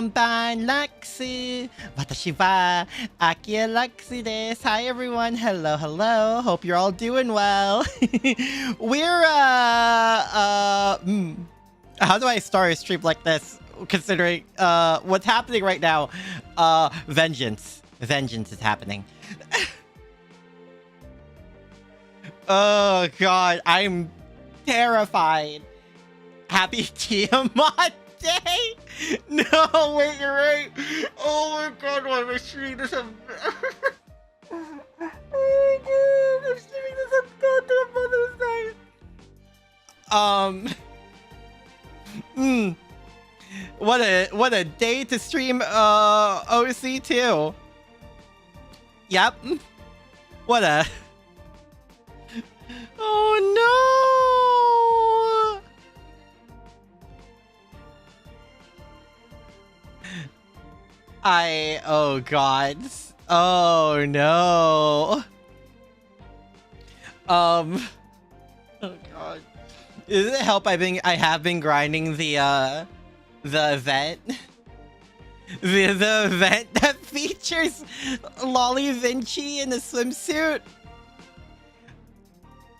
Konbanlux. Watashi wa Akira Lux desu. Hi everyone. Hello, hello. Hope you're all doing well. We're how do I start a stream like this? Considering what's happening right now. Vengeance is happening. Oh god, I'm terrified. Happy Tiamat Day! No, wait, you're right. Oh my god, why am I streaming this up? Oh my god, I'm streaming this up goddamn Mother's Day. What a day to stream OC too. Yep. What a oh no. Oh god. Oh no. Oh god. Does it help I have been grinding the event? The event that features Lolly Vinci in a swimsuit.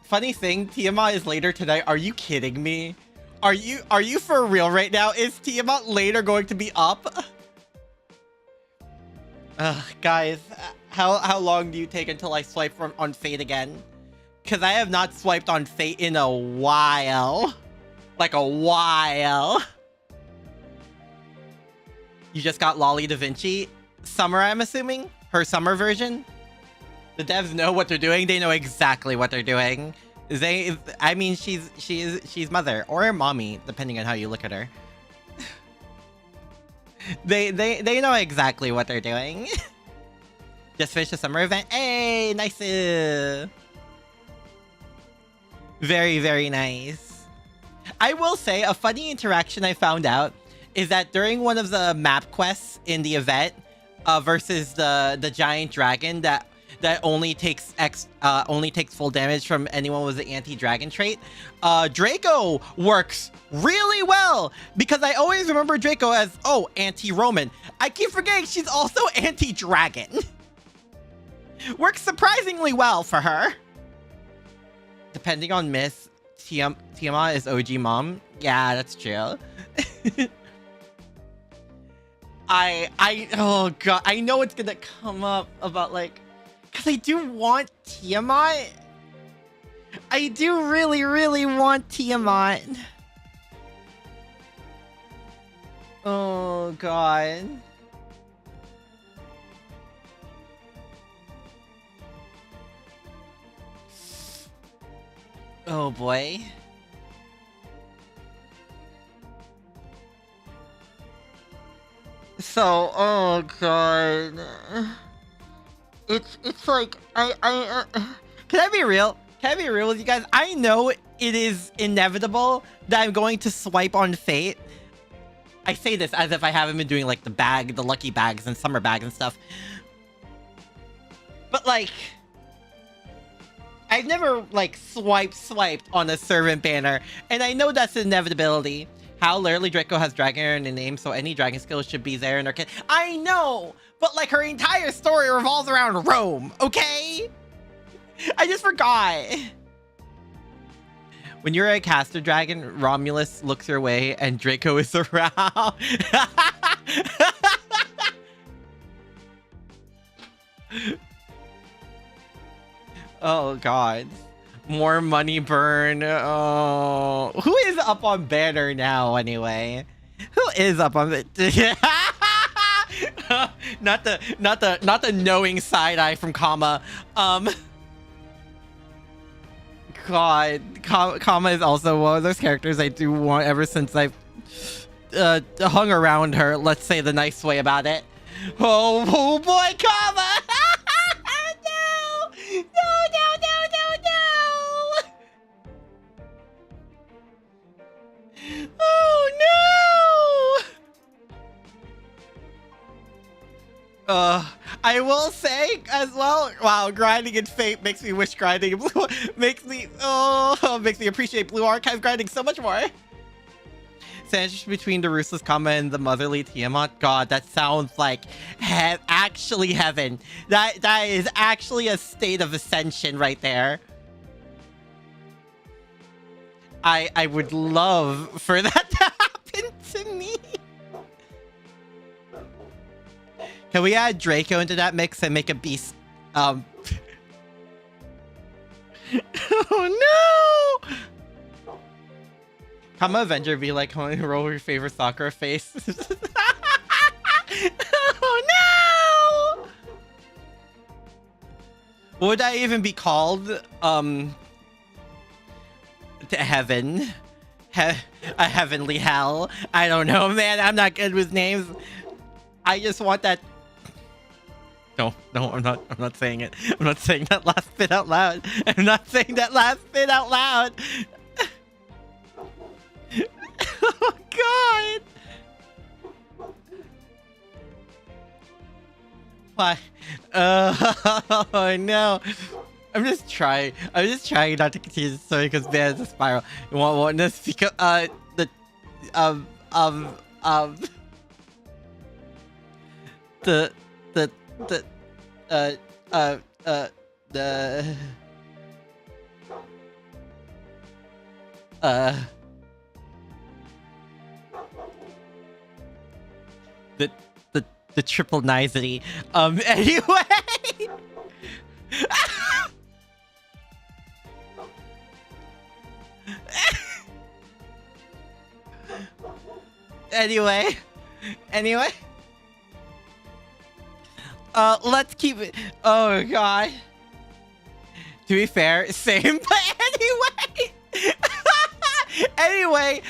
Funny thing, Tiamat is later tonight. Are you kidding me? Are you for real right now? Is Tiamat later going to be up? Guys, how long do you take until I swipe on Fate again? Because I have not swiped on Fate in a while. Like a while. You just got Lolly Da Vinci? Summer, I'm assuming? Her summer version? The devs know what they're doing. They know exactly what they're doing. I mean, she's mother or mommy, depending on how you look at her. They know exactly what they're doing. Just finished the summer event. Hey, nice. Very, very nice. I will say a funny interaction I found out is that during one of the map quests in the event, versus the giant dragon that only takes full damage from anyone with the anti-dragon trait, Draco works really well because I always remember Draco as anti-Roman. I keep forgetting she's also anti-dragon. Works surprisingly well for her. Depending on Miss, Tiamat is OG mom. Yeah, that's true. Oh god, I know it's gonna come up about like, because I do want Tiamat. I do really, really want Tiamat. Oh god. Oh boy. So, oh god. It's like, can I be real? Can I be real with you guys? I know it is inevitable that I'm going to swipe on Fate. I say this as if I haven't been doing like the lucky bags and summer bags and stuff. But like, I've never like swiped on a servant banner, and I know that's an inevitability. How literally Draco has dragon in the name, so any dragon skills should be there in her kit. I know, but like her entire story revolves around Rome, okay? I just forgot. When you're a caster dragon, Romulus looks your way and Draco is around. Oh god. More money burn. Oh, who is up on banner now anyway? Who is up on it? not the knowing side eye from Kama. God, Kama is also one of those characters I do want ever since I've hung around her. Let's say the nice way about it. Oh boy, Kama! No! Oh no! I will say as well, wow, grinding in Fate makes me wish grinding in Blue makes me appreciate Blue Archive grinding so much more. Sandwich between the ruthless Kama and the motherly Tiamat. God, that sounds like actually heaven. That is actually a state of ascension right there. I would love for that to happen to me. Can we add Draco into that mix and make a beast? Oh no! Kama Avenger be like, roll your favorite Sakura face. Oh no! Would I even be called to heaven? A heavenly hell? I don't know, man. I'm not good with names. I just want that. No, I'm not saying it. I'm not saying that last bit out loud. I'm not saying that last bit out loud. Oh god. Why? Oh no. I'm just trying not to continue the story because man, it's a spiral. You want this because the triple nicety. Anyway. Anyway. Let's keep it. Oh god. To be fair, same. But anyway.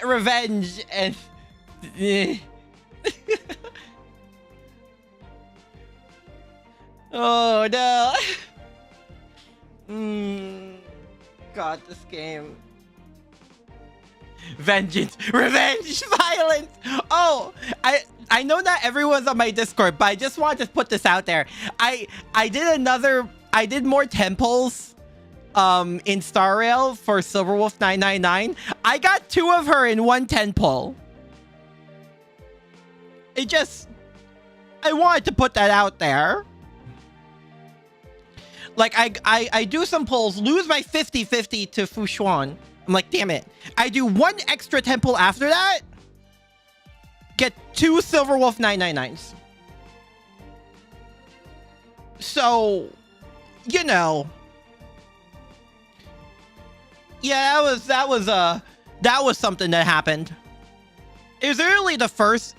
Revenge and. Oh no. God, this game. Vengeance, revenge, violence. Oh, I know not everyone's on my Discord, but I just wanted to put this out there. I did more temples in Star Rail for Silverwolf 999. I got 2 of her in one temple. I wanted to put that out there. Like I do some pulls, lose my 50-50 to Fushuan. I'm like, damn it. I do 1 extra temple after that. Get 2 Silverwolf 999s. So, you know. Yeah, that was something that happened. It was really the first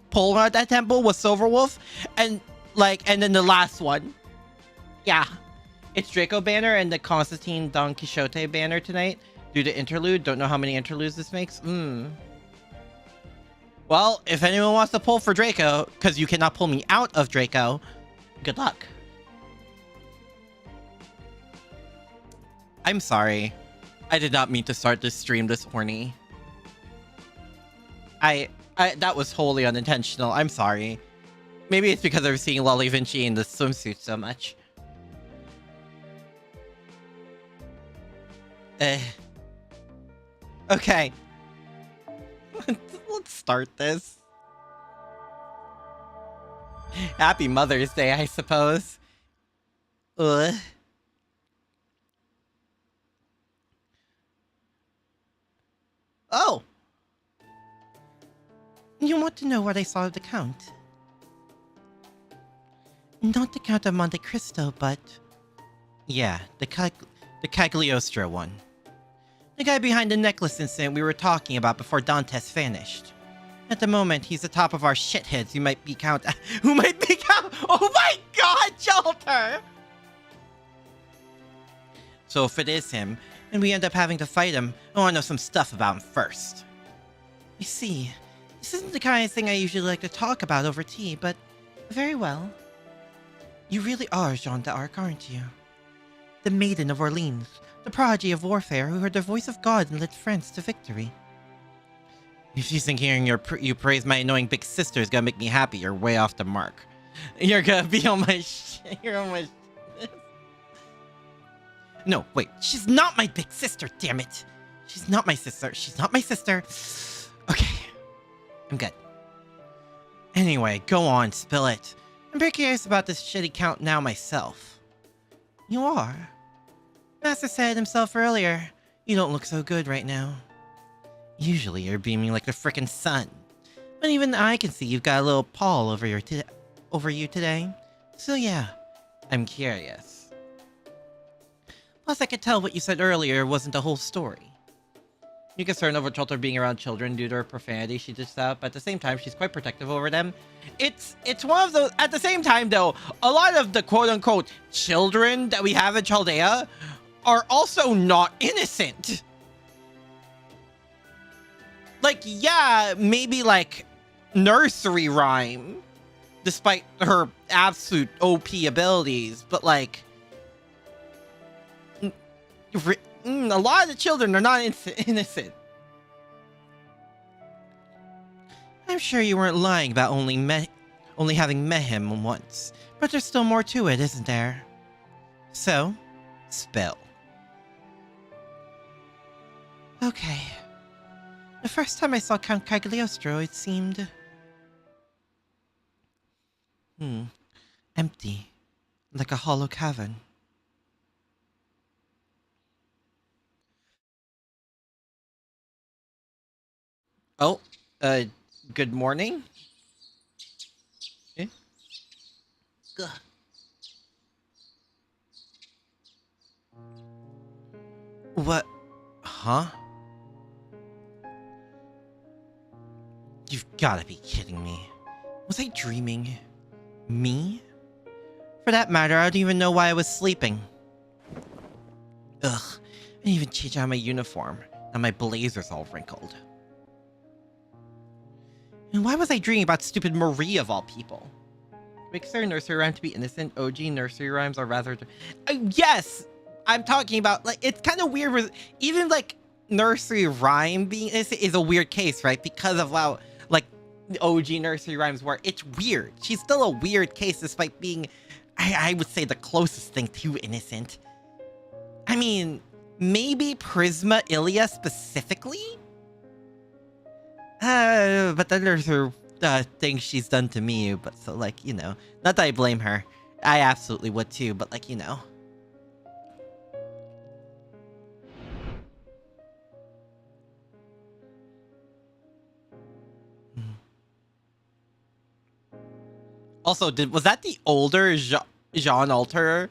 pull at that temple was Silverwolf, and then the last one. Yeah. It's Draco banner and the Constantine Don Quixote banner tonight. Due to interlude. Don't know how many interludes this makes. Well, if anyone wants to pull for Draco, because you cannot pull me out of Draco, good luck. I'm sorry. I did not mean to start this stream this horny. That was wholly unintentional. I'm sorry. Maybe it's because I was seeing Lolly Vinci in the swimsuit so much. Okay. Let's start this. Happy Mother's Day, I suppose. Oh. You want to know what I saw of the Count? Not the Count of Monte Cristo, but... yeah, the Cagliostro one. The guy behind the necklace incident we were talking about before Dantes vanished. At the moment, he's the top of our shitheads who might be Count... oh my god, Jolter! So if it is him, and we end up having to fight him, I want to know some stuff about him first. You see, this isn't the kind of thing I usually like to talk about over tea, but very well. You really are Jeanne d'Arc, aren't you? The Maiden of Orleans, the prodigy of warfare who heard the voice of God and led France to victory. If you think hearing you praise my annoying big sister is gonna make me happy, you're way off the mark. You're gonna be on my you're on my No, wait, she's not my big sister, damn it! She's not my sister. She's not my sister. Okay. I'm good. Anyway, go on, spill it. I'm very curious about this shitty count now myself. You are? Master said himself earlier, you don't look so good right now. Usually you're beaming like the frickin' sun. But even I can see you've got a little pall over you today. So yeah, I'm curious. Plus I could tell what you said earlier wasn't the whole story. You're concerned over Chulter being around children due to her profanity she dished out, but at the same time, she's quite protective over them. It's one of those... At the same time, though, a lot of the quote-unquote children that we have in Chaldea are also not innocent. Like, yeah, maybe, like, nursery rhyme, despite her absolute OP abilities, but, like... a lot of the children are not innocent. I'm sure you weren't lying about only having met him once, but there's still more to it, isn't there? So, spill. Okay. The first time I saw Count Cagliostro, it seemed... empty. Like a hollow cavern. Oh, good morning? Eh? Ugh. What? Huh? You've gotta be kidding me. Was I dreaming? Me? For that matter, I don't even know why I was sleeping. Ugh, I didn't even change out my uniform. Now my blazer's all wrinkled. And why was I dreaming about stupid Marie of all people? Makes their nursery rhyme to be innocent. OG nursery rhymes are rather... yes! I'm talking about, like, it's kind of weird with... Even, like, nursery rhyme being innocent is a weird case, right? Because of how, like, OG nursery rhymes were. It's weird. She's still a weird case despite being, I would say, the closest thing to innocent. I mean, maybe Prisma Ilya specifically? But the nursery things she's done to me, but so, like, you know, not that I blame her. I absolutely would too, but, like, you know. Also, was that the older Jean Alter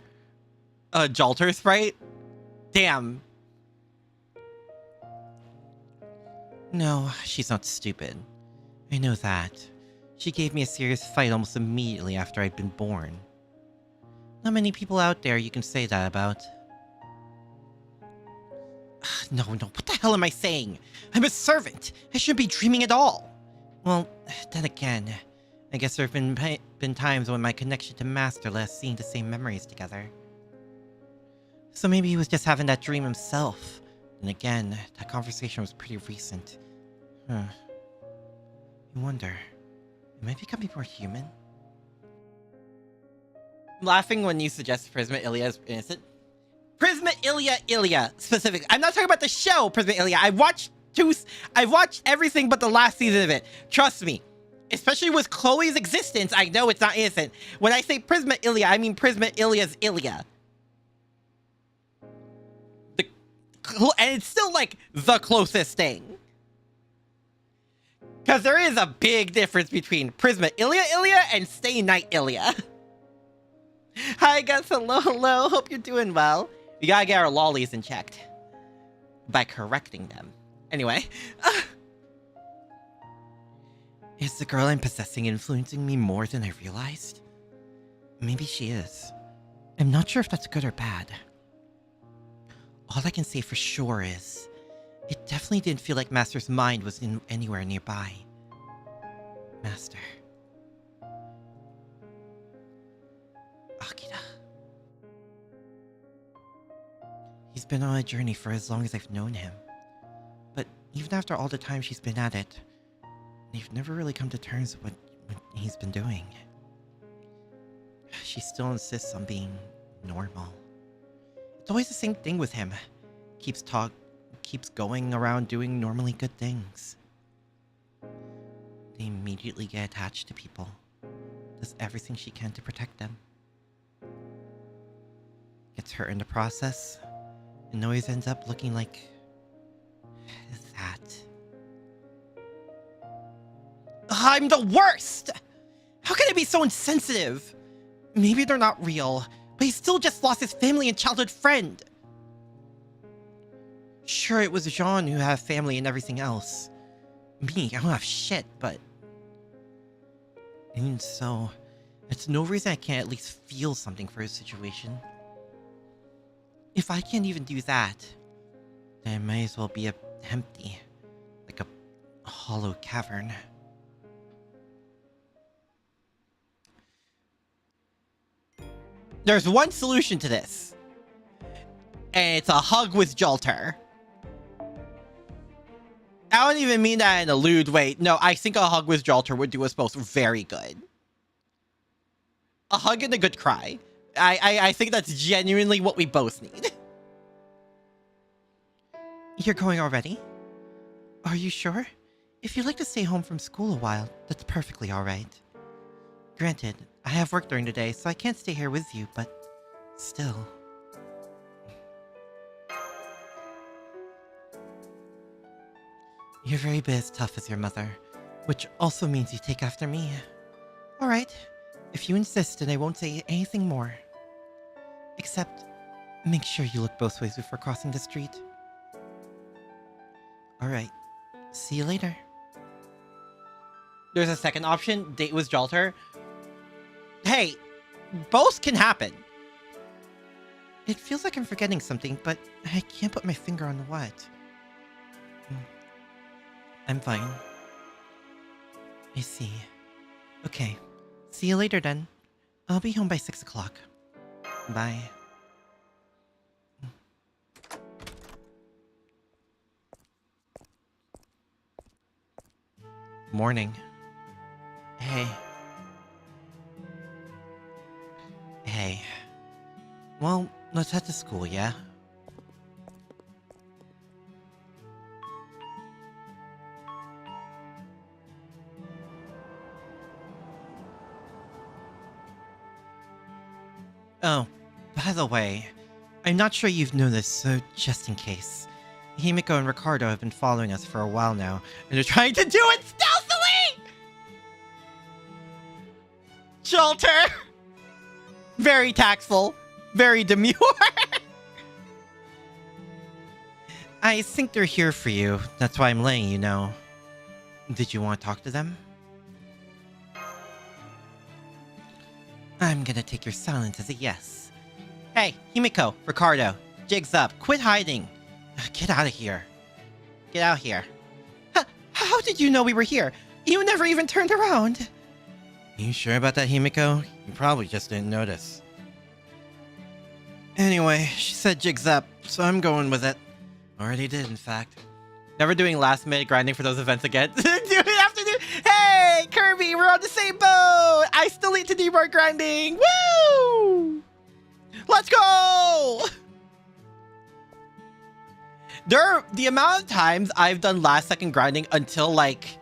Jalter sprite? Damn. No, she's not stupid. I know that. She gave me a serious fight almost immediately after I'd been born. Not many people out there you can say that about. No, what the hell am I saying? I'm a servant! I shouldn't be dreaming at all! Well, then again, I guess there have been times when my connection to Master let us seeing the same memories together. So maybe he was just having that dream himself. And again, that conversation was pretty recent. I wonder, am I becoming more human? I'm laughing when you suggest Prisma Ilya is innocent. Prisma Ilya specifically. I'm not talking about the show Prisma Ilya. I've watched everything but the last season of it. Trust me. Especially with Chloe's existence, I know it's not innocent. When I say Prisma Ilya, I mean Prisma Ilya's Ilya. And it's still, like, the closest thing. Because there is a big difference between Prisma Ilya and Stay Night Ilya. Hi guys, hello, hope you're doing well. We gotta get our lollies in checked. By correcting them. Anyway. Is the girl I'm possessing influencing me more than I realized? Maybe she is. I'm not sure if that's good or bad. All I can say for sure is, it definitely didn't feel like Master's mind was anywhere nearby. Master. Akira. He's been on a journey for as long as I've known him. But even after all the time she's been at it, they've never really come to terms with what he's been doing. She still insists on being normal. It's always the same thing with him. Keeps keeps going around doing normally good things. They immediately get attached to people. Does everything she can to protect them. Gets hurt in the process, and always ends up looking like that. I'm the worst! How can I be so insensitive? Maybe they're not real, but he still just lost his family and childhood friend. Sure, it was Jean who had family and everything else. Me, I don't have shit, but... And so, it's no reason I can't at least feel something for his situation. If I can't even do that, then I might as well be empty, like a hollow cavern. There's one solution to this, and it's a hug with Jolter. I don't even mean that in a lewd way. No, I think a hug with Jolter would do us both very good. A hug and a good cry. I think that's genuinely what we both need. You're going already? Are you sure? If you'd like to stay home from school a while, that's perfectly alright. Granted, I have work during the day, so I can't stay here with you, but still. You're very bit as tough as your mother, which also means you take after me. Alright, if you insist, then I won't say anything more. Except, make sure you look both ways before crossing the street. Alright, see you later. There's a second option, date with Jolter. Hey, both can happen. It feels like I'm forgetting something, but I can't put my finger on what. I'm fine. I see. Okay, see you later then. I'll be home by 6 o'clock. Bye. Morning. Hey. Hey. Well, let's head to school, yeah? Oh, by the way, I'm not sure you've noticed, so just in case. Himiko and Ricardo have been following us for a while now, and they're trying to do it stealthily! Jolter! Very tactful, very demure. I think they're here for you, that's why I'm letting you know. Did you want to talk to them? I'm gonna take your silence as a yes. Hey, Himiko, Ricardo, jigs up, quit hiding. Get out of here. Get out here. How did you know we were here? You never even turned around. You sure about that, Himiko? You probably just didn't notice. Anyway, she said jigs up, so I'm going with it. Already did, in fact. Never doing last minute grinding for those events again. Do it after the... Hey, Kirby, we're on the same boat! I still need to do more grinding! Woo! Let's go! The amount of times I've done last second grinding until, like,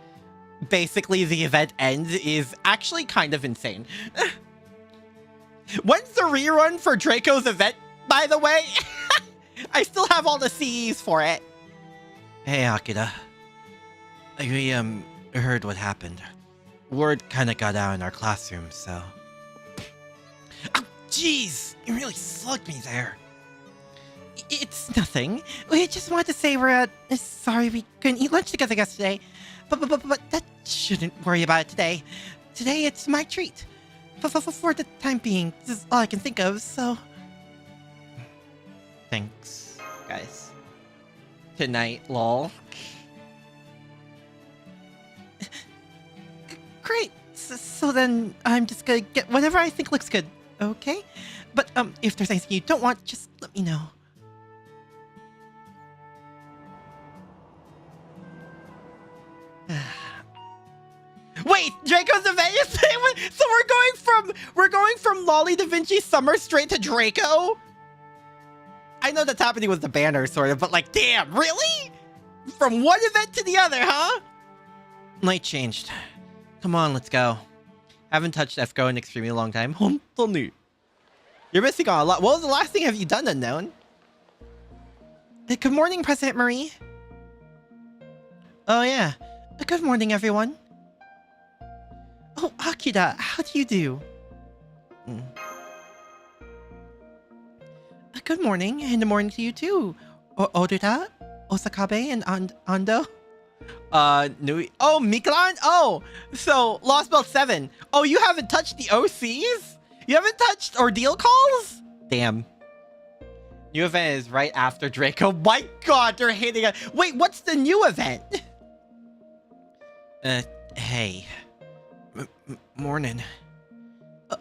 basically the event ends is actually kind of insane. When's the rerun for Draco's event, by the way? I still have all the CEs for it. Hey, Akira. We, heard what happened. Word kinda got out in our classroom, so... Oh, jeez! You really slugged me there. It's nothing. We just wanted to say we're, sorry we couldn't eat lunch together yesterday. But that shouldn't worry about it today. Today, it's my treat. For the time being, this is all I can think of, so... Thanks, guys. Good night, lol. Great. So then, I'm just gonna get whatever I think looks good, okay? But, if there's anything you don't want, just let me know. Wait, Draco's event yesterday? So we're going from Lolly Da Vinci Summer straight to Draco? I know that's happening with the banner, sort of, but like, damn, really? From one event to the other, huh? Night changed. Come on, let's go. Haven't touched FGO in an extremely long time. You're missing out a lot. What was the last thing have you done, Unknown? Good morning, President Marie. Oh, yeah. Good morning, everyone. Oh, Akira, how do you do? Good morning, and the morning to you too. Odota, Osakabe, and Ando. Nui. Oh, Miklan? Oh, so Lost Belt 7. Oh, you haven't touched the OCs? You haven't touched Ordeal Calls? Damn. New event is right after Draco. My god, they're hitting it. Wait, what's the new event? Hey. Morning.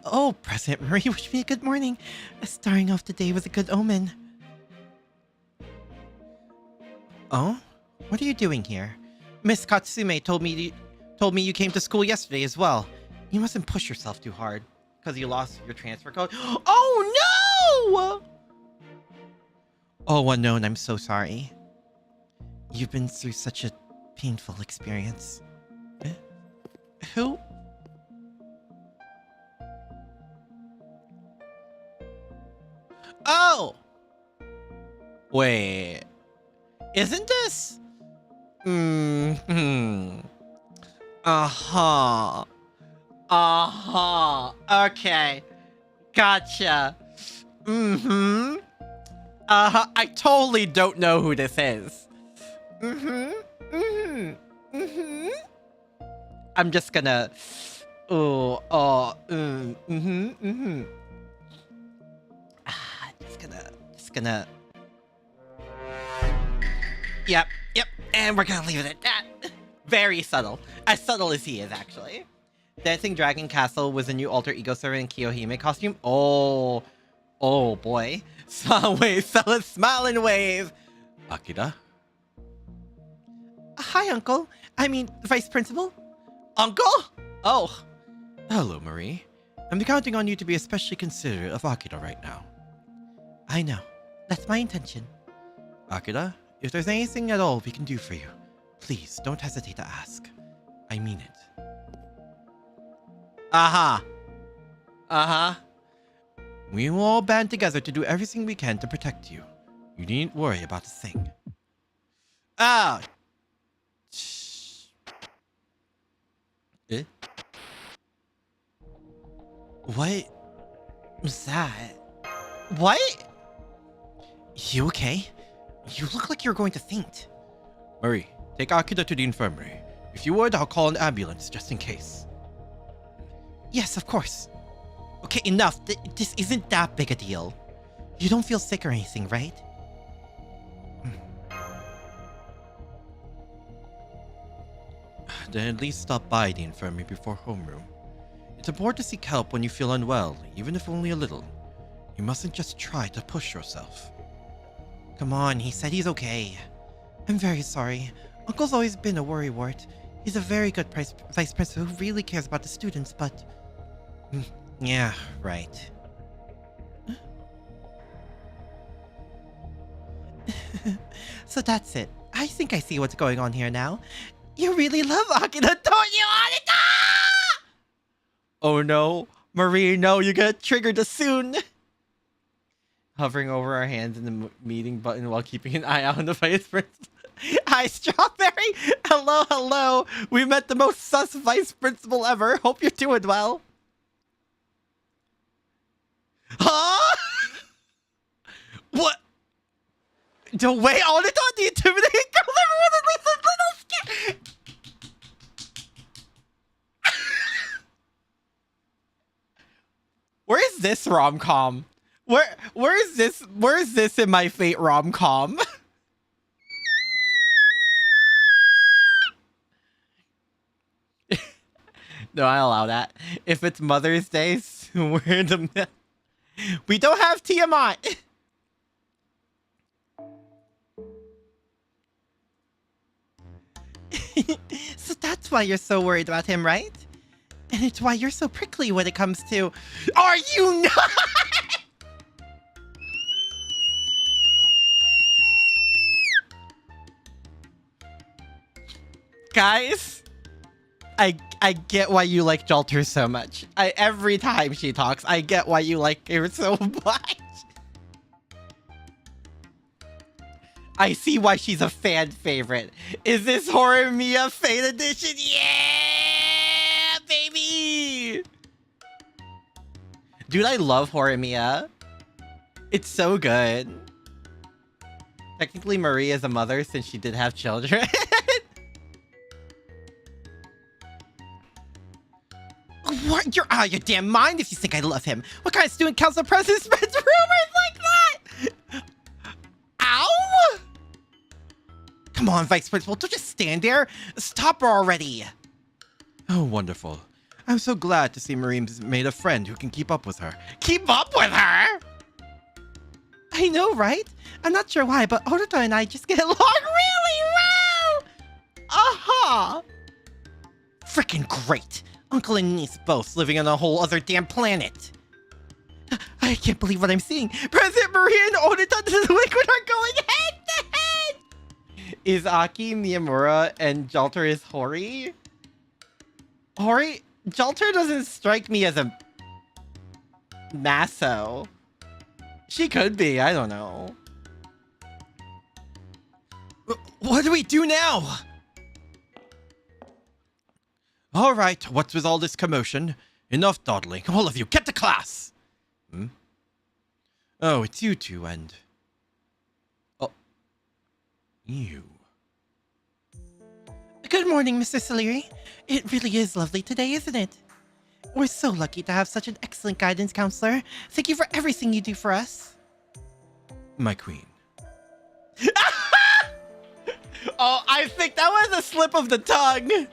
Oh, President Marie, wish me a good morning. Starting off the day with a good omen. Oh? What are you doing here? Miss Katsume told me you came to school yesterday as well. You mustn't push yourself too hard because you lost your transfer code. Oh no! Oh, Unknown, I'm so sorry. You've been through such a painful experience. Who? Oh! Wait. Isn't this? Uh-huh. Uh-huh. Okay. Gotcha. Uh-huh. I totally don't know who this is. I'm just gonna... Just gonna... Yep. And we're gonna leave it at that. Very subtle. As subtle as he is, actually. Dancing Dragon Castle was a new alter ego server in Kiyohime costume. Oh boy. Wave, fella, smile and wave. Akira? Hi, Uncle. I mean, Vice Principal? Uncle? Oh. Hello, Marie. I'm counting on you to be especially considerate of Akira right now. I know. That's my intention. Akira, if there's anything at all we can do for you, please don't hesitate to ask. I mean it. Uh-huh. We will all band together to do everything we can to protect you. You needn't worry about a thing. Ah! Eh? What was that? What? You okay? You look like you're going to faint. Marie, take Akira to the infirmary. If you would, I'll call an ambulance just in case. Yes, of course. Okay, enough. This isn't that big a deal. You don't feel sick or anything, right? Then at least stop by the infirmary before homeroom. It's important to seek help when you feel unwell, even if only a little. You mustn't just try to push yourself. Come on, he said he's okay. I'm very sorry. Uncle's always been a worrywart. He's a very good vice principal who really cares about the students, but... Yeah, right. So that's it. I think I see what's going on here now. You really love Akira, don't you, Anita? Oh no. Marie, no, you get triggered soon. Hovering over our hands in the meeting button while keeping an eye out on the vice principal. Hi, Strawberry. Hello. We met the most sus vice principal ever. Hope you're doing well. Huh? What? The way on it on the intimidating girl, everyone at least a little scared. Where is this rom-com? Where is this in my Fate rom-com? No, I allow that. If it's Mother's Day, we're in the... We don't have Tiamat. So that's why you're so worried about him, right? And it's why you're so prickly when it comes to... Are you not? Guys, I get why you like Jolter so much. Every time she talks, I get why you like her so much. I see why she's a fan favorite. Is this Horror Mia Fate Edition? Yeah, baby! Dude, I love Horror Mia. It's so good. Technically, Marie is a mother since she did have children. What? You're out of your damn mind if you think I love him. What kind of student council president spreads rumors like that? Ow! Come on, Vice Principal, don't just stand there. Stop her already. Oh, wonderful. I'm so glad to see Marine's made a friend who can keep up with her. Keep up with her? I know, right? I'm not sure why, but Oruto and I just get along really well. Aha! Freaking great. Uncle and niece both living on a whole other damn planet. I can't believe what I'm seeing. President Marie and Oruto the Liquid are going head to head. Is Aki Miyamura and Jolter is Hori? Hori? Jolter doesn't strike me as a Maso. She could be, I don't know. What do we do now? All right, what's with all this commotion? Enough dawdling. All of you, get to class! Hmm? Oh, it's you two and... Oh. You. Good morning, Mr. Salieri. It really is lovely today, isn't it? We're so lucky to have such an excellent guidance counselor. Thank you for everything you do for us. My queen. Oh, I think that was a slip of the tongue.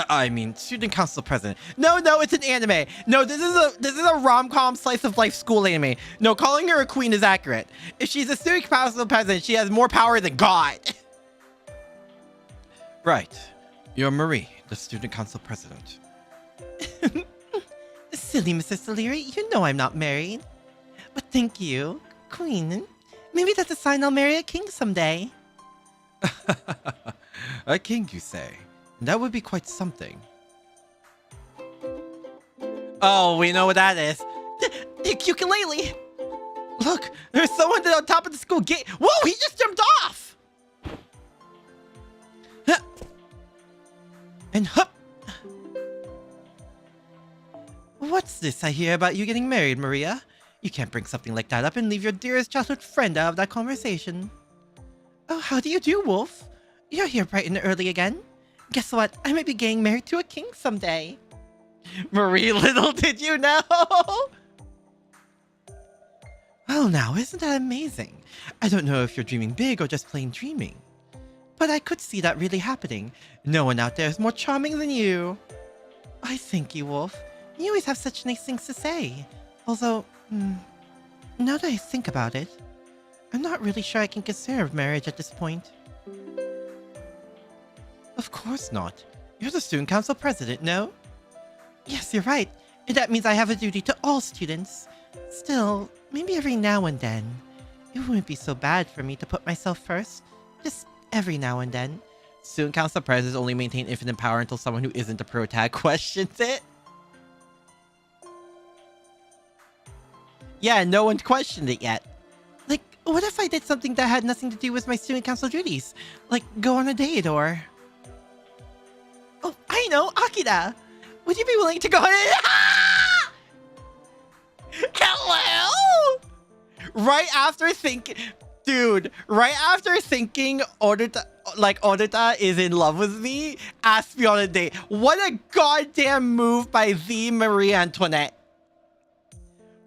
I mean, student council president. No, it's an anime. No, this is a rom-com slice of life school anime. No, calling her a queen is accurate. If she's a student council president, she has more power than God. Right. You're Marie, the student council president. Silly Mr. Salieri, you know I'm not married. But thank you, queen. Maybe that's a sign I'll marry a king someday. A king, you say? That would be quite something. Oh, we know what that is. The ukulele! Look, there's someone on top of the school gate. Whoa, he just jumped off! And hup! What's this I hear about you getting married, Maria? You can't bring something like that up and leave your dearest childhood friend out of that conversation. Oh, how do you do, Wolf? You're here bright and early again. Guess what? I might be getting married to a king someday. Marie, little did you know! Well now, isn't that amazing? I don't know if you're dreaming big or just plain dreaming. But I could see that really happening. No one out there is more charming than you. I thank you, Wolf. You always have such nice things to say. Although, now that I think about it, I'm not really sure I can consider marriage at this point. Of course not. You're the student council president, no? Yes, you're right. And that means I have a duty to all students. Still, maybe every now and then, it wouldn't be so bad for me to put myself first. Just every now and then. Student council presidents only maintain infinite power until someone who isn't a pro-tag questions it. Yeah, no one questioned it yet. Like, what if I did something that had nothing to do with my student council duties? Like, go on a date or... Oh, I know, Akira! Would you be willing to go on a... Ah! Hello? Right after thinking... Dude, right after thinking Oruta is in love with me, ask me on a date. What a goddamn move by the Marie Antoinette.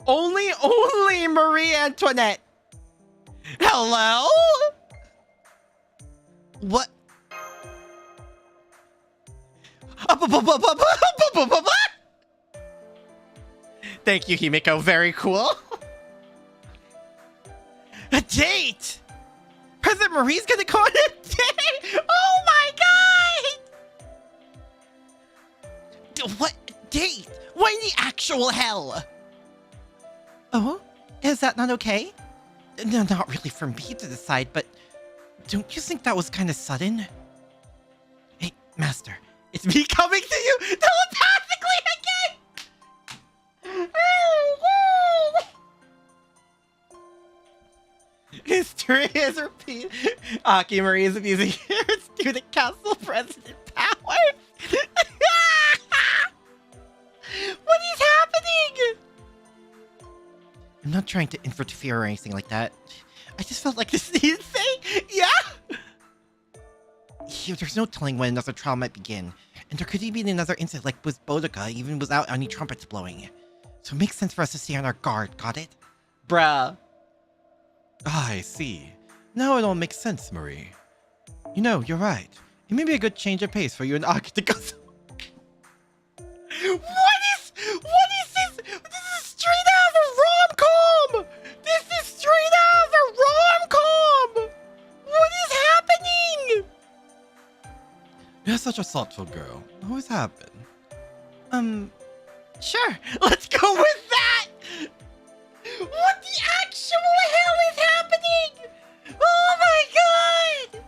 Only Marie Antoinette. Hello? What? Thank you, Himiko. Very cool. A date? President Marie's gonna go on a date? Oh my god! What date? What in the actual hell? Oh? Is that not okay? No, not really for me to decide, but don't you think that was kind of sudden? Hey, Master, it's me coming to you telepathically again! History is repeated. Aki Marie is abusing her student council president power. What is happening? I'm not trying to interfere or anything like that. I just felt like this needed saying. Yeah? There's no telling when another trial might begin. And there could even be another incident like with Boudica, even without any trumpets blowing. So it makes sense for us to stay on our guard, got it? Bruh. I see. Now it all makes sense, Marie. You know, you're right. It may be a good change of pace for you and Aki to go. What is this? This is straight out of a rom-com! This is straight out of a rom-com! What is happening? You're such a thoughtful girl. What has happened? Sure. Let's go with that! What the actual hell is happening? Oh my god!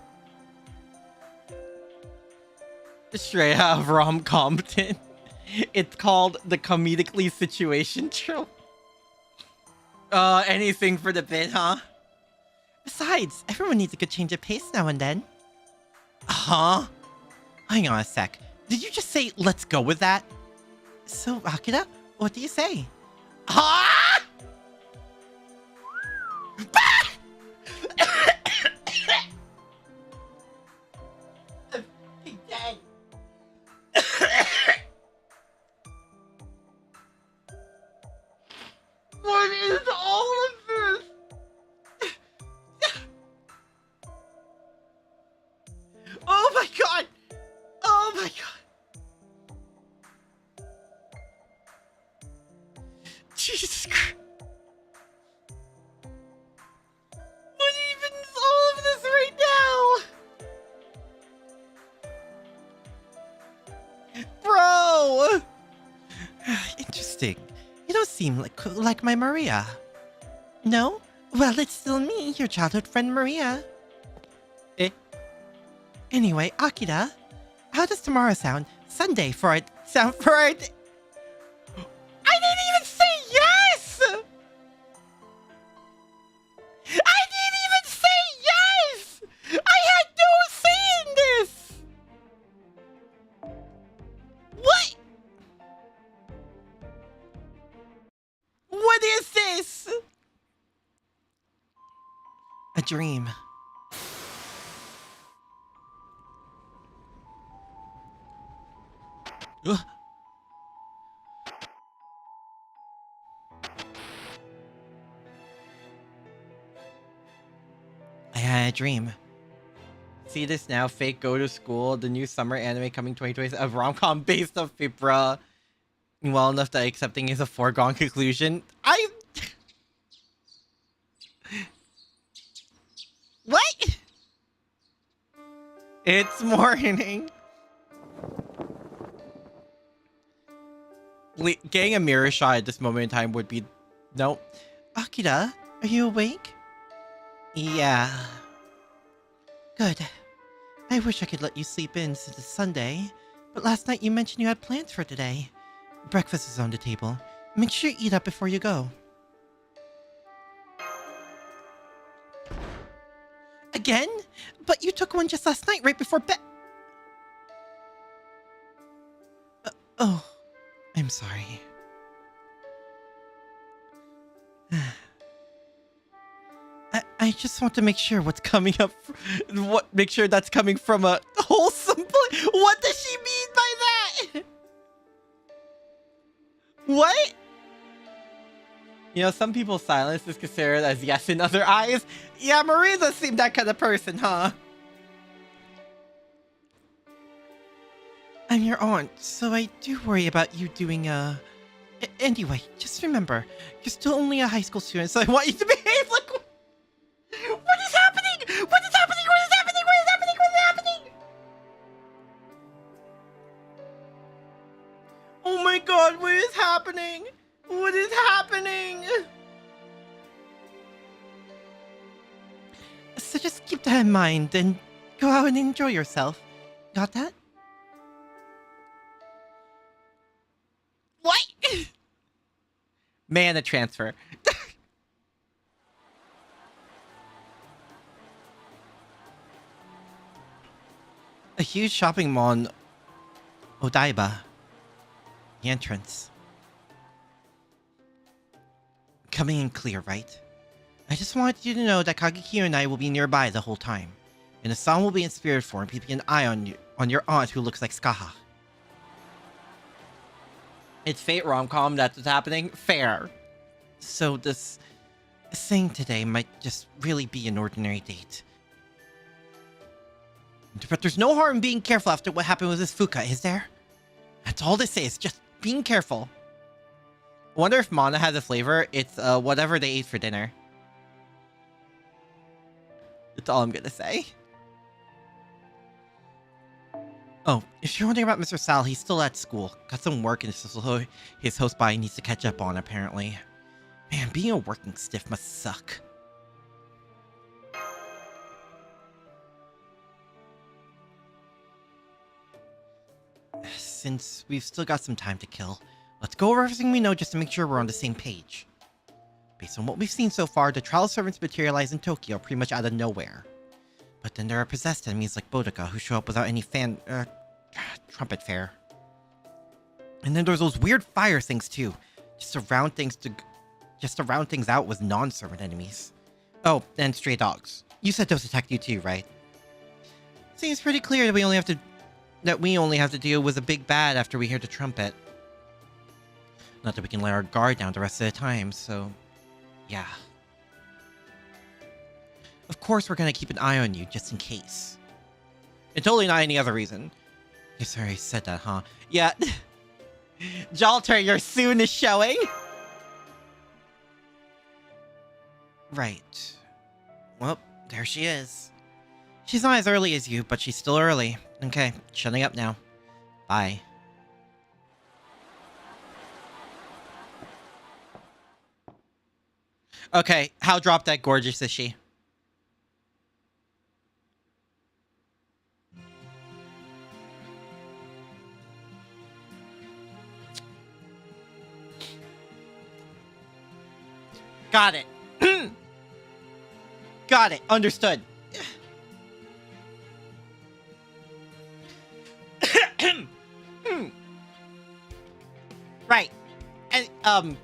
Straight out of rom-compton. It's called the comedically situation trope. Anything for the bit, huh? Besides, everyone needs a good change of pace now and then. Huh? Hang on a sec. Did you just say, let's go with that? So, Akira, what do you say? Huh? I'm dead. What is all of this? Oh my god! Oh my god! Jesus Christ! What even is all of this right now? Bro! Interesting. You don't seem like my Maria. No? Well, it's still me, your childhood friend Maria. Eh? Anyway, Akira, how does tomorrow sound? Sunday for it. Sound for it. I didn't even say yes! I didn't even say yes! I had no say in this! What? What is this? A dream. Ugh. I had a dream. See this now, fake go to school, the new summer anime coming 2020, a rom-com based off Fibra. Well enough that accepting is a foregone conclusion. What? It's morning. Getting a mirror shot at this moment in time would be... Nope. Akira, are you awake? Yeah. Good. I wish I could let you sleep in since it's Sunday, but last night you mentioned you had plans for today. Breakfast is on the table. Make sure you eat up before you go. Again? But you took one just last night right before bed. Oh, I'm sorry. I just want to make sure what's coming up. Make sure that's coming from a wholesome place. What does she mean by that? What? You know, some people's silence is considered as yes in other eyes. Yeah, Marie does seem that kind of person, huh? I'm your aunt, so I do worry about you doing, Anyway, just remember, you're still only a high school student, so I want you to behave like... What is happening? What is happening? What is happening? What is happening? What is happening? Oh my god, what is happening? What is happening? So just keep that in mind and go out and enjoy yourself. Got that? Mana transfer. A huge shopping mall in Odaiba. The entrance. Coming in clear, right? I just wanted you to know that Kagekiyo and I will be nearby the whole time. And the song will be in spirit form, keeping an eye on your aunt who looks like Skaha. It's fate rom-com, that's what's happening. Fair. So this thing today might just really be an ordinary date. But there's no harm in being careful after what happened with this Fuka, is there? That's all this is, just being careful. I wonder if Mana has a flavor. It's whatever they ate for dinner. That's all I'm gonna say. Oh, if you're wondering about Mr. Sal, he's still at school. Got some work and his host body needs to catch up on, apparently. Man, being a working stiff must suck. Since we've still got some time to kill, let's go over everything we know just to make sure we're on the same page. Based on what we've seen so far, the trial servants materialize in Tokyo pretty much out of nowhere. But then there are possessed enemies like Boudica who show up without any trumpet fare. And then there's those weird fire things too, just to round things out with non-servant enemies. Oh, and stray dogs. You said those attacked you too, right? Seems pretty clear that we only have to deal with a big bad after we hear the trumpet. Not that we can let our guard down the rest of the time, so yeah. Of course we're gonna keep an eye on you, just in case. And totally not any other reason. Yes, I already said that, huh? Yeah. Jalter, your soon is showing. Right. Well, there she is. She's not as early as you, but she's still early. Okay, shutting up now. Bye. Okay, how drop that gorgeous is she? Got it. Got it. Understood. Right. And,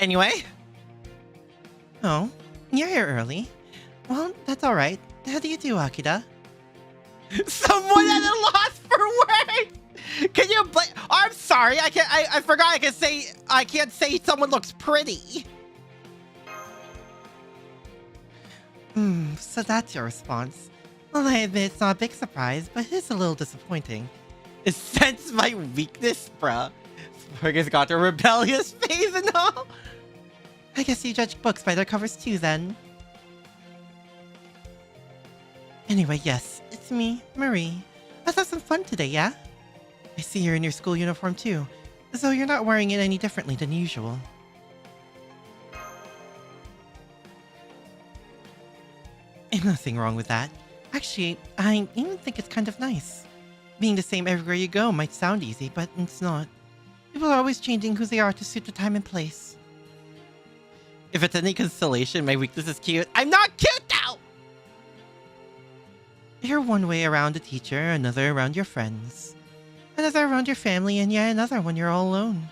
anyway. Oh, you're here early. Well, that's alright. How do you do, Akira? Someone at a loss for words! Can you I'm sorry, I forgot I can't say someone looks pretty. So that's your response. Well, I admit it's not a big surprise, but it's a little disappointing. Sense my weakness, bruh. Spurgus got a rebellious phase and all. I guess you judge books by their covers too, then. Anyway, yes, it's me, Marie. Let's have some fun today, yeah? I see you're in your school uniform too, so you're not wearing it any differently than usual. Ain't nothing wrong with that. Actually, I even think it's kind of nice. Being the same everywhere you go might sound easy, but it's not. People are always changing who they are to suit the time and place. If it's any consolation, my weakness is cute. I'm not cute now! You're one way around a teacher, another around your friends. Another around your family, and yet another when you're all alone.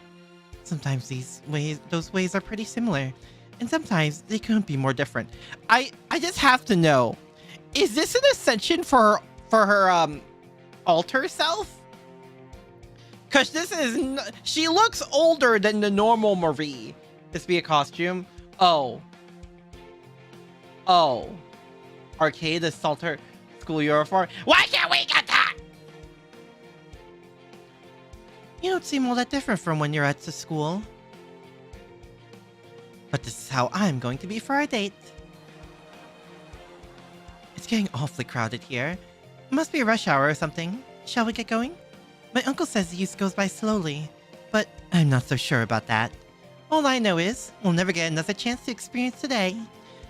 Sometimes those ways are pretty similar. And sometimes they couldn't be more different. I just have to know. Is this an ascension for her alter self? Cause this is she looks older than the normal Marie. This be a costume. Oh. Arcade assaulter school uniform. Why can't we get that? You don't seem all that different from when you're at the school. But this is how I'm going to be for our date. It's getting awfully crowded here. It must be a rush hour or something. Shall we get going? My uncle says the use goes by slowly, but I'm not so sure about that. All I know is, we'll never get another chance to experience today,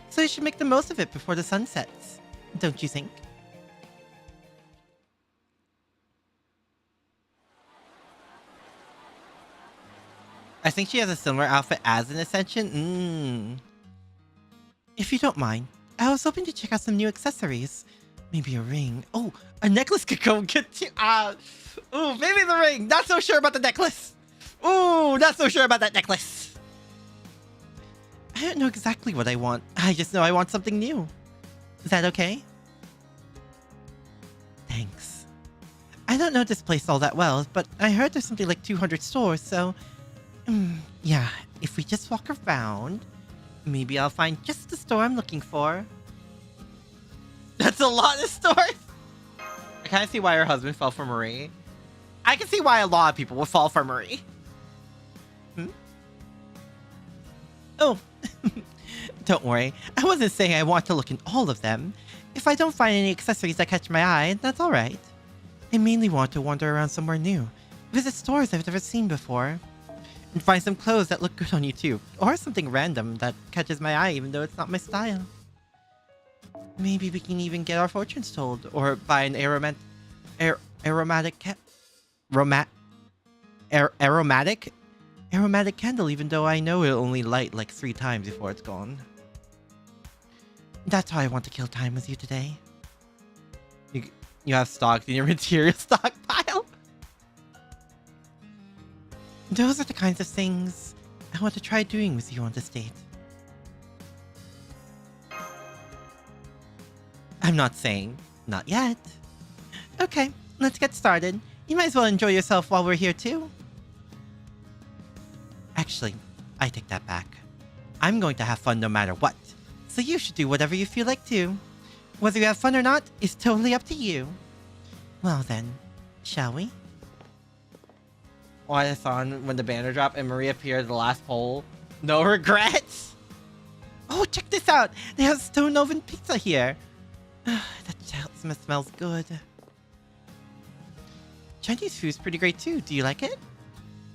so you should make the most of it before the sun sets. Don't you think? I think she has a similar outfit as an Ascension. If you don't mind, I was hoping to check out some new accessories. Maybe a ring. Oh, a necklace could go good too. Ooh, maybe the ring. Not so sure about the necklace. Ooh, not so sure about that necklace. I don't know exactly what I want. I just know I want something new. Is that okay? Thanks. I don't know this place all that well, but I heard there's something like 200 stores, so... yeah, if we just walk around, maybe I'll find just the store I'm looking for. That's a lot of stores! I kind of see why her husband fell for Marie. I can see why a lot of people would fall for Marie. Oh, don't worry. I wasn't saying I want to look in all of them. If I don't find any accessories that catch my eye, that's alright. I mainly want to wander around somewhere new, visit stores I've never seen before, and find some clothes that look good on you too, or something random that catches my eye even though it's not my style. Maybe we can even get our fortunes told, or buy an aromatic candle, even though I know it'll only light like 3 times before it's gone. That's how I want to kill time with you today. You have stocked in your material stockpile? Those are the kinds of things I want to try doing with you on this date. I'm not saying, not yet. Okay, let's get started. You might as well enjoy yourself while we're here too. Actually, I take that back. I'm going to have fun no matter what, so you should do whatever you feel like too. Whether you have fun or not is totally up to you. Well then, shall we? Oh, I saw when the banner dropped and Maria appeared at the last poll. No regrets! Oh, check this out! They have stone oven pizza here! That smells good. Chinese food's pretty great too. Do you like it?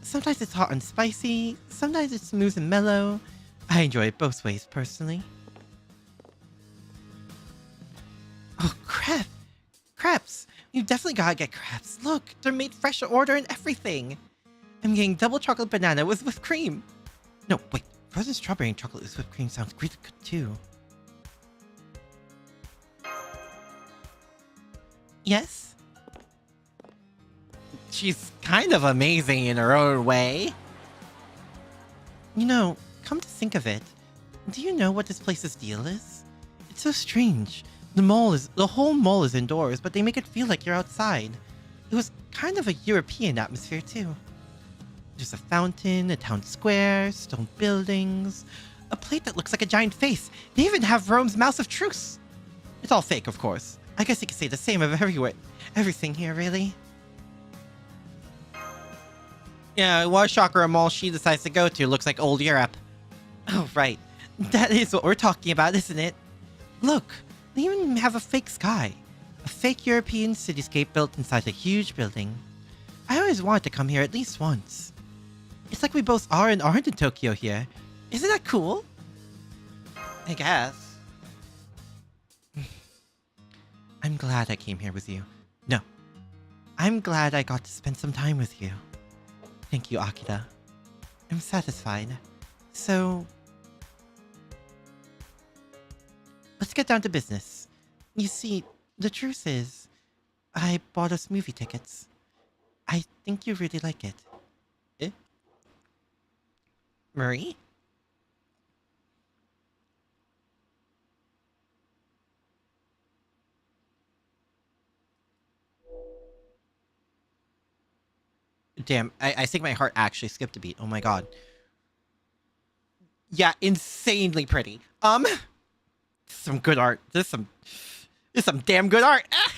Sometimes it's hot and spicy, sometimes it's smooth and mellow. I enjoy it both ways, personally. Oh, crepes! You definitely gotta get crepes. Look, they're made fresh to order and everything. I'm getting double chocolate banana with whipped cream. No, wait, frozen strawberry and chocolate with whipped cream sounds really good too. Yes? She's kind of amazing in her own way. You know, come to think of it, do you know what this place's deal is? It's so strange. The whole mall is indoors, but they make it feel like you're outside. It was kind of a European atmosphere too. There's a fountain, a town square, stone buildings, a plate that looks like a giant face. They even have Rome's Mouse of Truce. It's all fake, of course. I guess you could say the same of everything here, really. Yeah, what shocker a mall she decides to go to looks like old Europe. Oh, right. That is what we're talking about, isn't it? Look, they even have a fake sky. A fake European cityscape built inside a huge building. I always wanted to come here at least once. It's like we both are and aren't in Tokyo here. Isn't that cool? I guess. I'm glad I came here with you. No. I'm glad I got to spend some time with you. Thank you, Akira. I'm satisfied. So... let's get down to business. You see, the truth is, I bought us movie tickets. I think you really like it. Eh? Marie? Damn, I think my heart actually skipped a beat. Oh my god. Yeah, insanely pretty. Some good art. This is some damn good art. Ah!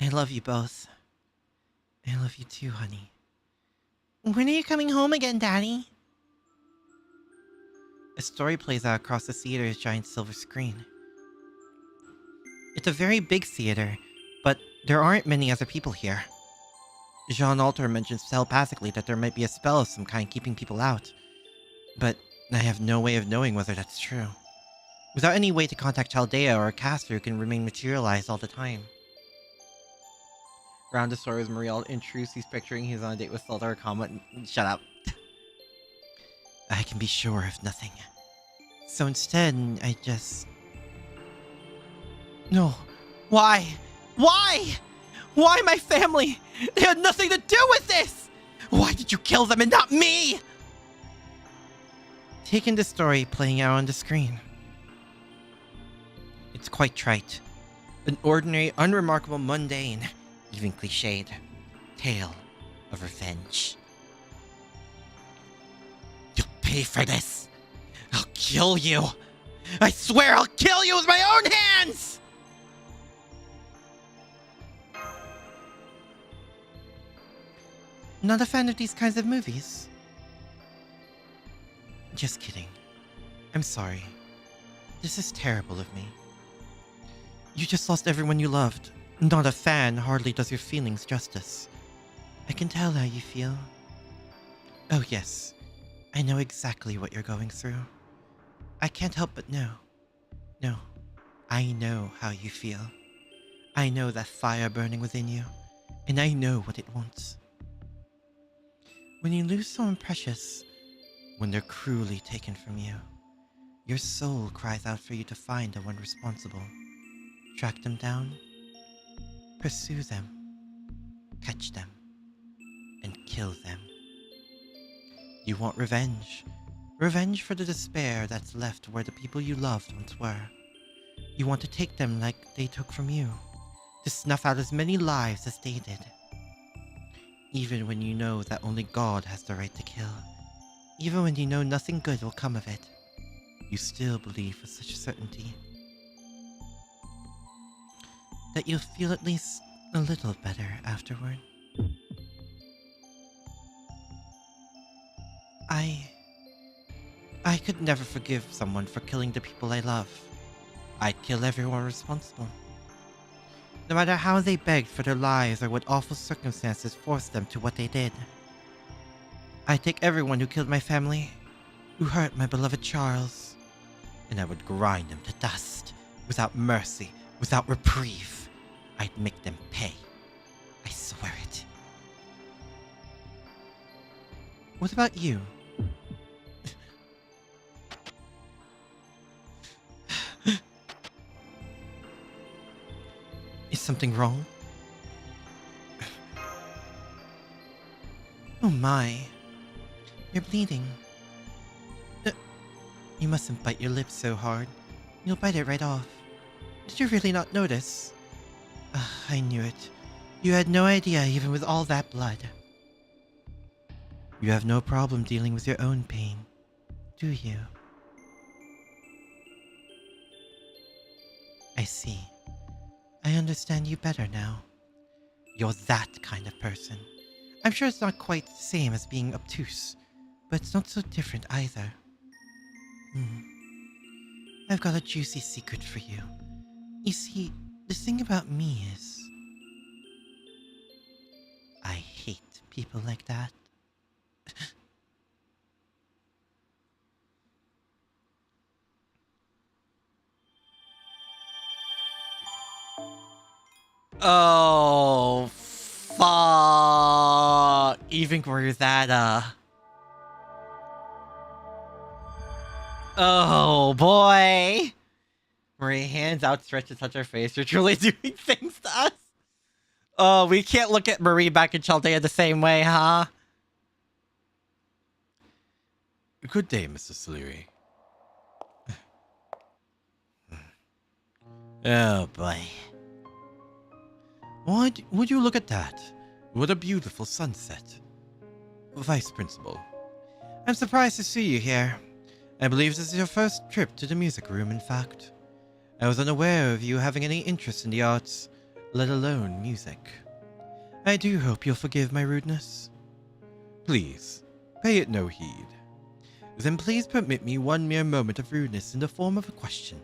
I love you both. I love you too, honey. When are you coming home again, Daddy? A story plays out across the theater's giant silver screen. It's a very big theater, but there aren't many other people here. Jean Alter mentions telepathically that there might be a spell of some kind keeping people out, but I have no way of knowing whether that's true. Without any way to contact Chaldea or a caster who can remain materialized all the time. Around the store with Marie, all intrudes. He's picturing he's on a date with Zelda or comment. Shut up. I can be sure of nothing. So instead, I just... No. Why? Why? Why my family? They had nothing to do with this! Why did you kill them and not me? Taking the story playing out on the screen. It's quite trite. An ordinary, unremarkable, mundane, even cliched tale of revenge. You'll pay for this. I'll kill you. I swear I'll kill you with my own hands! Not a fan of these kinds of movies? Just kidding. I'm sorry. This is terrible of me. You just lost everyone you loved. Not a fan hardly does your feelings justice. I can tell how you feel. Oh yes, I know exactly what you're going through. I can't help but know. No, I know how you feel. I know that fire burning within you, and I know what it wants. When you lose someone precious, when they're cruelly taken from you, your soul cries out for you to find the one responsible. Track them down, pursue them, catch them, and kill them. You want revenge. Revenge for the despair that's left where the people you loved once were. You want to take them like they took from you, to snuff out as many lives as they did. Even when you know that only God has the right to kill, even when you know nothing good will come of it, you still believe with such certainty that you'll feel at least a little better afterward. I could never forgive someone for killing the people I love. I'd kill everyone responsible. No matter how they begged for their lives or what awful circumstances forced them to what they did. I'd take everyone who killed my family, who hurt my beloved Charles, and I would grind them to dust, without mercy, without reprieve. I'd make them pay. I swear it. What about you? Is something wrong? Oh my. You're bleeding. You mustn't bite your lips so hard. You'll bite it right off. Did you really not notice? I knew it. You had no idea even with all that blood. You have no problem dealing with your own pain, do you? I see. I understand you better now. You're that kind of person. I'm sure it's not quite the same as being obtuse, but it's not so different either. I've got a juicy secret for you. You see, the thing about me is... I hate people like that. Oh, fuck. Even were that, Oh, boy. Marie, hands outstretched to touch her face. You're truly doing things to us. Oh, we can't look at Marie back in Chaldea the same way, huh? Good day, Mr. Saleary. Oh, boy. Would you look at that? What a beautiful sunset. Vice Principal. I'm surprised to see you here. I believe this is your first trip to the music room, in fact. I was unaware of you having any interest in the arts, let alone music. I do hope you'll forgive my rudeness. Please, pay it no heed. Then please permit me one mere moment of rudeness in the form of a question.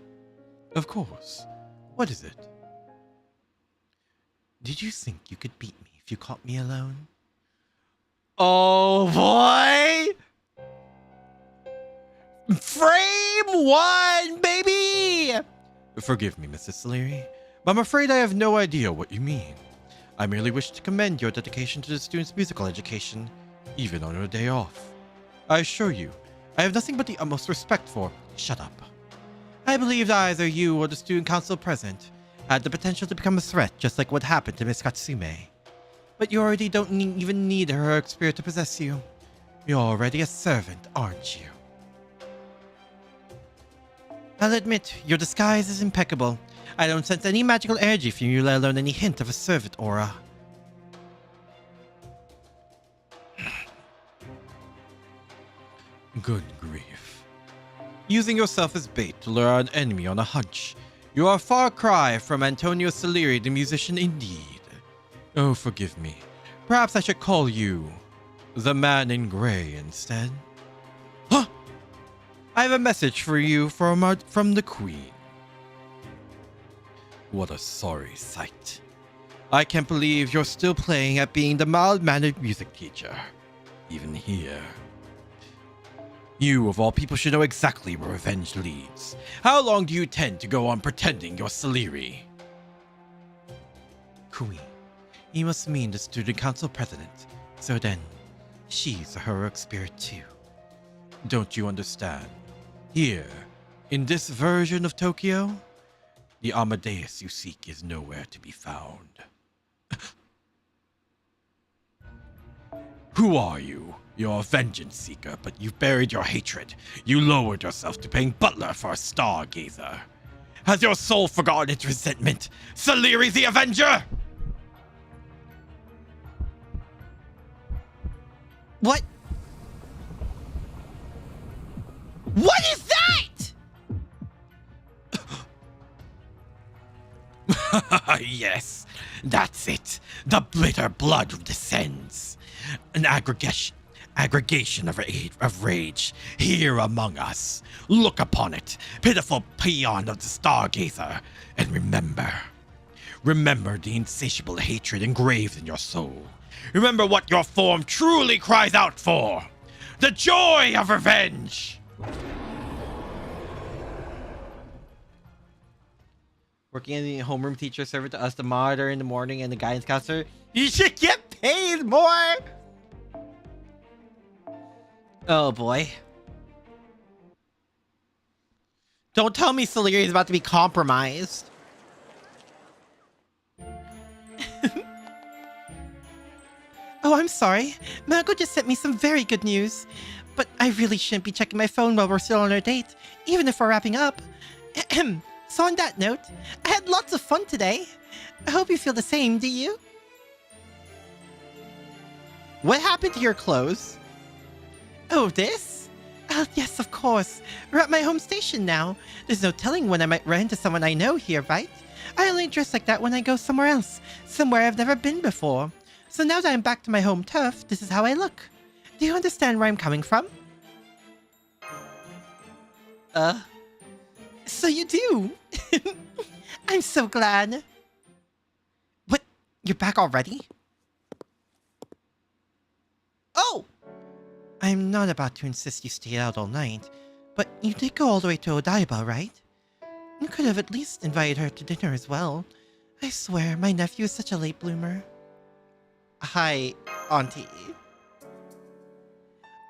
Of course. What is it? Did you think you could beat me if you caught me alone? Oh boy! Frame one, baby! Forgive me, Mr. Saleary, but I'm afraid I have no idea what you mean. I merely wish to commend your dedication to the students' musical education, even on your day off. I assure you, I have nothing but the utmost respect for... Shut up. I believe that either you or the student council present had the potential to become a threat, just like what happened to Miss Katsume. But you already don't even need her heroic spirit to possess you. You're already a servant, aren't you? I'll admit, your disguise is impeccable. I don't sense any magical energy from you, let alone any hint of a servant aura. Good grief. Using yourself as bait to lure an enemy on a hunch. You are a far cry from Antonio Salieri, the musician indeed. Oh, forgive me. Perhaps I should call you the Man in Grey instead. Huh! I have a message for you from the Queen. What a sorry sight. I can't believe you're still playing at being the mild-mannered music teacher. Even here. You, of all people, should know exactly where revenge leads. How long do you tend to go on pretending you're Salieri? Queen, you must mean the student council president. So then, she's a heroic spirit too. Don't you understand? Here, in this version of Tokyo, the Amadeus you seek is nowhere to be found. Who are you? You're a vengeance seeker, but you've buried your hatred. You lowered yourself to paying butler for a stargazer. Has your soul forgotten its resentment? Salieri the Avenger! What? What is that? Yes, that's it. The bitter blood descends. An aggregation of rage here among us. Look upon it, pitiful peon of the stargazer, and remember the insatiable hatred engraved in your soul. Remember what your form truly cries out for. The joy of revenge! Working as the homeroom teacher, servant to us, the monitor in the morning, and the guidance counselor. You should get paid more! Oh boy. Don't tell me Salieri is about to be compromised. Oh, I'm sorry. Mako just sent me some very good news. But I really shouldn't be checking my phone while we're still on our date, even if we're wrapping up. So on that note, I had lots of fun today. I hope you feel the same, do you? What happened to your clothes? Oh, this? Oh, yes, of course. We're at my home station now. There's no telling when I might run into someone I know here, right? I only dress like that when I go somewhere else, somewhere I've never been before. So now that I'm back to my home turf, this is how I look. Do you understand where I'm coming from? So you do. I'm so glad. What? You're back already? Oh! I'm not about to insist you stay out all night, but you did go all the way to Odaiba, right? You could have at least invited her to dinner as well. I swear, my nephew is such a late bloomer. Hi, Auntie.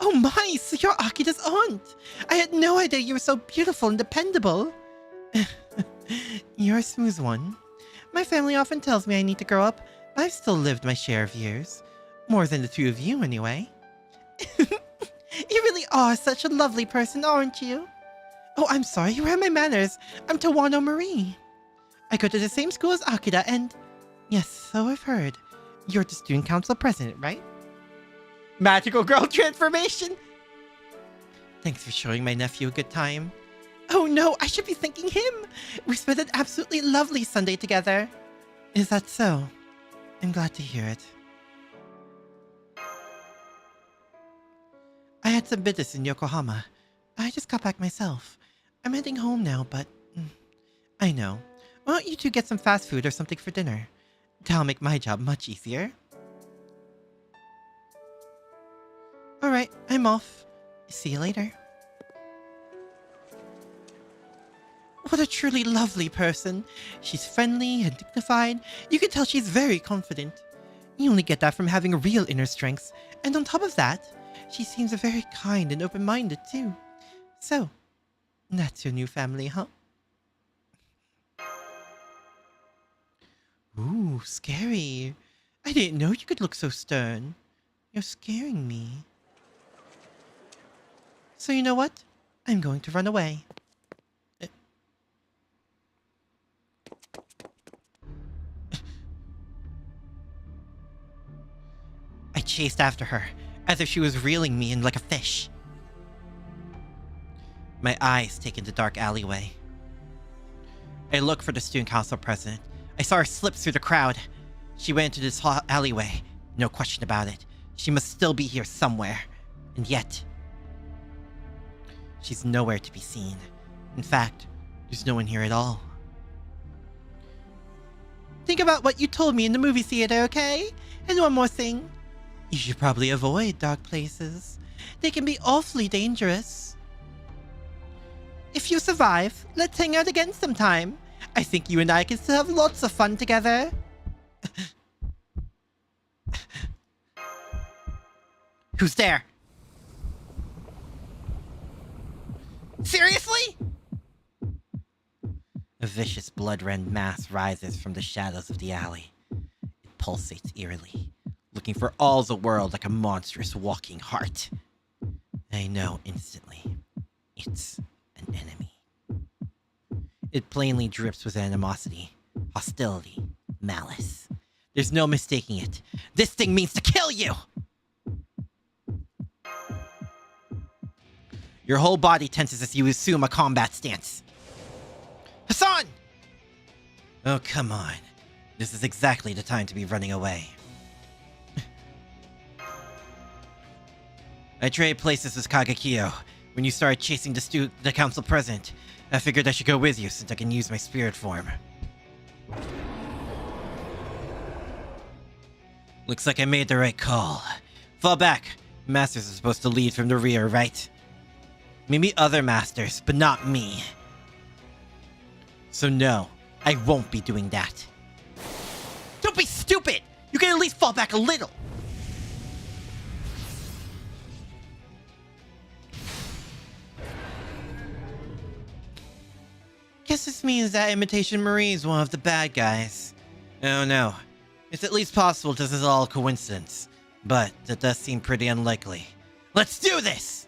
Oh my, so you're Akira's aunt! I had no idea you were so beautiful and dependable. You're a smooth one. My family often tells me I need to grow up, but I've still lived my share of years. More than the two of you, anyway. You really are such a lovely person, aren't you? Oh, I'm sorry, where are my manners? I'm Tawano Marie. I go to the same school as Akira and... Yes, so I've heard. You're the student council president, right? Magical girl transformation! Thanks for showing my nephew a good time. Oh no, I should be thanking him! We spent an absolutely lovely Sunday together. Is that so? I'm glad to hear it. I had some business in Yokohama. I just got back myself. I'm heading home now, but... I know. Why don't you two get some fast food or something for dinner? That'll make my job much easier. Alright, I'm off. See you later. What a truly lovely person. She's friendly and dignified. You can tell she's very confident. You only get that from having a real inner strength. And on top of that, she seems very kind and open-minded too. So, that's your new family, huh? Ooh, scary. I didn't know you could look so stern. You're scaring me. So you know what? I'm going to run away. I chased after her, as if she was reeling me in like a fish. My eyes take in the dark alleyway. I look for the student council president. I saw her slip through the crowd. She went into this alleyway. No question about it. She must still be here somewhere. And yet, she's nowhere to be seen. In fact, there's no one here at all. Think about what you told me in the movie theater, okay? And one more thing. You should probably avoid dark places. They can be awfully dangerous. If you survive, let's hang out again sometime. I think you and I can still have lots of fun together. Who's there? Seriously? A vicious blood-red mass rises from the shadows of the alley. It pulsates eerily, looking for all the world like a monstrous walking heart. I know instantly, it's an enemy. It plainly drips with animosity, hostility, malice. There's no mistaking it. This thing means to kill you! Your whole body tenses as you assume a combat stance. Hassan! Oh, come on. This is exactly the time to be running away. I traded places with Kagekyo. When you started chasing the council president, I figured I should go with you since I can use my spirit form. Looks like I made the right call. Fall back. Masters are supposed to lead from the rear, right? Maybe other masters, but not me. So no, I won't be doing that. Don't be stupid! You can at least fall back a little! Guess this means that Imitation Marie is one of the bad guys. Oh no. It's at least possible this is all coincidence. But that does seem pretty unlikely. Let's do this!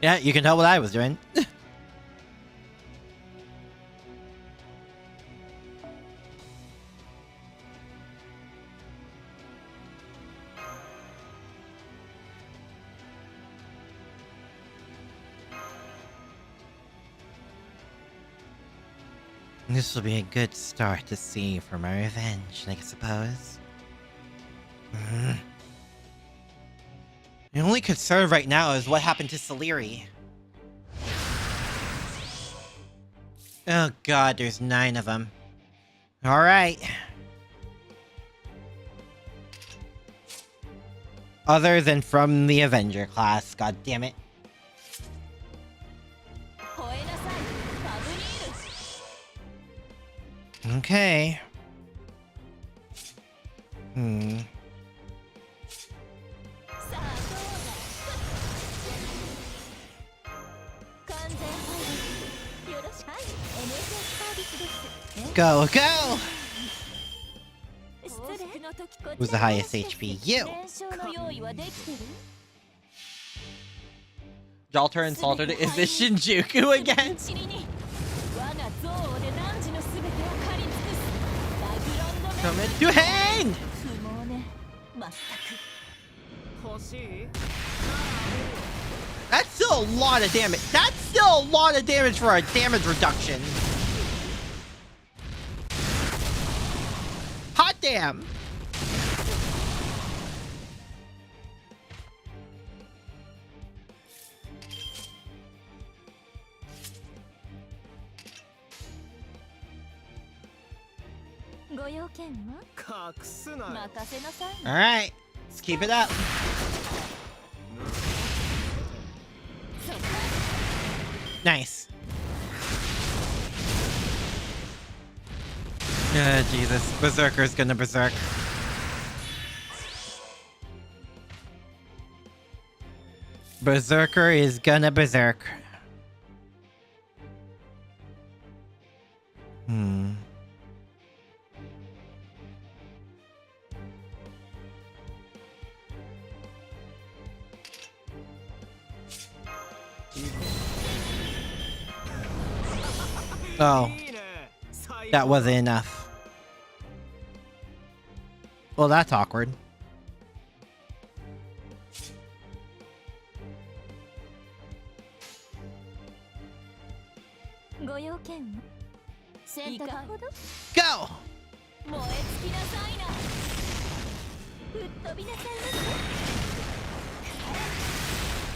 Yeah, you can tell what I was doing. This will be a good start to see for my revenge, I suppose. The only concern right now is what happened to Saliri. Oh god, there's 9 of them. Alright. Other than from the Avenger class, god damn it. Okay. Go, go! Who's the highest HP? You! Jalter and Salter, is this Shinjuku again? Coming to hand! That's still a lot of damage. That's still a lot of damage for a damage reduction. Hot damn! All right, let's keep it up. Nice. Jesus, Berserker's gonna berserk. Berserker is gonna berserk. Oh, that wasn't enough. Well, that's awkward. Go!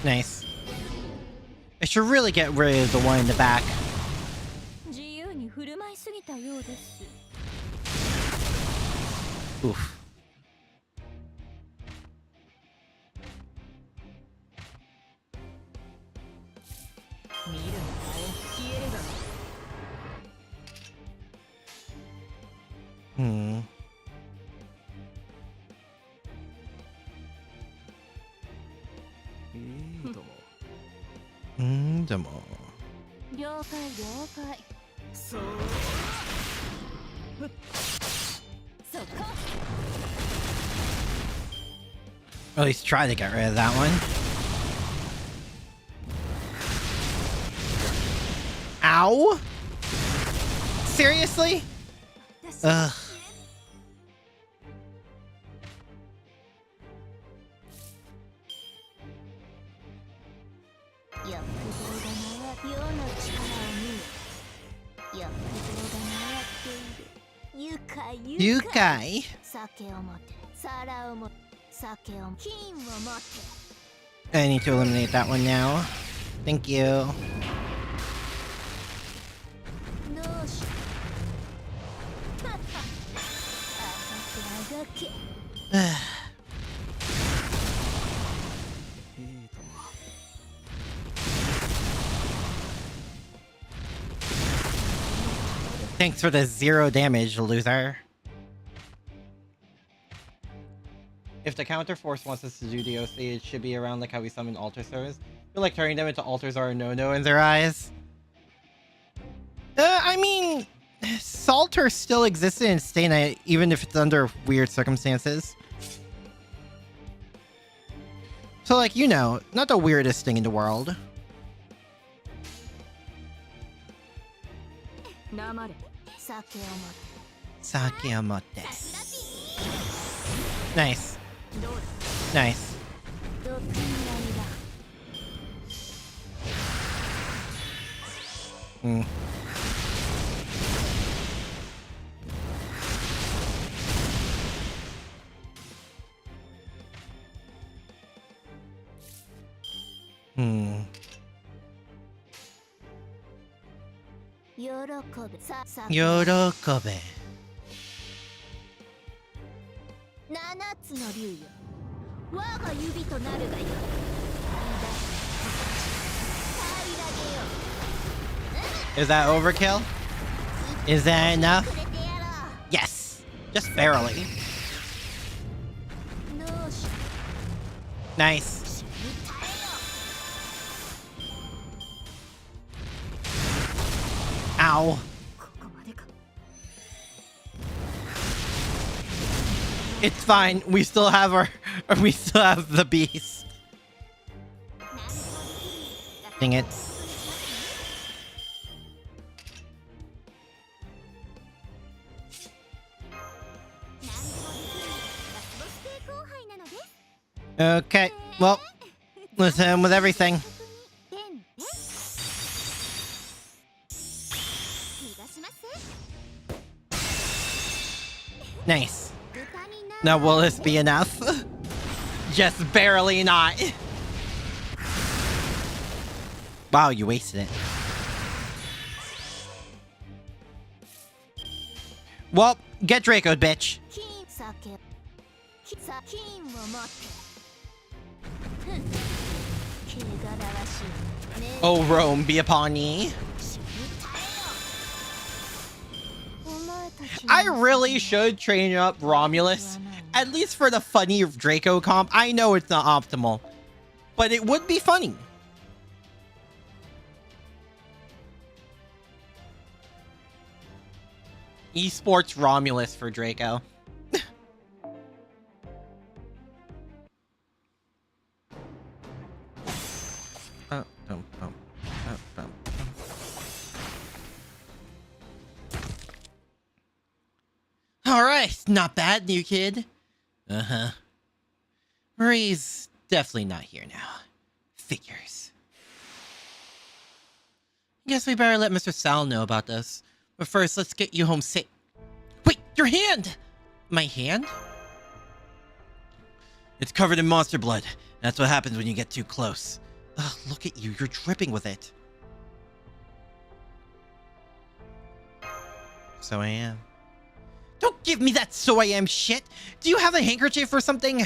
Nice. I should really get rid of the one in the back. Oof. At least try to get rid of that one. Ow! Seriously? Ugh. Yukai. I need to eliminate that one now. Thank you. Thanks for the 0 damage, loser. If the counter force wants us to do the OC, it should be around like how we summon altar servers. I feel like turning them into altars are a no-no in their eyes. I mean, Salter still exists in Stay Night, even if it's under weird circumstances. So like, you know, not the weirdest thing in the world. Sakeomote. Nice. Nice. Yorokobe. Is that overkill? Is that enough? Yes! Just barely. Nice. Ow. It's fine. We still have the beast. Dang it. Okay, well, let's hit him with everything. Nice. Now, will this be enough? Just barely not. Wow, you wasted it. Well, Get Draco'd, bitch. Oh, Rome, be upon ye. I really should train up Romulus, at least for the funny Draco comp. I know it's not optimal, but it would be funny. Esports Romulus for Draco. Alright, not bad, new kid. Uh-huh. Marie's definitely not here now. Figures. Guess we better let Mr. Sal know about this. But first, let's get you home safe. Wait, your hand! My hand? It's covered in monster blood. That's what happens when you get too close. Ugh, look at you, you're dripping with it. So I am. Don't give me that so I am shit! Do you have a handkerchief or something?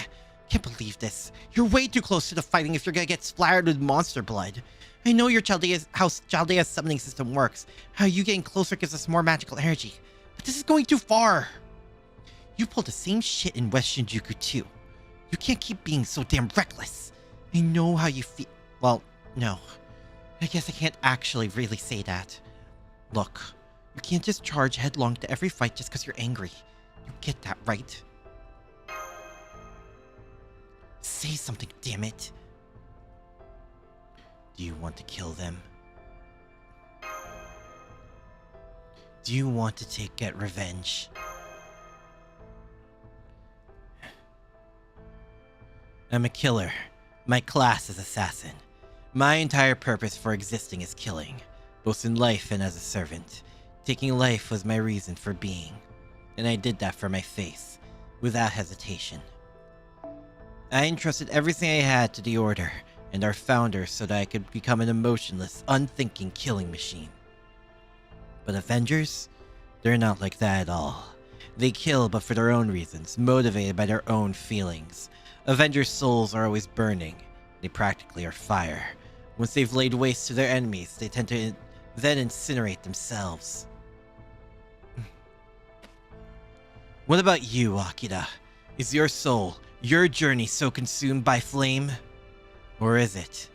Can't believe this. You're way too close to the fighting if you're gonna get splattered with monster blood. I know your how Chaldea's summoning system works. How you getting closer gives us more magical energy. But this is going too far. You pulled the same shit in West Shinjuku too. You can't keep being so damn reckless. I know how you feel. Well, no. I guess I can't actually really say that. Look, you can't just charge headlong to every fight just because you're angry. You get that, right? Say something, damn it. Do you want to kill them? Do you want to get revenge? I'm a killer. My class is assassin. My entire purpose for existing is killing, both in life and as a servant. Taking life was my reason for being, and I did that for my faith, without hesitation. I entrusted everything I had to the Order and our founder so that I could become an emotionless, unthinking killing machine. But Avengers? They're not like that at all. They kill but for their own reasons, motivated by their own feelings. Avengers' souls are always burning. They practically are fire. Once they've laid waste to their enemies, they tend to then incinerate themselves. What about you, Akira? Is your soul, your journey so consumed by flame? Or is it?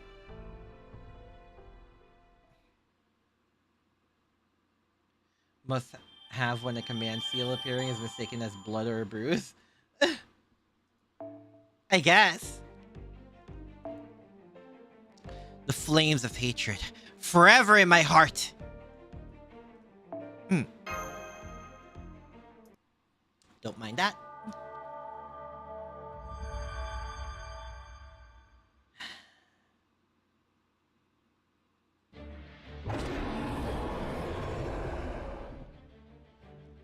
Must have when a command seal appearing is mistaken as blood or a bruise? I guess. The flames of hatred, forever in my heart. Don't mind that.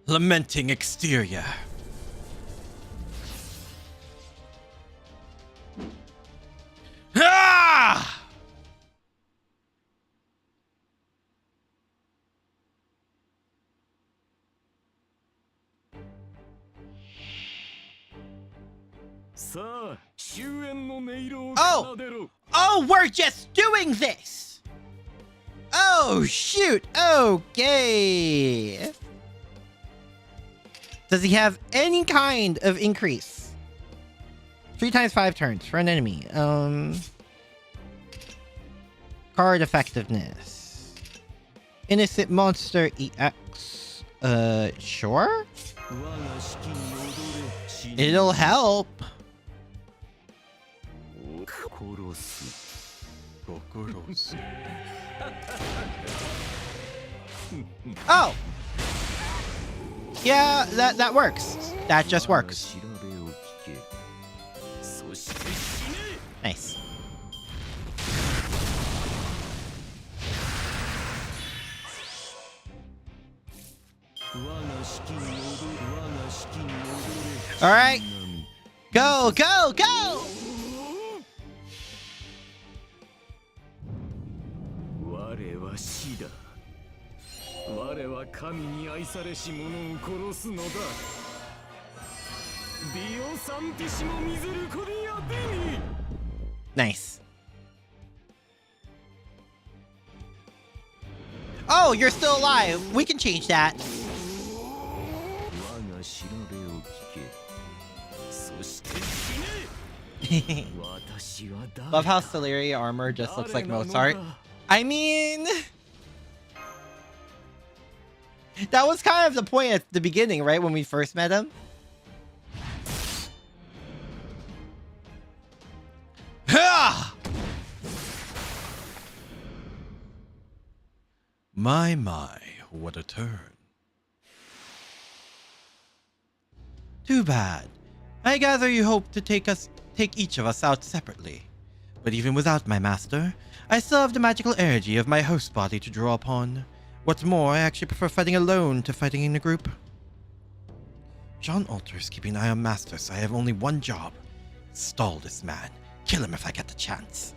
Lamenting exterior. Ah! Oh, we're just doing this. Oh, shoot. Okay. Does he have any kind of increase? 3 times 5 turns for an enemy. Card effectiveness. Innocent monster EX. Sure? It'll help. Oh! Yeah, that works. That just works. Nice. All right. Go, go, go! Nice. Oh, you're still alive. We can change that. Love how Celery armor just looks like Mozart. I mean, that was kind of the point at the beginning, right? When we first met him. My, what a turn. Too bad. I gather you hope to take each of us out separately. But even without my master, I still have the magical energy of my host body to draw upon. What's more, I actually prefer fighting alone to fighting in a group. John Alter is keeping an eye on Master, so I have only one job. Stall this man. Kill him if I get the chance.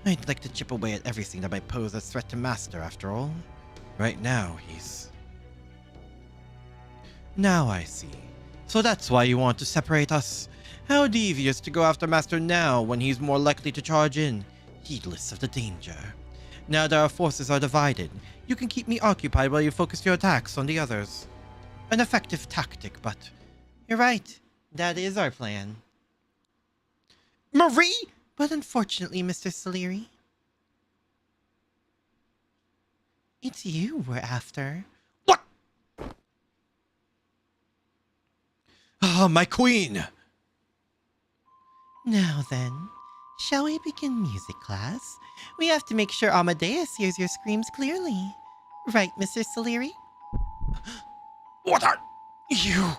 I'd like to chip away at everything that might pose a threat to Master, after all. Right now, he's... Now I see. So that's why you want to separate us. How devious to go after Master now when he's more likely to charge in, heedless of the danger. Now that our forces are divided, you can keep me occupied while you focus your attacks on the others. An effective tactic, but... You're right. That is our plan. Marie! But unfortunately, Mr. Celery, it's you we're after. What? Ah, my queen! Now then, shall we begin music class? We have to make sure Amadeus hears your screams clearly. Right, Mr. Celery? What are you?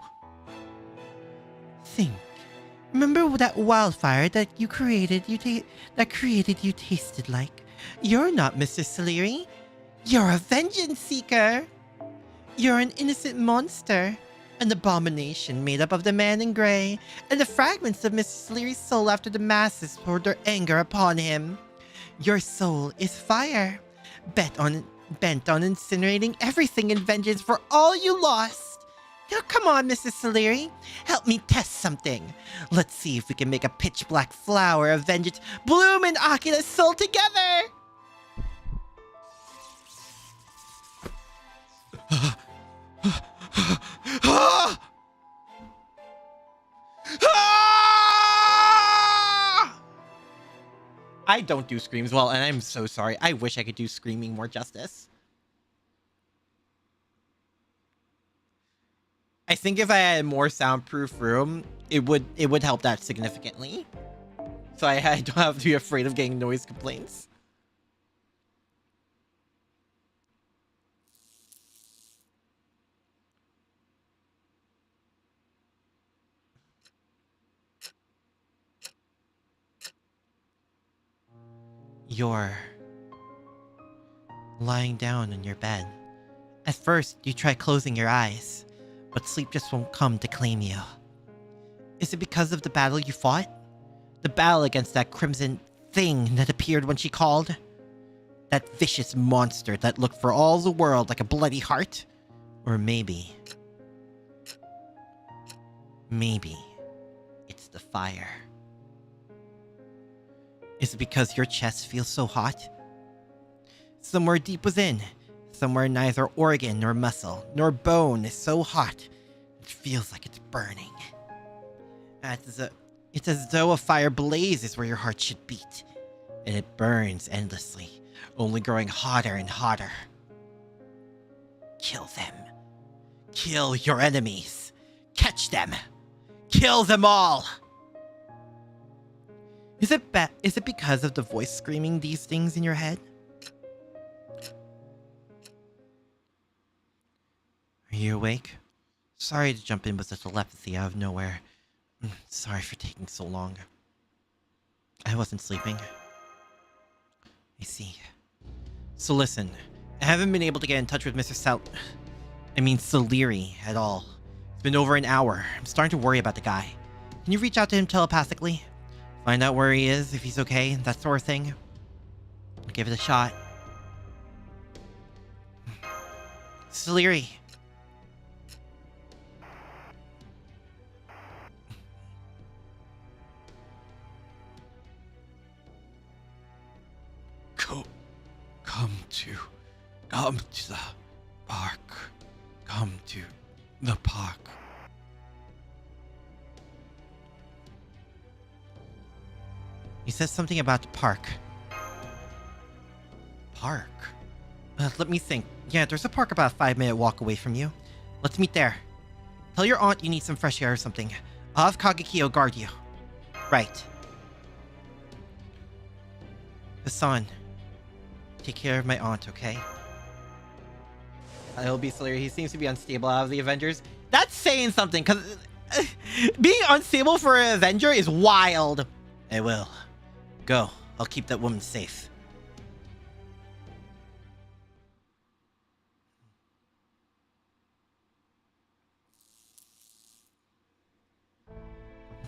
Think. Remember that wildfire that you created you tasted like? You're not Mr. Celery. You're a vengeance seeker. You're an innocent monster. An abomination made up of the man in grey and the fragments of Mr. Celery's soul after the masses poured their anger upon him. Your soul is fire, bent on incinerating everything in vengeance for all you lost. Now come on, Mr. Celery. Help me test something. Let's see if we can make a pitch black flower of vengeance bloom in Akira's soul together. I don't do screams well, and I'm so sorry. I wish I could do screaming more justice. I think if I had a more soundproof room, it would help that significantly. So I don't have to be afraid of getting noise complaints. You're lying down on your bed. At first, you try closing your eyes, but sleep just won't come to claim you. Is it because of the battle you fought? The battle against that crimson thing that appeared when she called? That vicious monster that looked for all the world like a bloody heart? Or maybe it's the fire. Is it because your chest feels so hot? Somewhere deep within, somewhere neither organ nor muscle nor bone is so hot, it feels like it's burning. It's as though a fire blazes where your heart should beat, and it burns endlessly, only growing hotter and hotter. Kill them. Kill your enemies. Catch them. Kill them all. Is it because of the voice screaming these things in your head? Are you awake? Sorry to jump in with the telepathy out of nowhere. Sorry for taking so long. I wasn't sleeping. I see. So listen, I haven't been able to get in touch with Mr. Celery at all. It's been over an hour. I'm starting to worry about the guy. Can you reach out to him telepathically? Find out where he is, if he's okay, that sort of thing. I'll give it a shot. Sleary. Come to the park. Come to the park. He says something about the park. Park? Let me think. Yeah, there's a park about a 5-minute walk away from you. Let's meet there. Tell your aunt you need some fresh air or something. I'll have Kagekiyo guard you. Right. Hassan, take care of my aunt, okay? He'll be Slayer. He seems to be unstable out of the Avengers. That's saying something, because being unstable for an Avenger is wild. I will. Go. I'll keep that woman safe.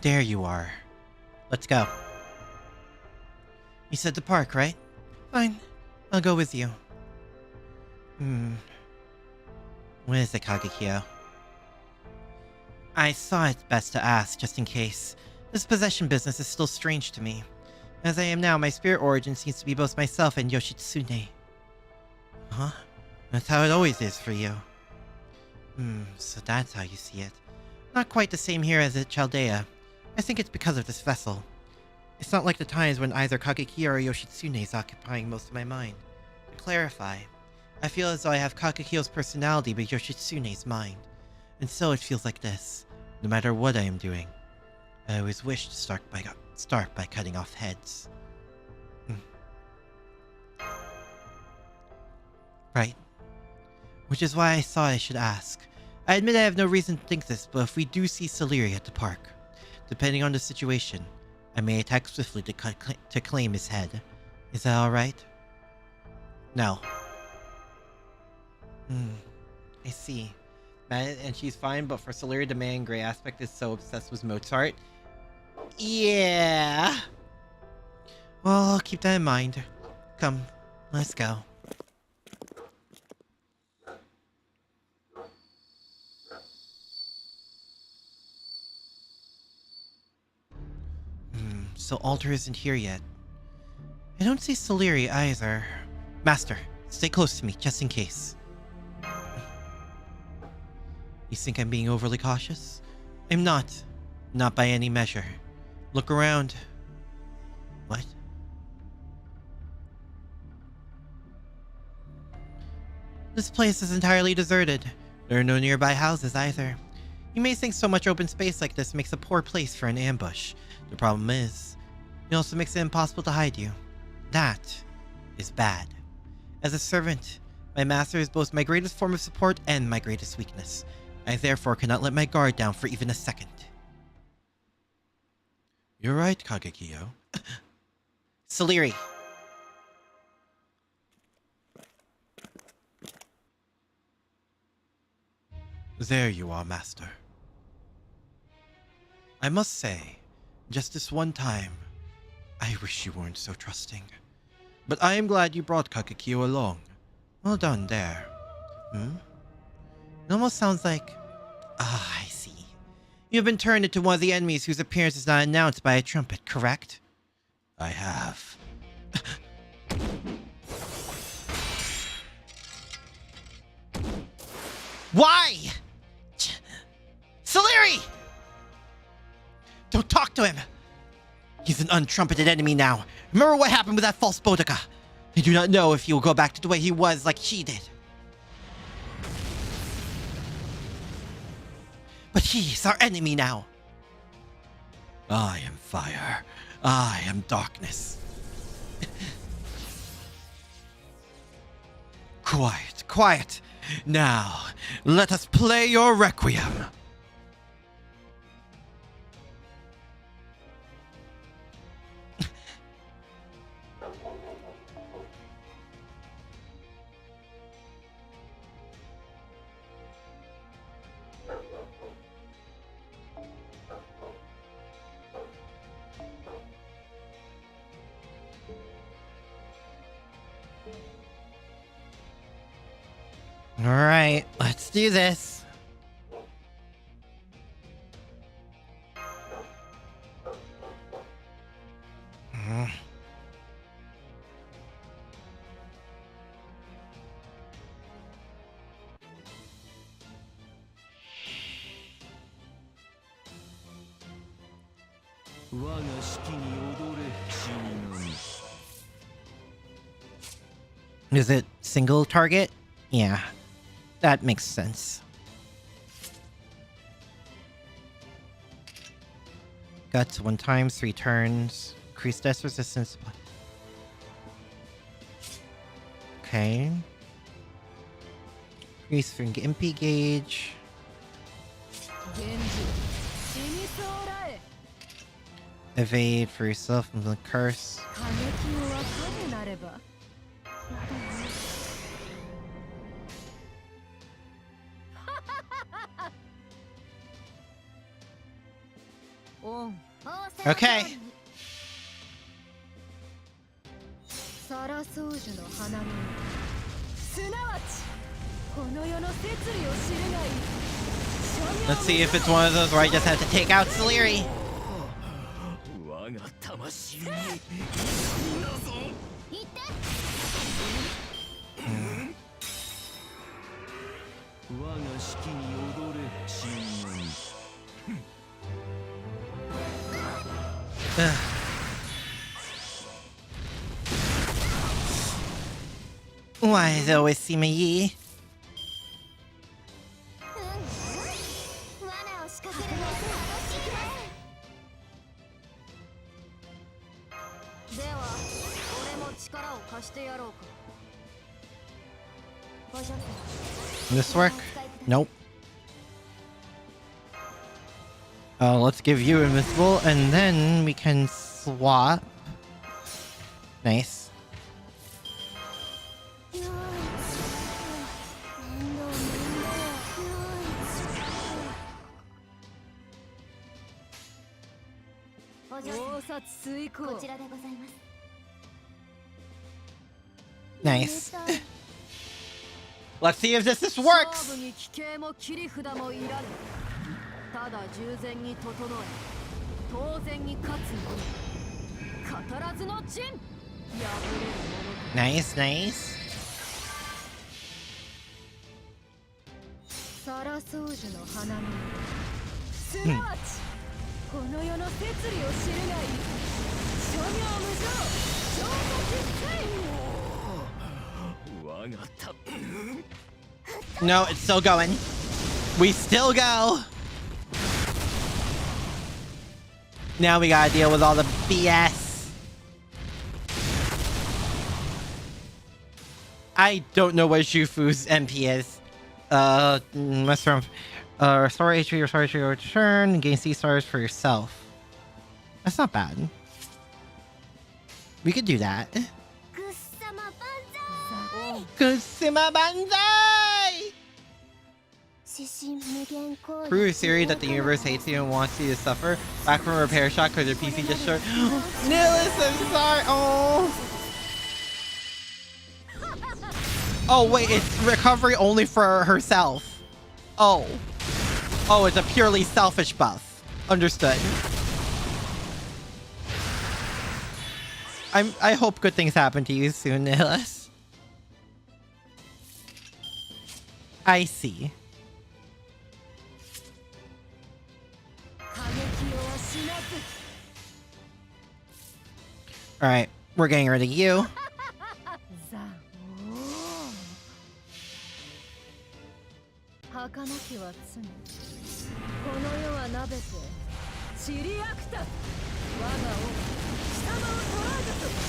There you are. Let's go. You said the park, right? Fine. I'll go with you. What is it, Kagekiyo? I saw it best to ask, just in case. This possession business is still strange to me. As I am now, my spirit origin seems to be both myself and Yoshitsune. Huh? That's how it always is for you. So that's how you see it. Not quite the same here as at Chaldea. I think it's because of this vessel. It's not like the times when either Kagekiyo or Yoshitsune is occupying most of my mind. To clarify, I feel as though I have Kagekiyo's personality but Yoshitsune's mind. And so it feels like this. No matter what I am doing, I always wish to start by cutting off heads. Right. Which is why I thought I should ask. I admit I have no reason to think this, but if we do see Saleri at the park, depending on the situation, I may attack swiftly to claim his head. Is that alright? No. I see. And she's fine, but for Saleri, the man in gray aspect is so obsessed with Mozart. Yeah. Well, I'll keep that in mind. Come, let's go. So Alter isn't here yet. I don't see Saleri either. Master, stay close to me, just in case. You think I'm being overly cautious? I'm not. Not by any measure. Look around. What? This place is entirely deserted. There are no nearby houses either. You may think so much open space like this makes a poor place for an ambush. The problem is, it also makes it impossible to hide you. That is bad. As a servant, my master is both my greatest form of support and my greatest weakness. I therefore cannot let my guard down for even a second. You're right, Kagekiyo. Saleri. There you are, Master. I must say, just this one time, I wish you weren't so trusting. But I am glad you brought Kagekiyo along. Well done there. It almost sounds like... I see. You have been turned into one of the enemies whose appearance is not announced by a trumpet, correct? I have. Why? Saleri! Don't talk to him! He's an untrumpeted enemy now. Remember what happened with that false Boudica? I do not know if he will go back to the way he was like she did. But he's our enemy now. I am fire. I am darkness. Quiet, quiet. Now, let us play your requiem. All right, let's do this. Is it single target? Yeah, that makes sense. Guts 1 time, 3 turns. Increase death resistance. Okay. Increase for MP gauge. Evade for yourself from the curse. Okay. Let's see if it's one of those where I just have to take out Celeri. Why is it always see me? This work? Nope. Let's give you invincible and then we can swap. Nice. Nice. Let's see if this works. Nice, nice. No, it's still going. We still go. Now we gotta deal with all the BS. I don't know what Shufu's MP is. Mess around. Restore HP, restore HP over turn, gain C stars for yourself. That's not bad. We could do that. Kusama Banzai! Prove a theory that the universe hates you and wants you to suffer. Back from a repair shot because your PC just short. Nihilus, I'm sorry. Oh. Oh, wait, it's recovery only for herself. Oh. Oh, it's a purely selfish buff. Understood. I hope good things happen to you soon, Nihilus. I see. Alright, we're getting rid of you.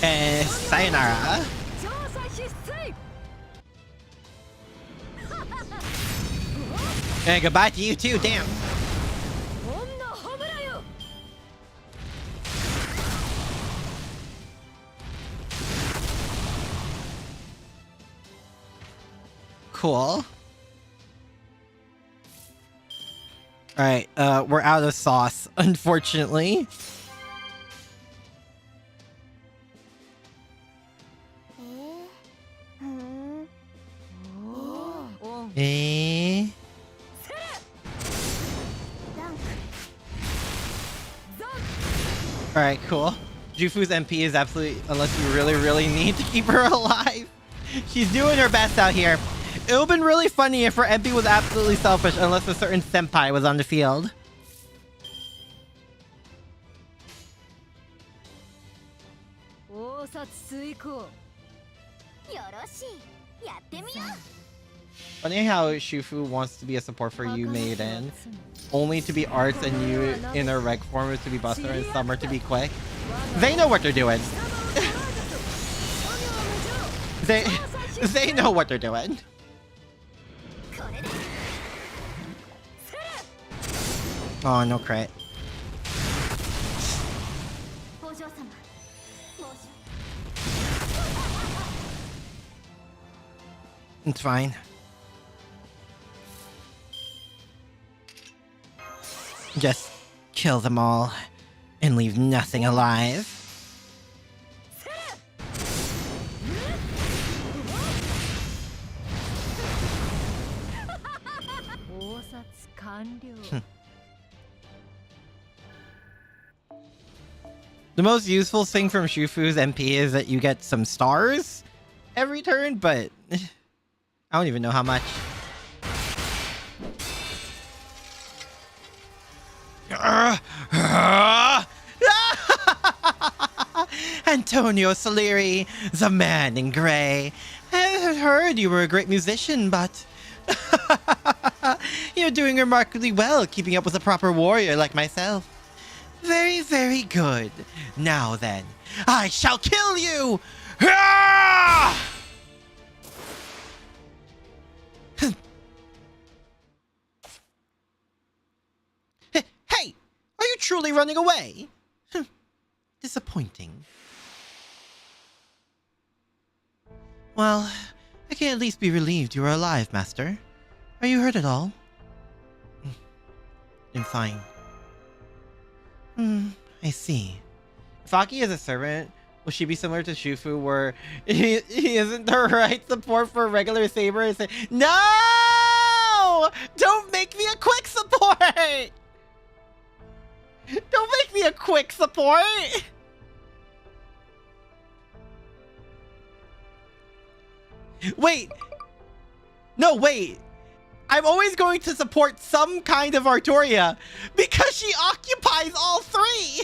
And sayonara. And goodbye to you too, damn. Cool. Alright, we're out of sauce, unfortunately. Eh? Alright, cool. Jufu's MP is absolutely, unless you really, really need to keep her alive. She's doing her best out here. It would have been really funny if her MP was absolutely selfish, unless a certain senpai was on the field. Funny how Shufu wants to be a support for you, Maiden, only to be Arts and you in her reg form is to be Buster and Summer to be Quick. They know what they're doing. They know what they're doing. Oh, no crit. It's fine. Just kill them all and leave nothing alive. The most useful thing from Shufu's MP is that you get some stars every turn, but I don't even know how much. Antonio Salieri, the man in gray. I heard you were a great musician, but you're doing remarkably well keeping up with a proper warrior like myself. Very, very good. Now then, I shall kill you! Hey! Are you truly running away? Disappointing. Well, I can at least be relieved you are alive, Master. Are you hurt at all? I'm fine. I see. If Aki is a servant, will she be similar to Shufu where he isn't the right support for a regular saber and say, no! Don't make me a quick support! Don't make me a quick support! Wait! No, wait! I'm always going to support some kind of Artoria because she occupies all three!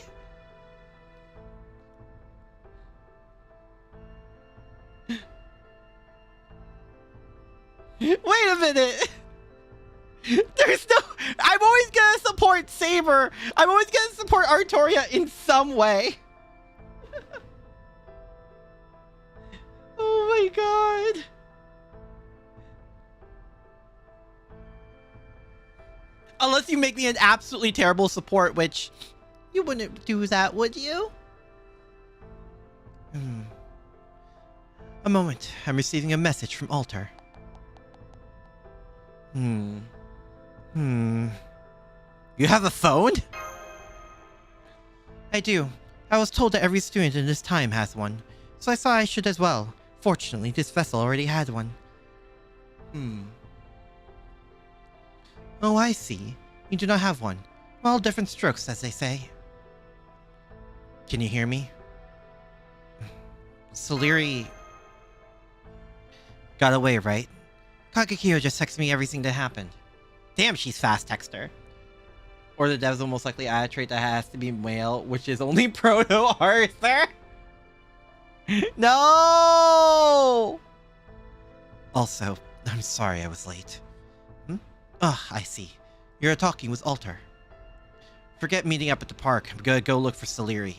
Wait a minute! There's no... I'm always gonna support Saber! I'm always gonna support Artoria in some way! Oh my god! Unless you make me an absolutely terrible support, which... You wouldn't do that, would you? A moment. I'm receiving a message from Alter. You have a phone? I do. I was told that every student in this time has one, so I thought I should as well. Fortunately, this vessel already had one. Oh, I see. You do not have one. Well, different strokes, as they say. Can you hear me? Salieri... got away, right? Kagekyo just texted me everything that happened. Damn, she's fast texter. Or the devs will most likely add a trait that has to be male, which is only Proto-Arthur. No! Also, I'm sorry I was late. I see. You're talking with Alter. Forget meeting up at the park. I'm gonna go look for Salieri.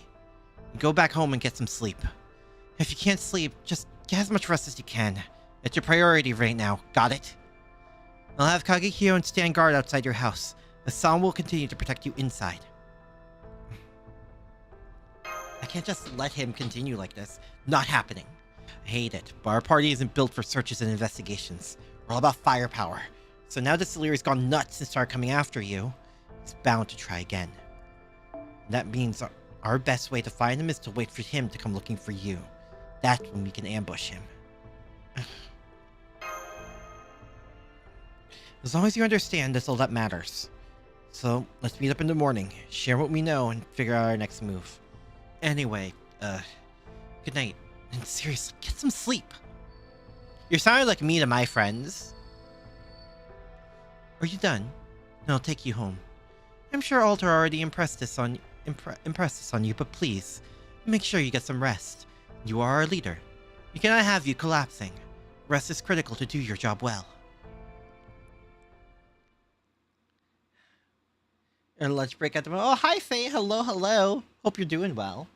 Go back home and get some sleep. If you can't sleep, just get as much rest as you can. It's your priority right now. Got it? I'll have Kagekyo and stand guard outside your house. Assam will continue to protect you inside. I can't just let him continue like this. Not happening. I hate it, but our party isn't built for searches and investigations. We're all about firepower. So now that Salieri's gone nuts and started coming after you, he's bound to try again. And that means our best way to find him is to wait for him to come looking for you. That's when we can ambush him. As long as you understand, that's all that matters. So, let's meet up in the morning, share what we know, and figure out our next move. Anyway, good night. And seriously, get some sleep. You're sounding like me to my friends. Are you done? Then I'll take you home. I'm sure Alter already impressed this on you, but please, make sure you get some rest. You are our leader. We cannot have you collapsing. Rest is critical to do your job well. And lunch break at the moment. Oh, hi, Faye. Hello, hello. Hope you're doing well.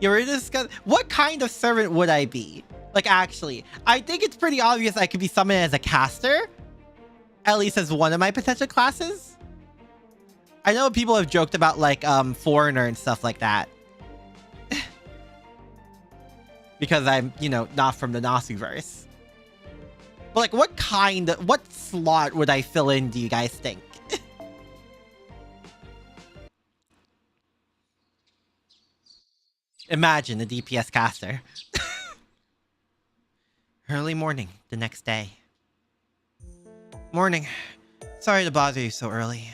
You were discussing what kind of servant would I be? Like, actually, I think it's pretty obvious I could be summoned as a caster. At least as one of my potential classes. I know people have joked about, like, foreigner and stuff like that. Because I'm, you know, not from the Nasuverse. But, like, what slot would I fill in, do you guys think? Imagine a DPS caster. Early morning, the next day. Morning. Sorry to bother you so early.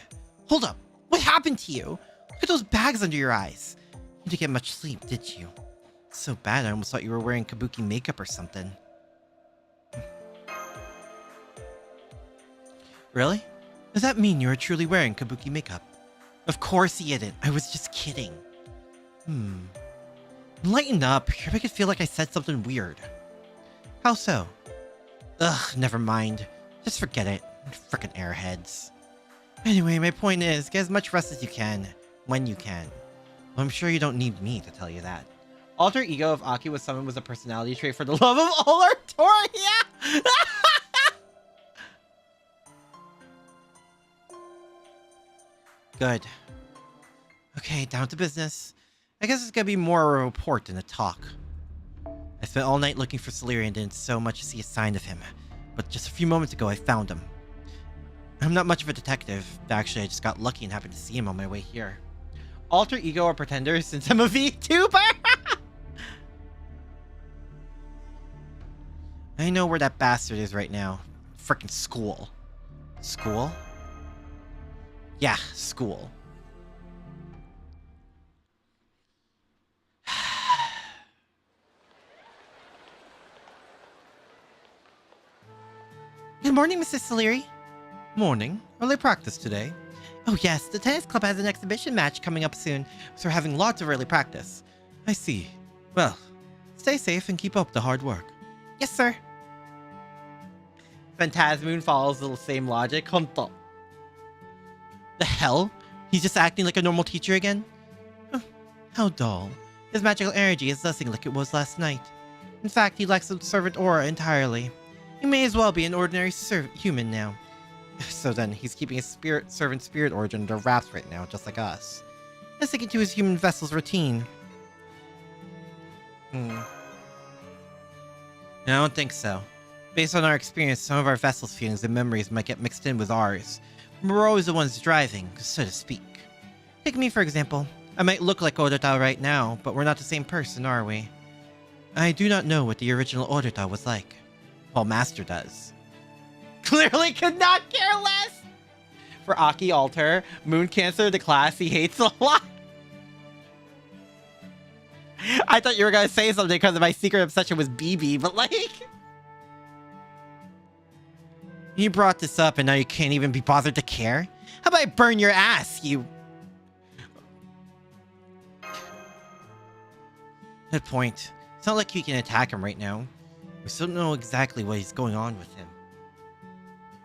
Hold up. What happened to you? Look at those bags under your eyes. You didn't get much sleep, did you? It's so bad I almost thought you were wearing kabuki makeup or something. Really? Does that mean you are truly wearing kabuki makeup? Of course he didn't. I was just kidding. Lighten up. You're making it feel like I said something weird. How so? Ugh, never mind. Just forget it. Frickin' airheads. Anyway, my point is, get as much rest as you can, when you can. Well, I'm sure you don't need me to tell you that. Alter ego of Aki was summoned was a personality trait for the love of all Artoria! Good. Okay, down to business. I guess it's gonna be more a report than a talk. I spent all night looking for Soliri and didn't so much see a sign of him, but just a few moments ago I found him. I'm not much of a detective. Actually, I just got lucky and happened to see him on my way here. Alter ego or pretender since I'm a VTuber? I know where that bastard is right now. Frickin' school. School? Yeah, school. Good morning, Mrs. Soliri. Morning. Will I practice today? Oh yes, the tennis club has an exhibition match coming up soon, so we're having lots of early practice. I see. Well, stay safe and keep up the hard work. Yes, sir. Phantasmoon follows the same logic. Honto. The hell? He's just acting like a normal teacher again? How dull. His magical energy is nothing like it was last night. In fact, he lacks the servant aura entirely. He may as well be an ordinary human now. So then, he's keeping his servant spirit origin under wraps right now, just like us. Let's sticking to his human vessel's routine. I don't think so. Based on our experience, some of our vessel's feelings and memories might get mixed in with ours. We're always the ones driving, so to speak. Take me, for example. I might look like Odota right now, but we're not the same person, are we? I do not know what the original Odota was like. Well, Master does. Clearly could not care less! For Aki Alter, Moon Cancer, the class he hates a lot. I thought you were gonna say something because of my secret obsession with BB, but like... You brought this up and now you can't even be bothered to care? How about I burn your ass, you... Good point. It's not like you can attack him right now. We still don't know exactly what is going on with him.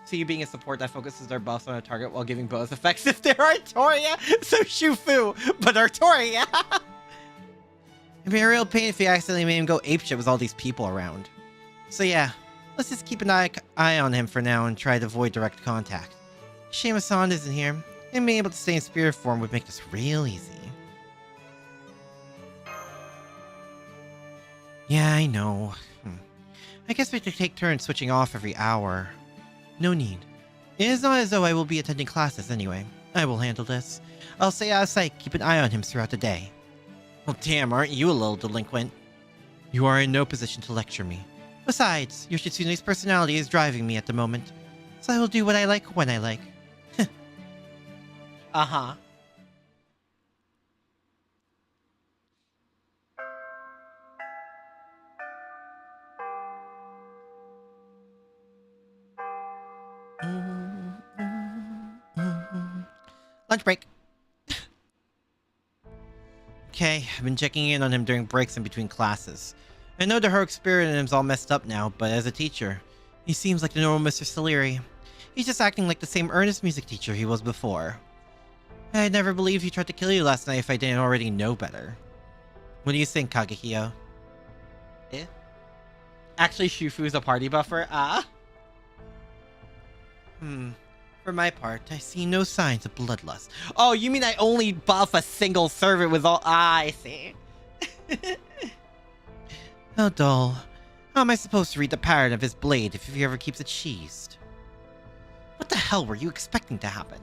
So you being a support that focuses their buffs on a target while giving bonus effects if they're Artoria? So Shufu, but Artoria! It'd be a real pain if you accidentally made him go apeshit with all these people around. So yeah, let's just keep an eye on him for now and try to avoid direct contact. Shame Hassan isn't here, and being able to stay in spirit form would make this real easy. Yeah, I know. I guess we could take turns switching off every hour. No need. It is not as though I will be attending classes anyway. I will handle this. I'll stay out of sight, keep an eye on him throughout the day. Well, damn, aren't you a little delinquent? You are in no position to lecture me. Besides, Yoshitsune's personality is driving me at the moment, so I will do what I like when I like. Uh-huh. Lunch break. Okay, I've been checking in on him during breaks and between classes. I know the heroic spirit in him's all messed up now, but as a teacher, he seems like the normal Mr. Saleri. He's just acting like the same earnest music teacher he was before. I'd never believed he tried to kill you last night if I didn't already know better. What do you think, Kagekiyo? Eh? Actually, Shufu's a party buffer. For my part, I see no signs of bloodlust. Oh, you mean I only buff a single servant with all... I see. How dull. How am I supposed to read the pattern of his blade if he ever keeps it sheathed? What the hell were you expecting to happen?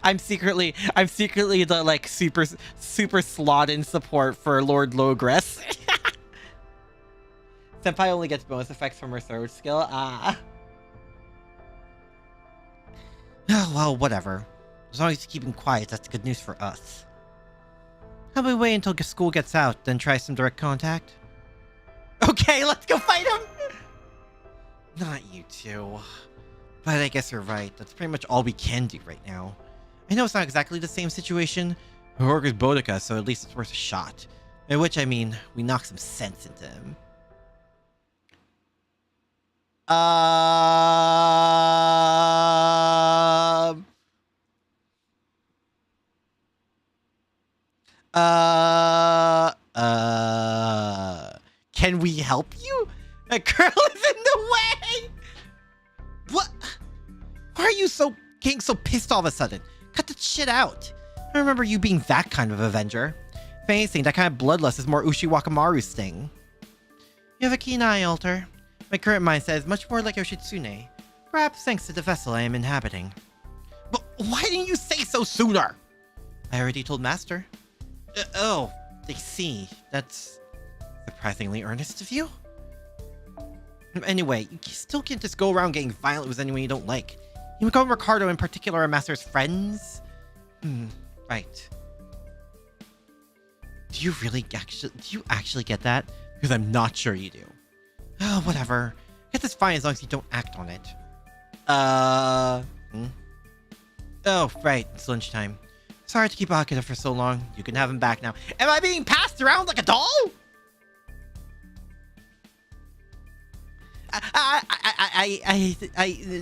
I'm secretly the like super slot in support for Lord Logress. Senpai only gets bonus effects from her third skill. Oh, well, whatever. As long as you keep him quiet, that's good news for us. How about we wait until school gets out, then try some direct contact? Okay, let's go fight him! Not you two. But I guess you're right. That's pretty much all we can do right now. I know it's not exactly the same situation. Horg is Boudica, so at least it's worth a shot. By which I mean, we knock some sense into him. Can we help you? A girl is in the way! What? Why are you getting so pissed all of a sudden? Cut that shit out. I remember you being that kind of Avenger. If anything, that kind of bloodlust is more Ushi Wakamaru's thing. You have a keen eye, Alter. My current mindset is much more like Yoshitsune. Perhaps thanks to the vessel I am inhabiting. But why didn't you say so sooner? I already told Master. Oh, I see. That's surprisingly earnest of you. Anyway, you still can't just go around getting violent with anyone you don't like. You and Ricardo in particular are Master's friends? Right. Do you actually get that? Because I'm not sure you do. Oh, whatever. I guess it's fine as long as you don't act on it. Oh, right. It's lunchtime. Sorry to keep Akira for so long. You can have him back now. Am I being passed around like a doll?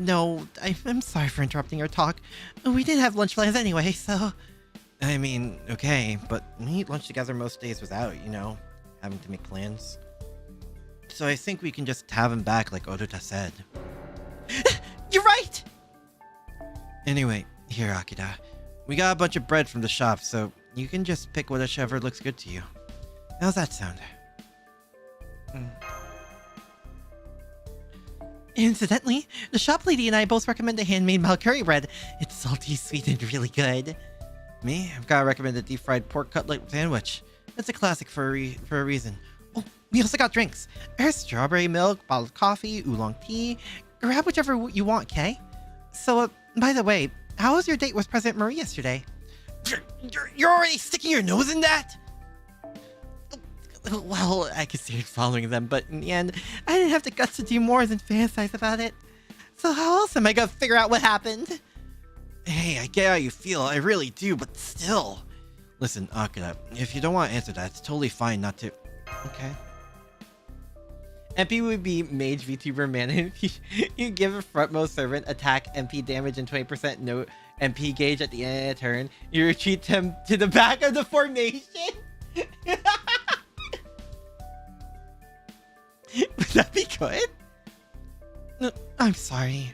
No, I'm sorry for interrupting your talk. We didn't have lunch plans anyway, so... I mean, okay, but we eat lunch together most days without, having to make plans. So I think we can just have him back like Oruta said. You're right! Anyway, here, Akira. We got a bunch of bread from the shop, so you can just pick whichever looks good to you. How's that sound? Incidentally, the shop lady and I both recommend the handmade Malcurry bread. It's salty, sweet, and really good. Me? I've got to recommend the deep-fried pork cutlet sandwich. That's a classic for a reason. Oh, we also got drinks. There's strawberry milk, bottled coffee, oolong tea. Grab whichever you want, Kay? So, by the way, how was your date with President Marie yesterday? You're already sticking your nose in that? Well, I considered following them, but in the end, I didn't have the guts to do more than fantasize about it. So how else am I gonna figure out what happened? Hey, I get how you feel, I really do, but still. Listen, Akira, if you don't want to answer that, it's totally fine not to... Okay. MP would be mage VTuber man if you give a frontmost servant attack MP damage and 20% no MP gauge at the end of the turn. You retreat them to the back of the formation. Would that be good? No, I'm sorry.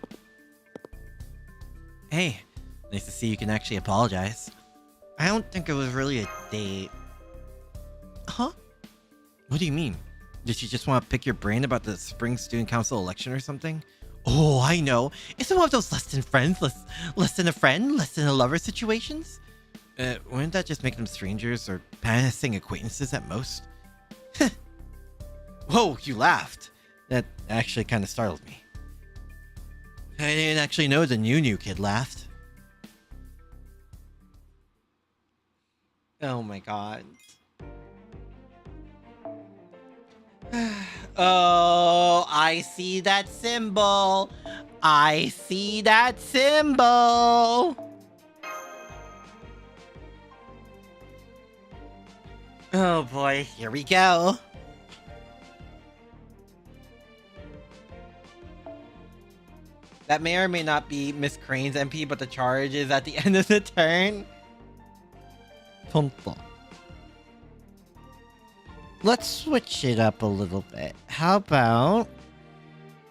Hey, nice to see you can actually apologize. I don't think it was really a date. Huh? What do you mean? Did she just want to pick your brain about the spring student council election or something? Oh, I know. It's one of those less than friends, less than a friend, less than a lover situations. Wouldn't that just make them strangers or passing acquaintances at most? Whoa, you laughed. That actually kind of startled me. I didn't actually know the new kid laughed. Oh my god. Oh, I see that symbol. I see that symbol. Oh boy, here we go. That may or may not be Miss Crane's MP, but the charge is at the end of the turn. Let's switch it up a little bit. How about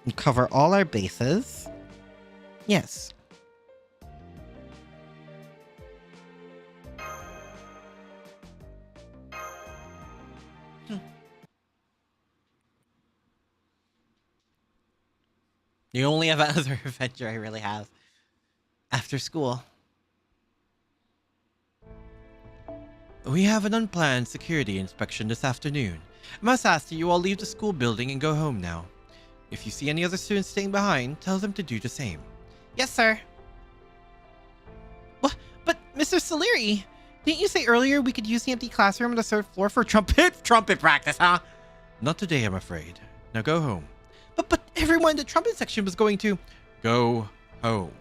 we cover all our bases? Yes. The only other adventure I really have after school. We have an unplanned security inspection this afternoon. I must ask that you all leave the school building and go home now. If you see any other students staying behind, tell them to do the same. Yes, sir. What? But Mr. Saleri, didn't you say earlier we could use the empty classroom on the third floor for trumpet practice, huh? Not today, I'm afraid. Now go home. But everyone in the trumpet section was going to... Go home.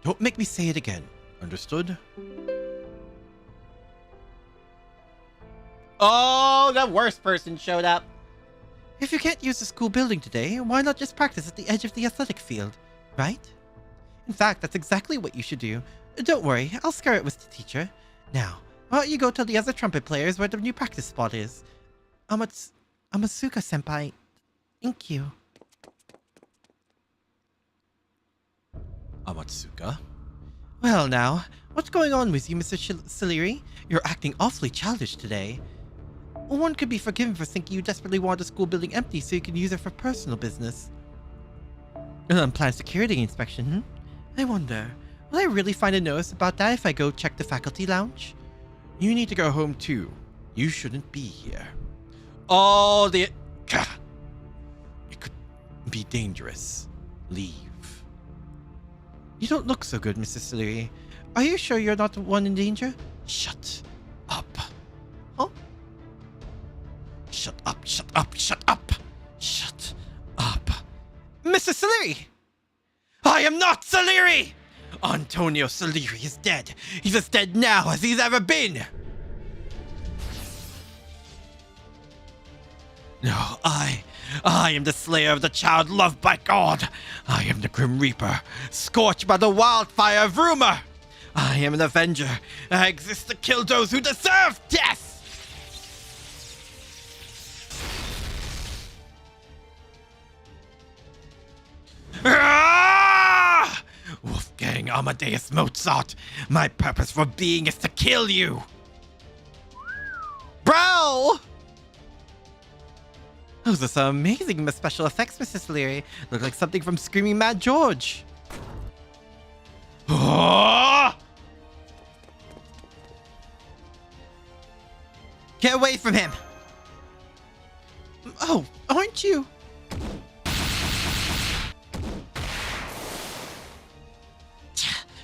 Don't make me say it again. Understood? Oh, the worst person showed up. If you can't use the school building today, why not just practice at the edge of the athletic field, right? In fact, that's exactly what you should do. Don't worry, I'll scare it with the teacher. Now, why don't you go tell the other trumpet players where the new practice spot is? Amasuka-senpai. Thank you. Amatsuka? Well now, what's going on with you, Mr. Saleri? You're acting awfully childish today. One could be forgiven for thinking you desperately want the school building empty so you can use it for personal business. An unplanned security inspection, hmm? I wonder, will I really find a notice about that if I go check the faculty lounge? You need to go home too. You shouldn't be here. Oh, it could be dangerous. Leave. You don't look so good, Mrs. Saleri. Are you sure you're not the one in danger? Shut up. Huh? Shut up, shut up, shut up. Shut up. Mrs. Saleri! I am not Saleri! Antonio Saleri is dead. He's as dead now as he's ever been. No, I am the slayer of the child loved by God. I am the Grim Reaper, scorched by the wildfire of rumor. I am an avenger. I exist to kill those who deserve death. Ah! Wolfgang Amadeus Mozart, my purpose for being is to kill you. Bro! Those are some amazing special effects, Mrs. Leary. Look like something from Screaming Mad George. Oh! Get away from him! Oh, aren't you?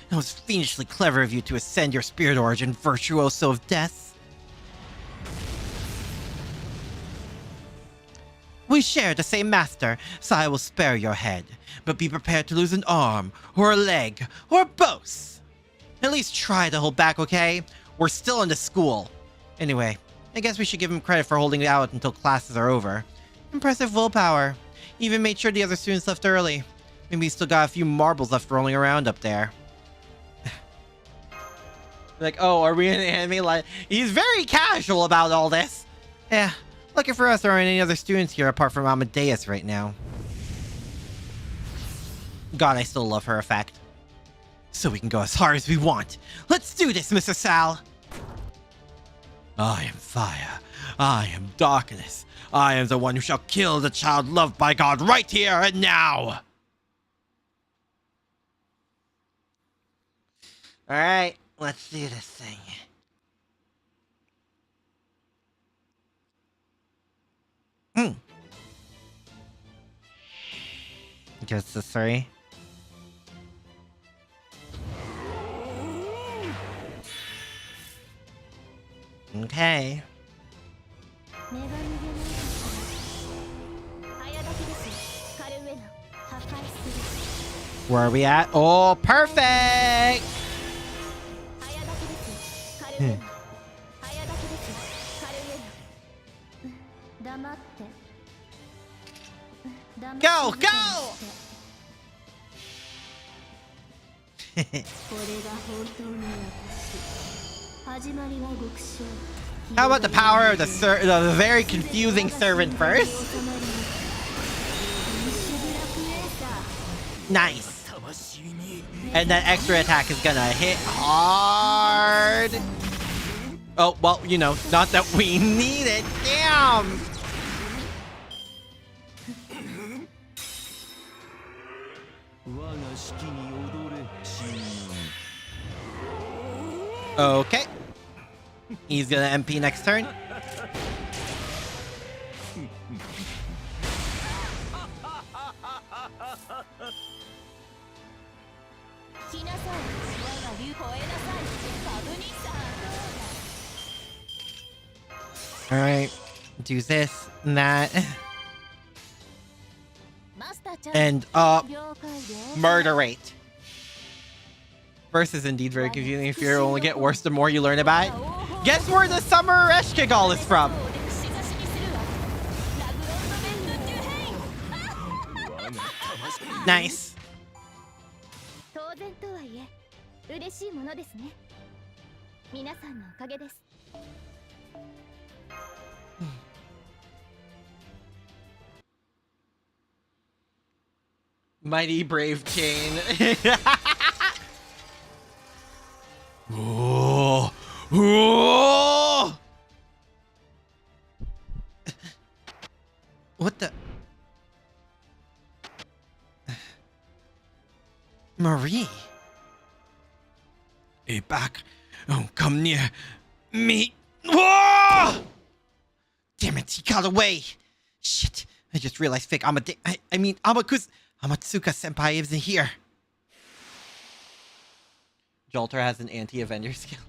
It was fiendishly clever of you to ascend your spirit origin, virtuoso of death. We share the same master, so I will spare your head. But be prepared to lose an arm, or a leg, or both. At least try to hold back, okay? We're still in the school. Anyway, I guess we should give him credit for holding out until classes are over. Impressive willpower. Even made sure the other students left early. Maybe he's still got a few marbles left rolling around up there. Like, oh, are we in the anime? Like, he's very casual about all this. Yeah. Lucky for us, there aren't any other students here apart from Amadeus right now. God, I still love her effect. So we can go as hard as we want. Let's do this, Mr. Sal! I am fire. I am darkness. I am the one who shall kill the child loved by God right here and now! Alright, let's do this thing. necessary. Okay. Where are we at? Oh, perfect! Go, go! How about the power of the very confusing servant first? Nice. And that extra attack is gonna hit hard. Oh, well, you know, not that we need it. Damn! Okay. He's gonna MP next turn. Alright. Do this and that. And murder rate. Verse is indeed very confusing. If you only get worse the more you learn about it. Guess where the summer Eshkigal is from? Nice. Mighty brave chain. Oh, oh! What the? Marie? Hey, back. Don't come near me. Whoa! Damn it, he got away. Shit, I just realized fake Amatsuka senpai isn't here. Jolter has an anti-Avenger skill.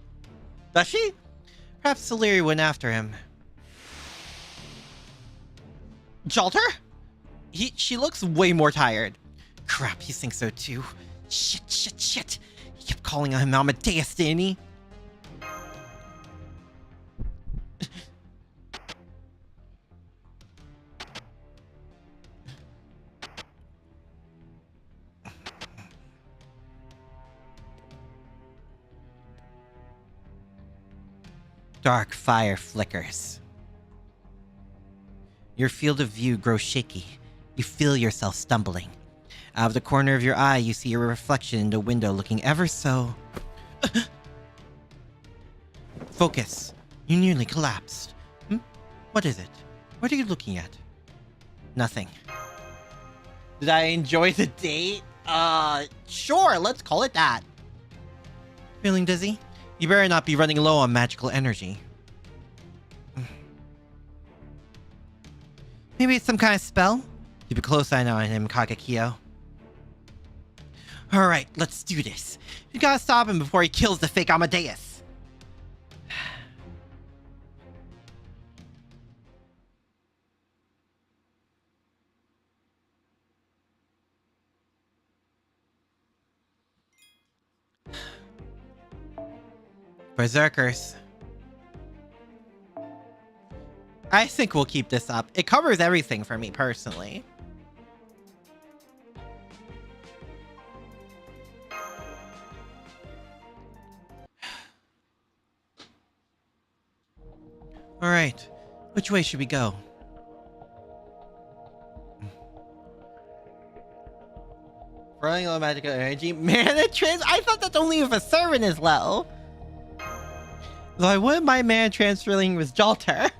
Does she? Perhaps Celeri went after him. Jolter? She looks way more tired. Crap, he thinks so too. Shit. He kept calling him Amadeus, didn't he? Dark fire flickers. Your field of view grows shaky. You feel yourself stumbling. Out of the corner of your eye, you see your reflection in the window looking ever so... Focus. You nearly collapsed. What is it? What are you looking at? Nothing. Did I enjoy the date? Sure, let's call it that. Feeling dizzy? You better not be running low on magical energy. Maybe it's some kind of spell? Keep a close eye on him, Kagekyo. Alright, let's do this. You gotta stop him before he kills the fake Amadeus. Berserkers. I think we'll keep this up. It covers everything for me personally. All right, which way should we go? Running low magical energy, mana trans. I thought that's only if a servant is low. Though I wouldn't mind mana transferring with Jolter.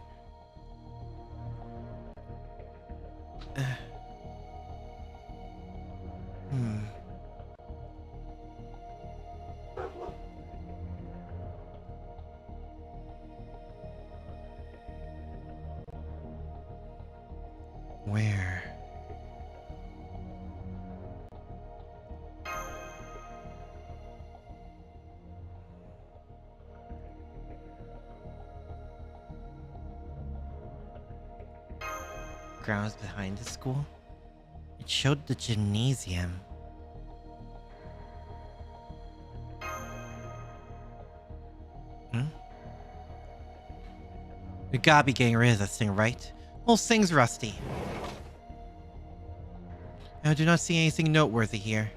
Where? grounds behind the school. It showed the gymnasium. We gotta be getting rid of this thing, right? Whole thing's rusty. I do not see anything noteworthy here.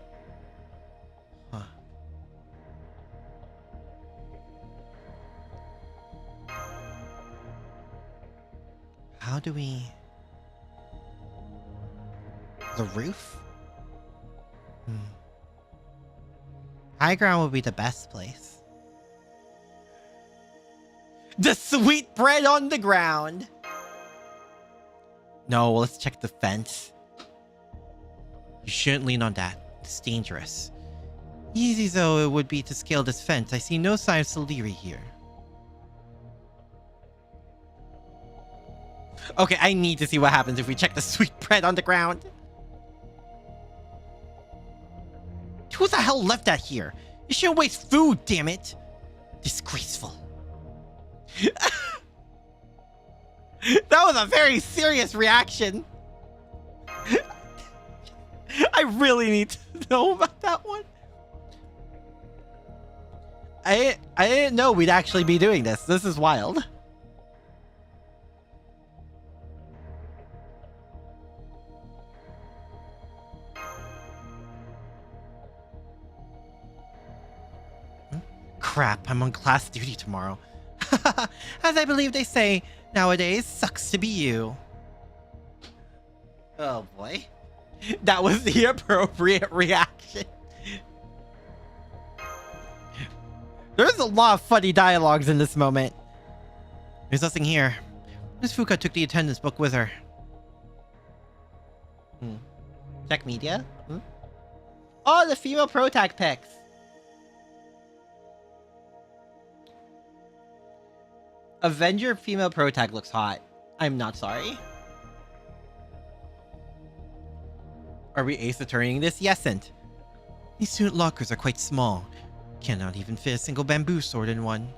Huh. How do we... The roof? High ground would be the best place. The sweet bread on the ground! No, let's check the fence. You shouldn't lean on that. It's dangerous. Easy though it would be to scale this fence, I see no sign of Soliri here. Okay, I need to see what happens if we check the sweet bread on the ground. Who the hell left that here? You shouldn't waste food, damn it! Disgraceful. That was a very serious reaction. I really need to know about that one. I didn't know we'd actually be doing this. This is wild. Crap, I'm on class duty tomorrow. As I believe they say nowadays, sucks to be you. Oh boy. That was the appropriate reaction. There's a lot of funny dialogues in this moment. There's nothing here. Miss Fuka took the attendance book with her. Check media? Oh, the female protag pics. Avenger female protag looks hot. I'm not sorry. Are we ace attorneying this? Yesn't. These student lockers are quite small. Cannot even fit a single bamboo sword in one.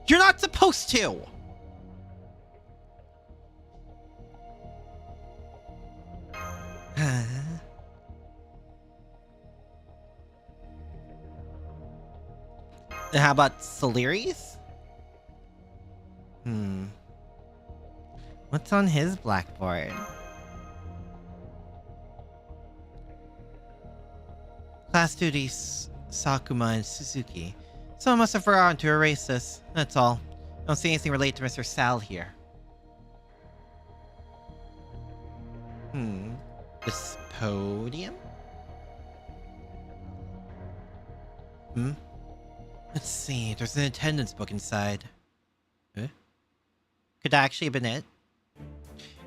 You're not supposed to! How about Soliri's? What's on his blackboard? Class duties, Sakuma and Suzuki. Someone must have forgotten to erase this. That's all. I don't see anything related to Mr. Sal here. This podium? Let's see, there's an attendance book inside. Could that actually have been it?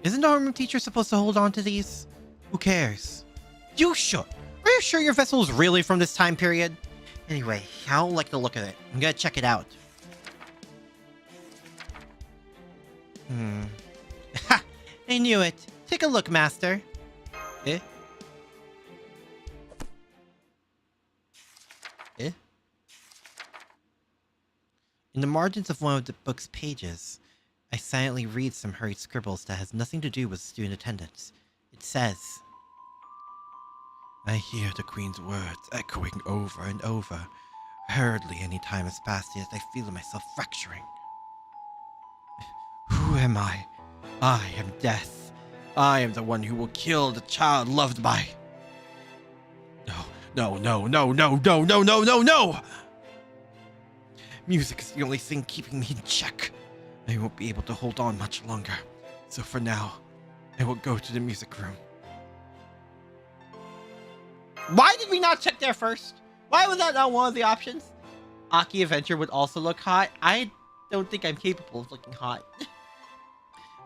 Isn't the homeroom teacher supposed to hold on to these? Who cares? You should! Are you sure your vessel is really from this time period? Anyway, I don't like the look of it. I'm gonna check it out. Ha! I knew it. Take a look, Master. In the margins of one of the book's pages, I silently read some hurried scribbles that has nothing to do with student attendance. It says, I hear the Queen's words echoing over and over. Hurriedly any time has passed yet I feel myself fracturing. Who am I? I am death. I am the one who will kill the child loved by... No. Music is the only thing keeping me in check. I won't be able to hold on much longer. So for now, I will go to the music room. Why did we not check there first? Why was that not one of the options? Aki Adventure would also look hot. I don't think I'm capable of looking hot.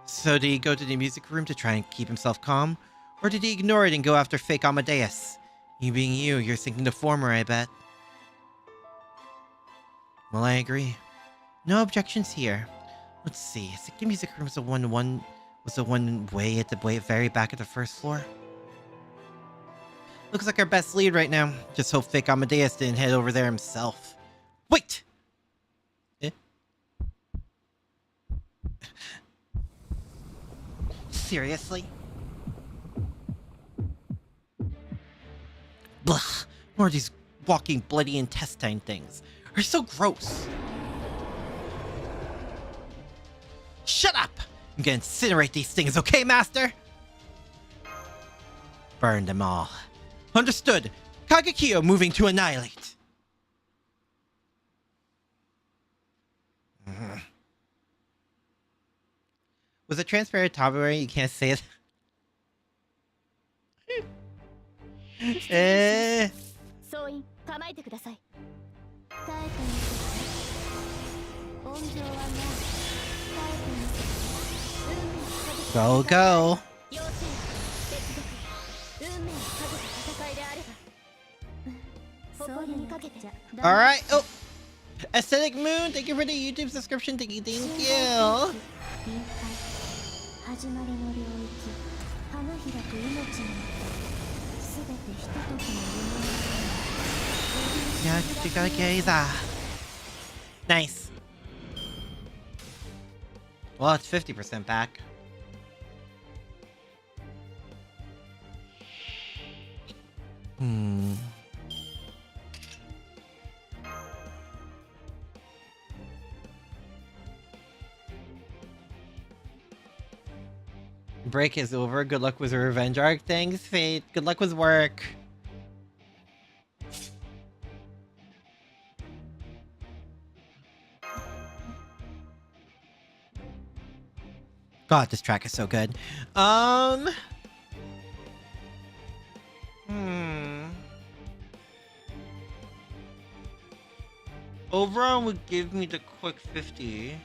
So did he go to the music room to try and keep himself calm? Or did he ignore it and go after fake Amadeus? You being you, you're thinking the former, I bet. Well, I agree. No objections here. Let's see. I think the music room was the one way at the very back of the first floor. Looks like our best lead right now. Just hope fake Amadeus didn't head over there himself. Wait! Seriously? More of these walking bloody intestine things are so gross. Shut up! I'm gonna incinerate these things, okay, Master? Burn them all. Understood. Kagekyo moving to annihilate. Was it transparent Tabari? You can't say it. Go, go. Alright. Oh. Aesthetic Moon, thank you for the YouTube subscription. Thank you, thank you. Nice. Well, it's 50% back. Break is over. Good luck with the revenge arc. Thanks, Fate. Good luck with work. God, this track is so good. Overall would give me the quick 50.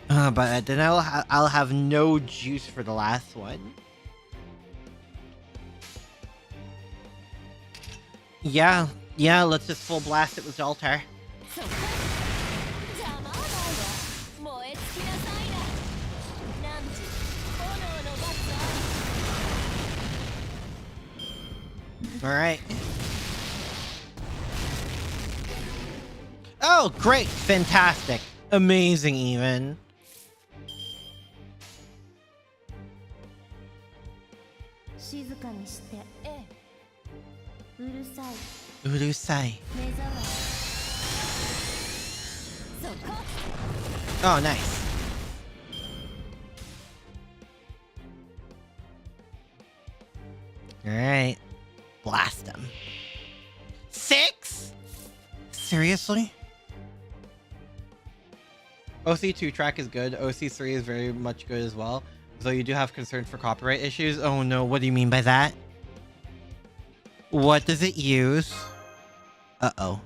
But then I'll have no juice for the last one. Yeah, let's just full blast it with Altar. Alright. Oh, great! Fantastic! Amazing, even. Urusai. Oh, nice. Alright. Blast him. 6? Seriously? OC2 track is good. OC3 is very much good as well. Though you do have concern for copyright issues. Oh no, what do you mean by that? What does it use? Uh-oh.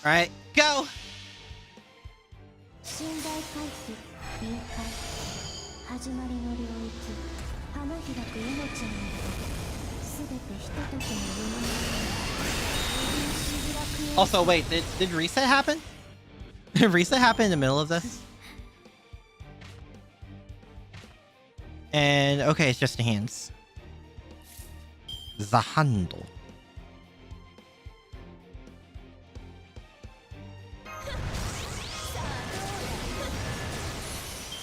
Alright, go! Also, wait, did reset happen? Did reset happen in the middle of this? And okay, it's just the hands. The handle.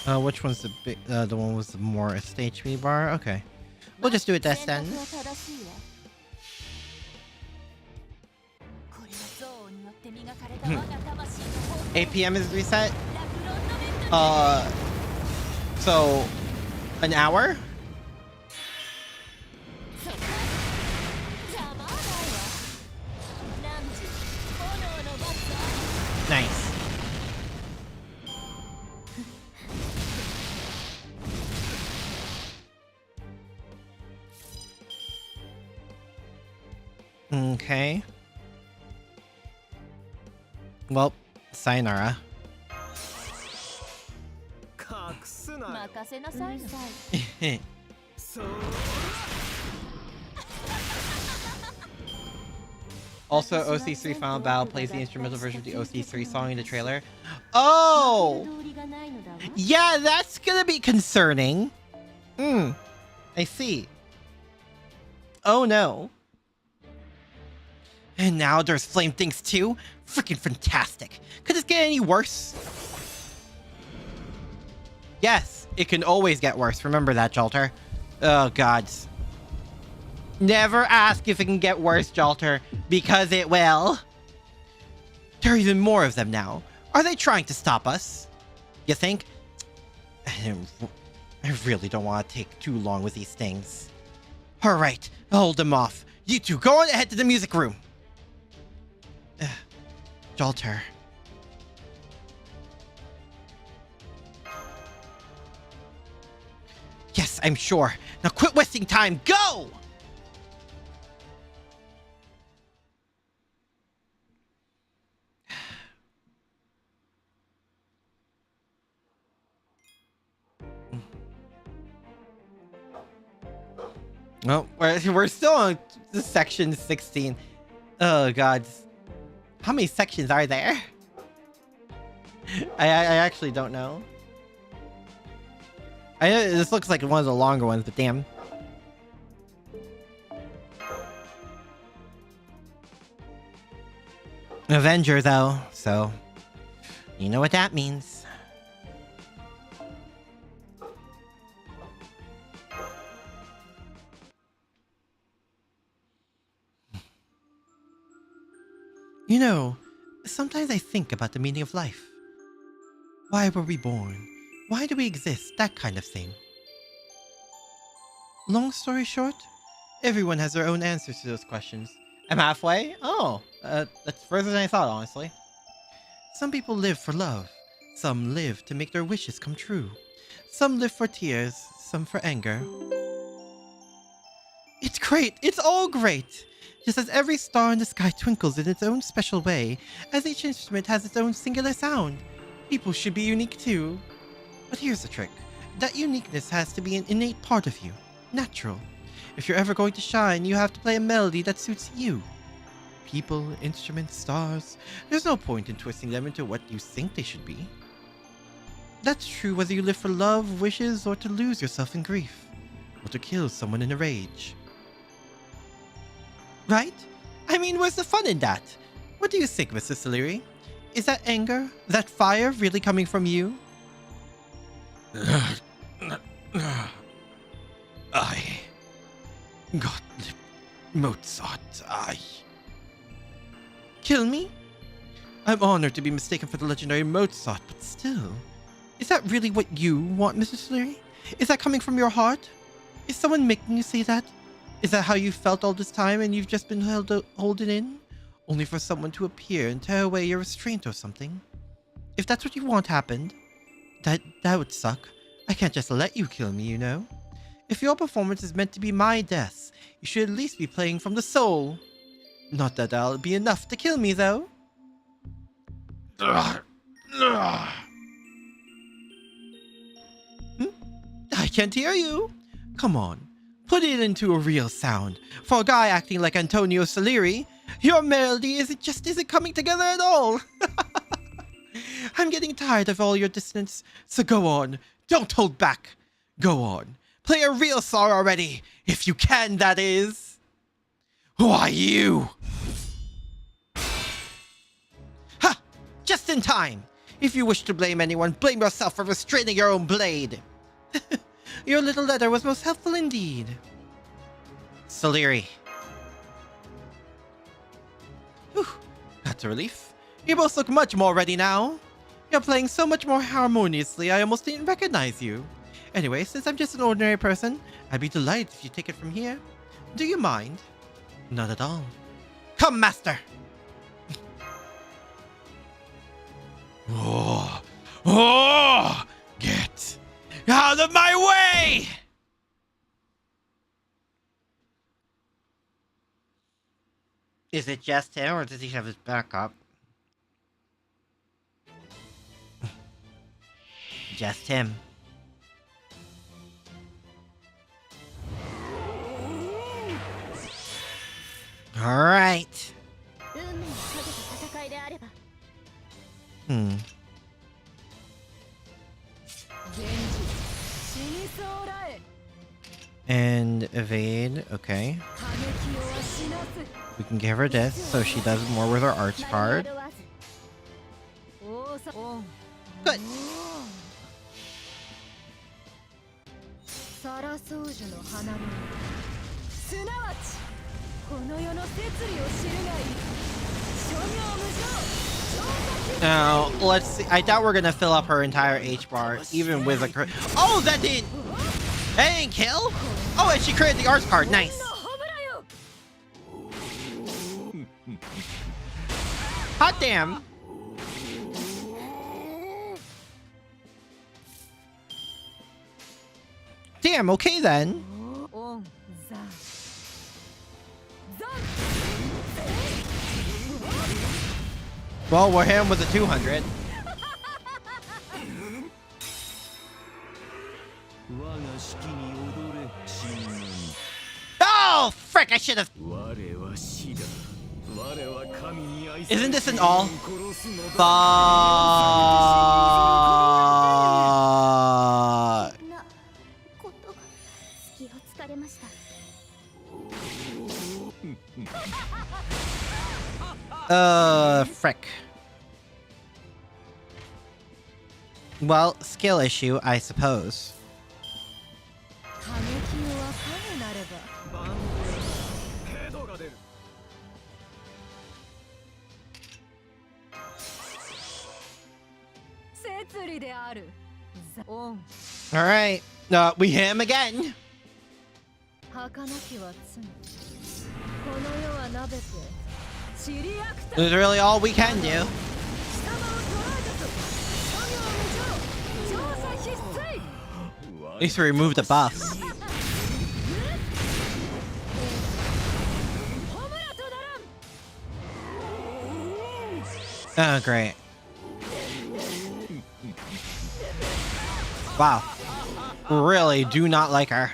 Which one's the big? The one with the more HP bar. Okay, we'll just do it this then. APM is reset. So an hour. Nice. Okay. Well, sayonara. Also, OC3 Final Battle plays the instrumental version of the OC3 song in the trailer. Oh! Yeah, that's gonna be concerning. I see. Oh no. And now there's flame things too? Freaking fantastic. Could this get any worse? Yes, it can always get worse. Remember that, Jalter. Oh, gods. Never ask if it can get worse, Jalter, because it will. There are even more of them now. Are they trying to stop us? You think? I really don't want to take too long with these things. All right, I'll hold them off. You two, go on ahead to the music room. Jalter. Yes, I'm sure. Now quit wasting time. Go! Well, we're still on section 16. Oh, God. How many sections are there? I actually don't know. I know this looks like one of the longer ones, but damn. Avenger, though, so you know what that means. You know, sometimes I think about the meaning of life. Why were we born? Why do we exist? That kind of thing. Long story short, everyone has their own answers to those questions. I'm halfway? Oh, that's further than I thought, honestly. Some people live for love. Some live to make their wishes come true. Some live for tears, some for anger. It's great! It's all great! Just as every star in the sky twinkles in its own special way, as each instrument has its own singular sound, people should be unique too. But here's the trick. That uniqueness has to be an innate part of you. Natural. If you're ever going to shine, you have to play a melody that suits you. People, instruments, stars, there's no point in twisting them into what you think they should be. That's true whether you live for love, wishes, or to lose yourself in grief, or to kill someone in a rage. Right? I mean, where's the fun in that? What do you think, Mr. Salieri? Is that anger, that fire really coming from you? I... Gottlieb Mozart, I... Kill me? I'm honored to be mistaken for the legendary Mozart, but still... Is that really what you want, Mr. Salieri? Is that coming from your heart? Is someone making you say that? Is that how you felt all this time and you've just been holding in? Only for someone to appear and tear away your restraint or something? If that's what you want happened, that would suck. I can't just let you kill me, you know? If your performance is meant to be my death, you should at least be playing from the soul. Not that that'll be enough to kill me, though. I can't hear you. Come on. Put it into a real sound. For a guy acting like Antonio Salieri, your melody isn't coming together at all. I'm getting tired of all your dissonance, so go on. Don't hold back. Go on. Play a real song already. If you can, that is. Why, you? Ha! Just in time. If you wish to blame anyone, blame yourself for restraining your own blade. Your little letter was most helpful indeed. Salieri. Whew, that's a relief. You both look much more ready now. You're playing so much more harmoniously, I almost didn't recognize you. Anyway, since I'm just an ordinary person, I'd be delighted if you take it from here. Do you mind? Not at all. Come, master! Get out of my way! Is it just him, or does he have his backup? Just him. All right. Hmm. And evade. Okay. We can give her this so she does more with her arts card. Good. Now, let's see. I doubt we're gonna fill up her entire H bar, even with a crit. Oh, that didn't kill? Oh, and she created the arts card. Nice. Hot damn. Damn, okay then. Well, we're him with a 200. Oh, frick, I should have. Isn't this an all? Fuck. Frick. Well, skill issue, I suppose. Alright. We hit him again. This is really all we can do. At least we removed the buffs. Oh, great. Wow. Really do not like her.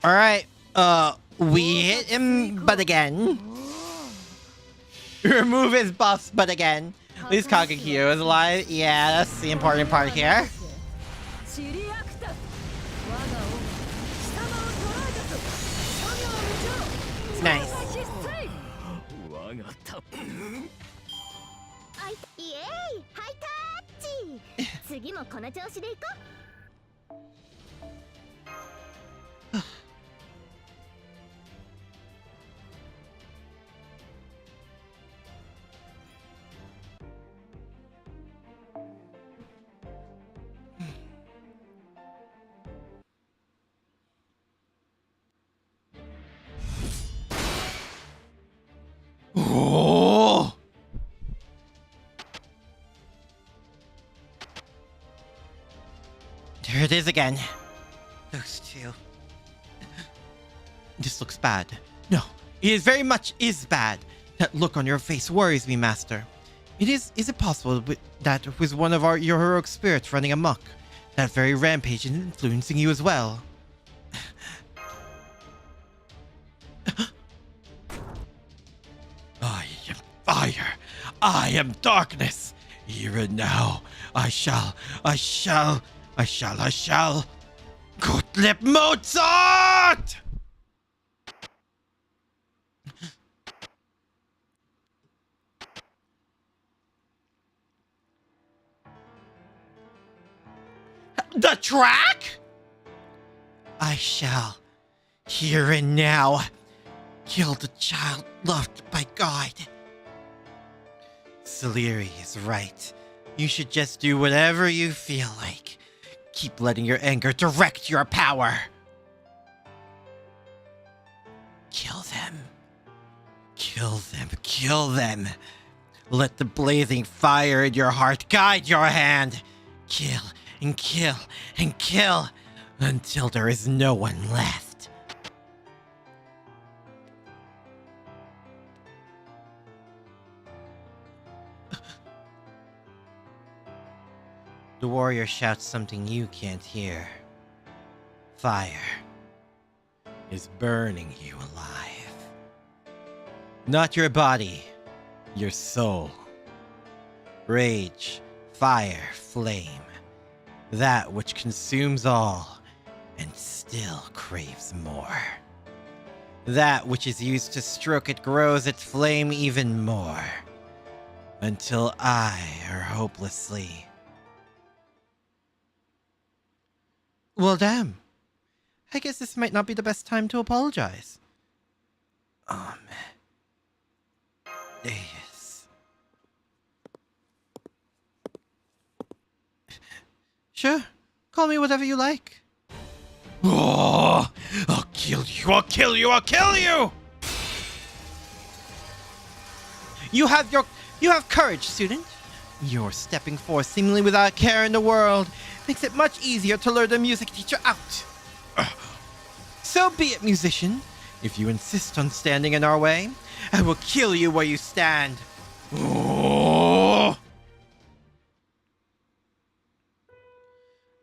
Alright. We hit him, but again. Remove his buffs, but again. At least Kagekyo is alive. Yeah, that's the important part here. Nice. Oh! There it is again. Those two. This looks bad. No, it very much is bad. That look on your face worries me, Master. Is it possible that it was one of your heroic spirits running amok? That very rampage is influencing you as well. I am fire. I am darkness. Even now, I shall. Gottlieb Mozart! The track? I shall, here and now, kill the child loved by God. Salieri is right. You should just do whatever you feel like. Keep letting your anger direct your power. Kill them. Kill them. Kill them. Let the blazing fire in your heart guide your hand. Kill and kill and kill until there is no one left. The warrior shouts something you can't hear. Fire is burning you alive. Not your body, your soul. Rage, fire, flame. That which consumes all and still craves more. That which is used to stroke it grows its flame even more, until I are hopelessly. Well, damn. I guess this might not be the best time to apologize. Yes. Sure. Call me whatever you like. Oh, I'll kill you! I'll kill you! I'll kill you! You have courage, student. Your stepping forth seemingly without a care in the world makes it much easier to lure the music teacher out. So be it, musician. If you insist on standing in our way, I will kill you where you stand. Oh.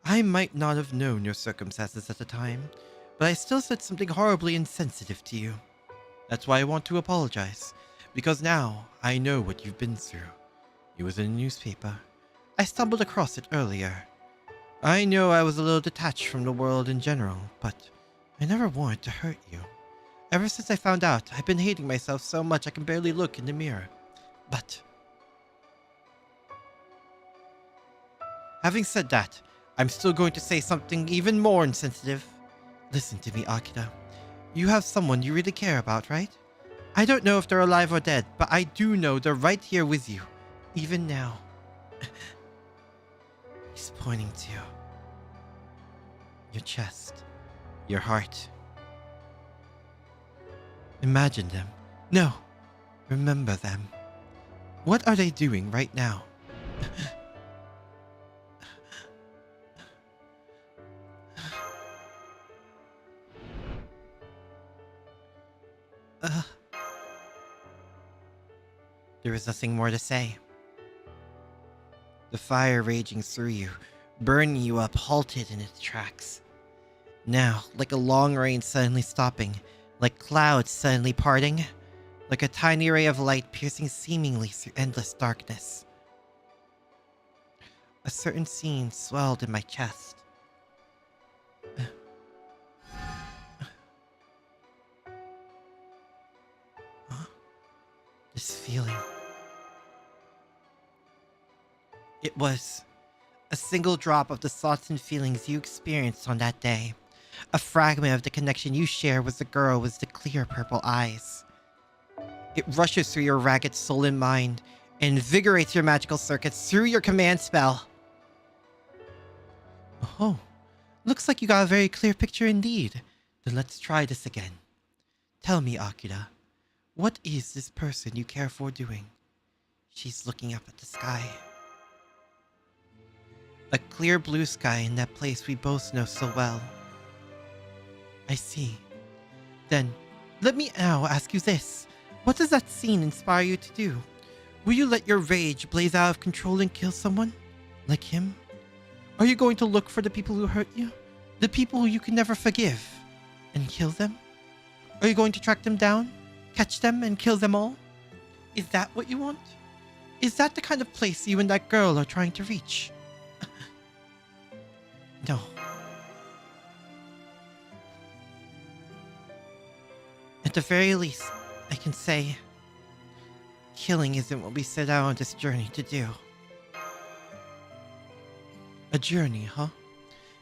I might not have known your circumstances at the time, but I still said something horribly insensitive to you. That's why I want to apologize, because now I know what you've been through. It was in a newspaper. I stumbled across it earlier. I know I was a little detached from the world in general, but I never wanted to hurt you. Ever since I found out, I've been hating myself so much I can barely look in the mirror. But having said that, I'm still going to say something even more insensitive. Listen to me, Akira. You have someone you really care about, right? I don't know if they're alive or dead, but I do know they're right here with you, even now. He's pointing to your chest, your heart. Imagine them. No, remember them. What are they doing right now? There is nothing more to say. The fire raging through you, burning you up, halted in its tracks. Now, like a long rain suddenly stopping, like clouds suddenly parting, like a tiny ray of light piercing seemingly through endless darkness. A certain scene swelled in my chest. This feeling. It was a single drop of the thoughts and feelings you experienced on that day. A fragment of the connection you share with the girl with the clear purple eyes. It rushes through your ragged soul and mind, and invigorates your magical circuits through your command spell. Oh, looks like you got a very clear picture indeed. Then let's try this again. Tell me, Akira, what is this person you care for doing? She's looking up at the sky. A clear blue sky in that place we both know so well. I see. Then, let me now ask you this. What does that scene inspire you to do? Will you let your rage blaze out of control and kill someone? Like him? Are you going to look for the people who hurt you? The people who you can never forgive? And kill them? Are you going to track them down? Catch them and kill them all? Is that what you want? Is that the kind of place you and that girl are trying to reach? No. At the very least, I can say, killing isn't what we set out on this journey to do. A journey, huh?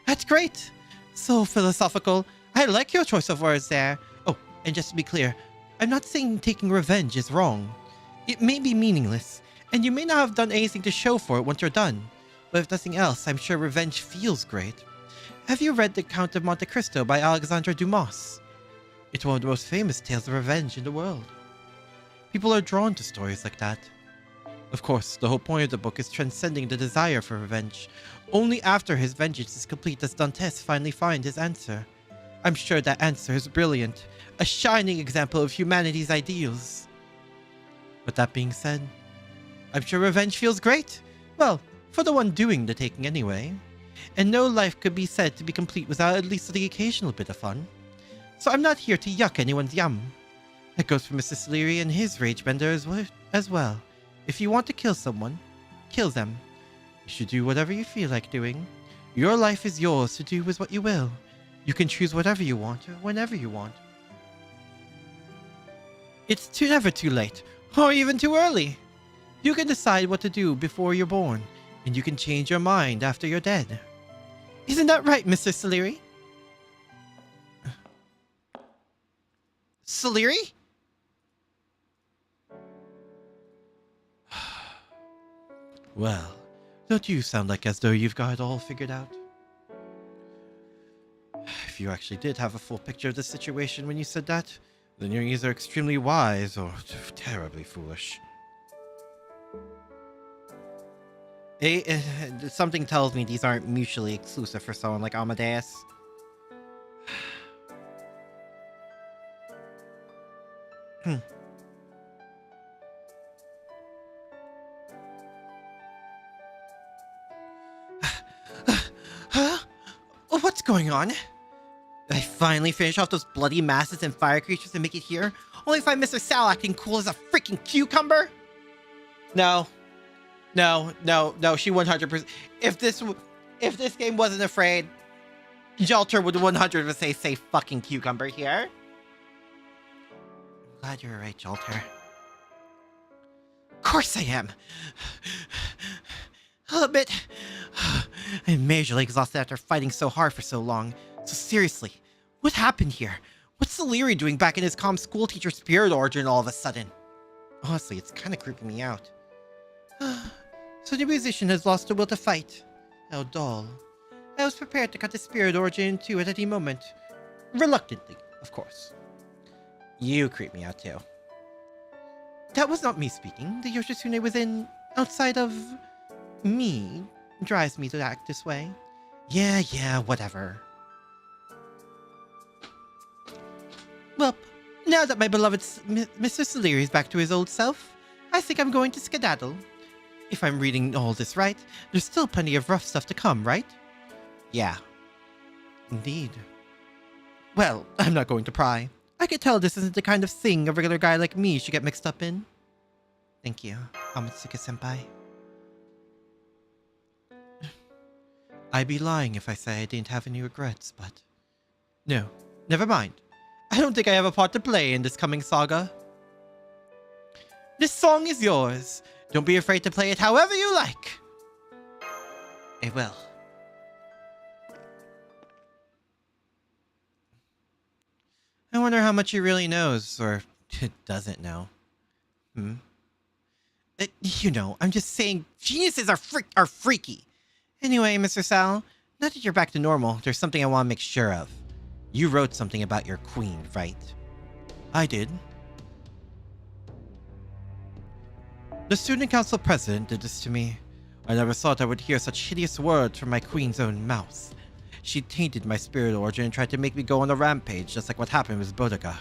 That's great! So philosophical. I like your choice of words there. Oh, and just to be clear, I'm not saying taking revenge is wrong. It may be meaningless, and you may not have done anything to show for it once you're done. But if nothing else, I'm sure revenge feels great. Have you read The Count of Monte Cristo by Alexandre Dumas? It's one of the most famous tales of revenge in the world. People are drawn to stories like that. Of course, the whole point of the book is transcending the desire for revenge. Only after his vengeance is complete does Dantes finally find his answer. I'm sure that answer is brilliant, a shining example of humanity's ideals. But that being said, I'm sure revenge feels great. Well, for the one doing the taking anyway. And no life could be said to be complete without at least the occasional bit of fun. So I'm not here to yuck anyone's yum. That goes for Mr. Salery and his rage bender as well. If you want to kill someone, kill them. You should do whatever you feel like doing. Your life is yours to do with what you will. You can choose whatever you want, whenever you want. It's never too late, or even too early. You can decide what to do before you're born, and you can change your mind after you're dead. Isn't that right, Mr. Saliri? Saliri? Well, don't you sound like as though you've got it all figured out? If you actually did have a full picture of the situation when you said that, then you're either extremely wise or terribly foolish. Something tells me these aren't mutually exclusive for someone like Amadeus. Huh? What's going on? I finally finish off those bloody masses and fire creatures and make it here, only find Mr. Sal acting cool as a freaking cucumber? No, she 100%. If this game wasn't afraid, Jalter would 100% say fucking cucumber here. I'm glad you're right, Jalter. Of course I am. A little bit. I'm majorly exhausted after fighting so hard for so long. So seriously, what happened here? What's Saliri doing back in his calm school teacher spirit origin all of a sudden? Honestly, it's kind of creeping me out. So the musician has lost the will to fight. How dull. I was prepared to cut the spirit origin in two at any moment. Reluctantly, of course. You creep me out too. That was not me speaking. The Yoshitsune within, outside of me, drives me to act this way. Yeah, whatever. Well, now that my beloved Mr. Saliri is back to his old self, I think I'm going to skedaddle. If I'm reading all this right, there's still plenty of rough stuff to come, right? Yeah. Indeed. Well, I'm not going to pry. I could tell this isn't the kind of thing a regular guy like me should get mixed up in. Thank you, Amatsuka-senpai. I'd be lying if I say I didn't have any regrets, but... No, never mind. I don't think I have a part to play in this coming saga. This song is yours. Don't be afraid to play it however you like. I will. I wonder how much he really knows, or doesn't know. You know, I'm just saying geniuses are freaky. Anyway, Mr. Sal, now that you're back to normal, there's something I want to make sure of. You wrote something about your queen, right? I did. The student council president did this to me. I never thought I would hear such hideous words from my queen's own mouth. She tainted my spirit origin and tried to make me go on a rampage, just like what happened with Boudica.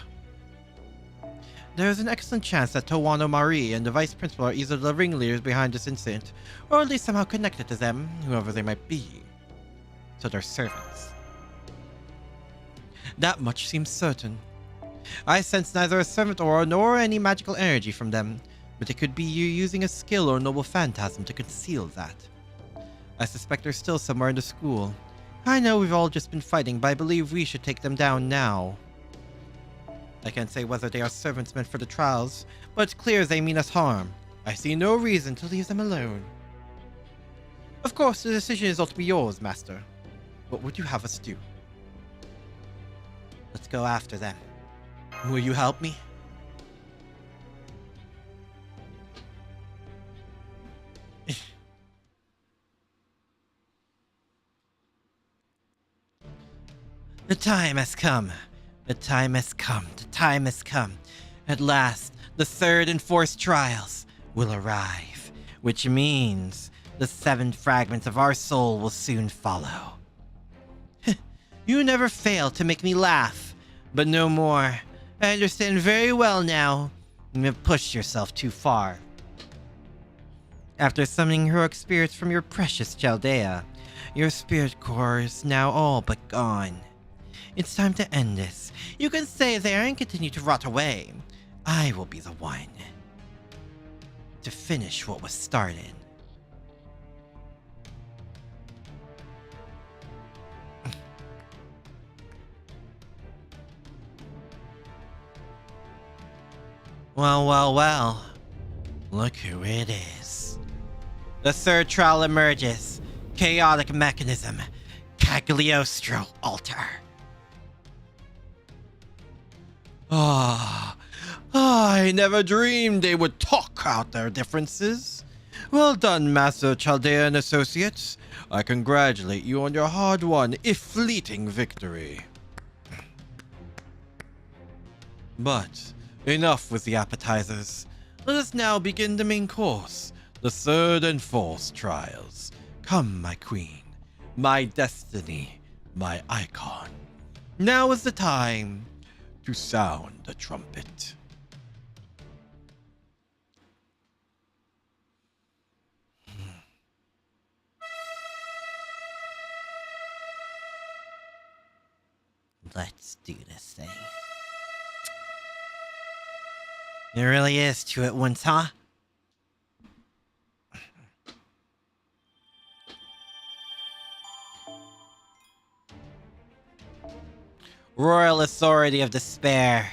There is an excellent chance that Tawano Marie and the vice principal are either the ringleaders behind this incident, or at least somehow connected to them, whoever they might be. So they're servants. That much seems certain. I sense neither a servant aura nor any magical energy from them, but it could be you using a skill or noble phantasm to conceal that. I suspect they're still somewhere in the school. I know we've all just been fighting, but I believe we should take them down now. I can't say whether they are servants meant for the trials, but it's clear they mean us harm. I see no reason to leave them alone. Of course, the decision is ultimately yours, Master. What would you have us do? Let's go after them. Will you help me? The time has come. The time has come. The time has come. At last, the third and fourth trials will arrive, which means the 7 fragments of our soul will soon follow. You never fail to make me laugh, but no more. I understand very well now. You have pushed yourself too far. After summoning heroic spirits from your precious Chaldea, your spirit core is now all but gone. It's time to end this. You can stay there and continue to rot away. I will be the one to finish what was started. Well, well, well. Look who it is. The third trial emerges. Chaotic mechanism. Cagliostro altar. Ah, I never dreamed they would talk out their differences. Well done, Master Chaldean Associates. I congratulate you on your hard-won, if fleeting, victory. But enough with the appetizers. Let us now begin the main course, the third and fourth trials. Come, my queen, my destiny, my icon. Now is the time to sound the trumpet. Let's do this thing. There really is two at once, huh? Royal Authority of Despair.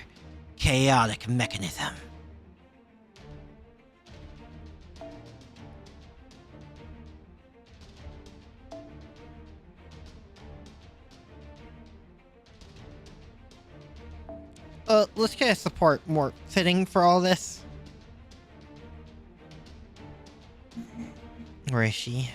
Chaotic mechanism. Let's get a support more fitting for all this. Where is she?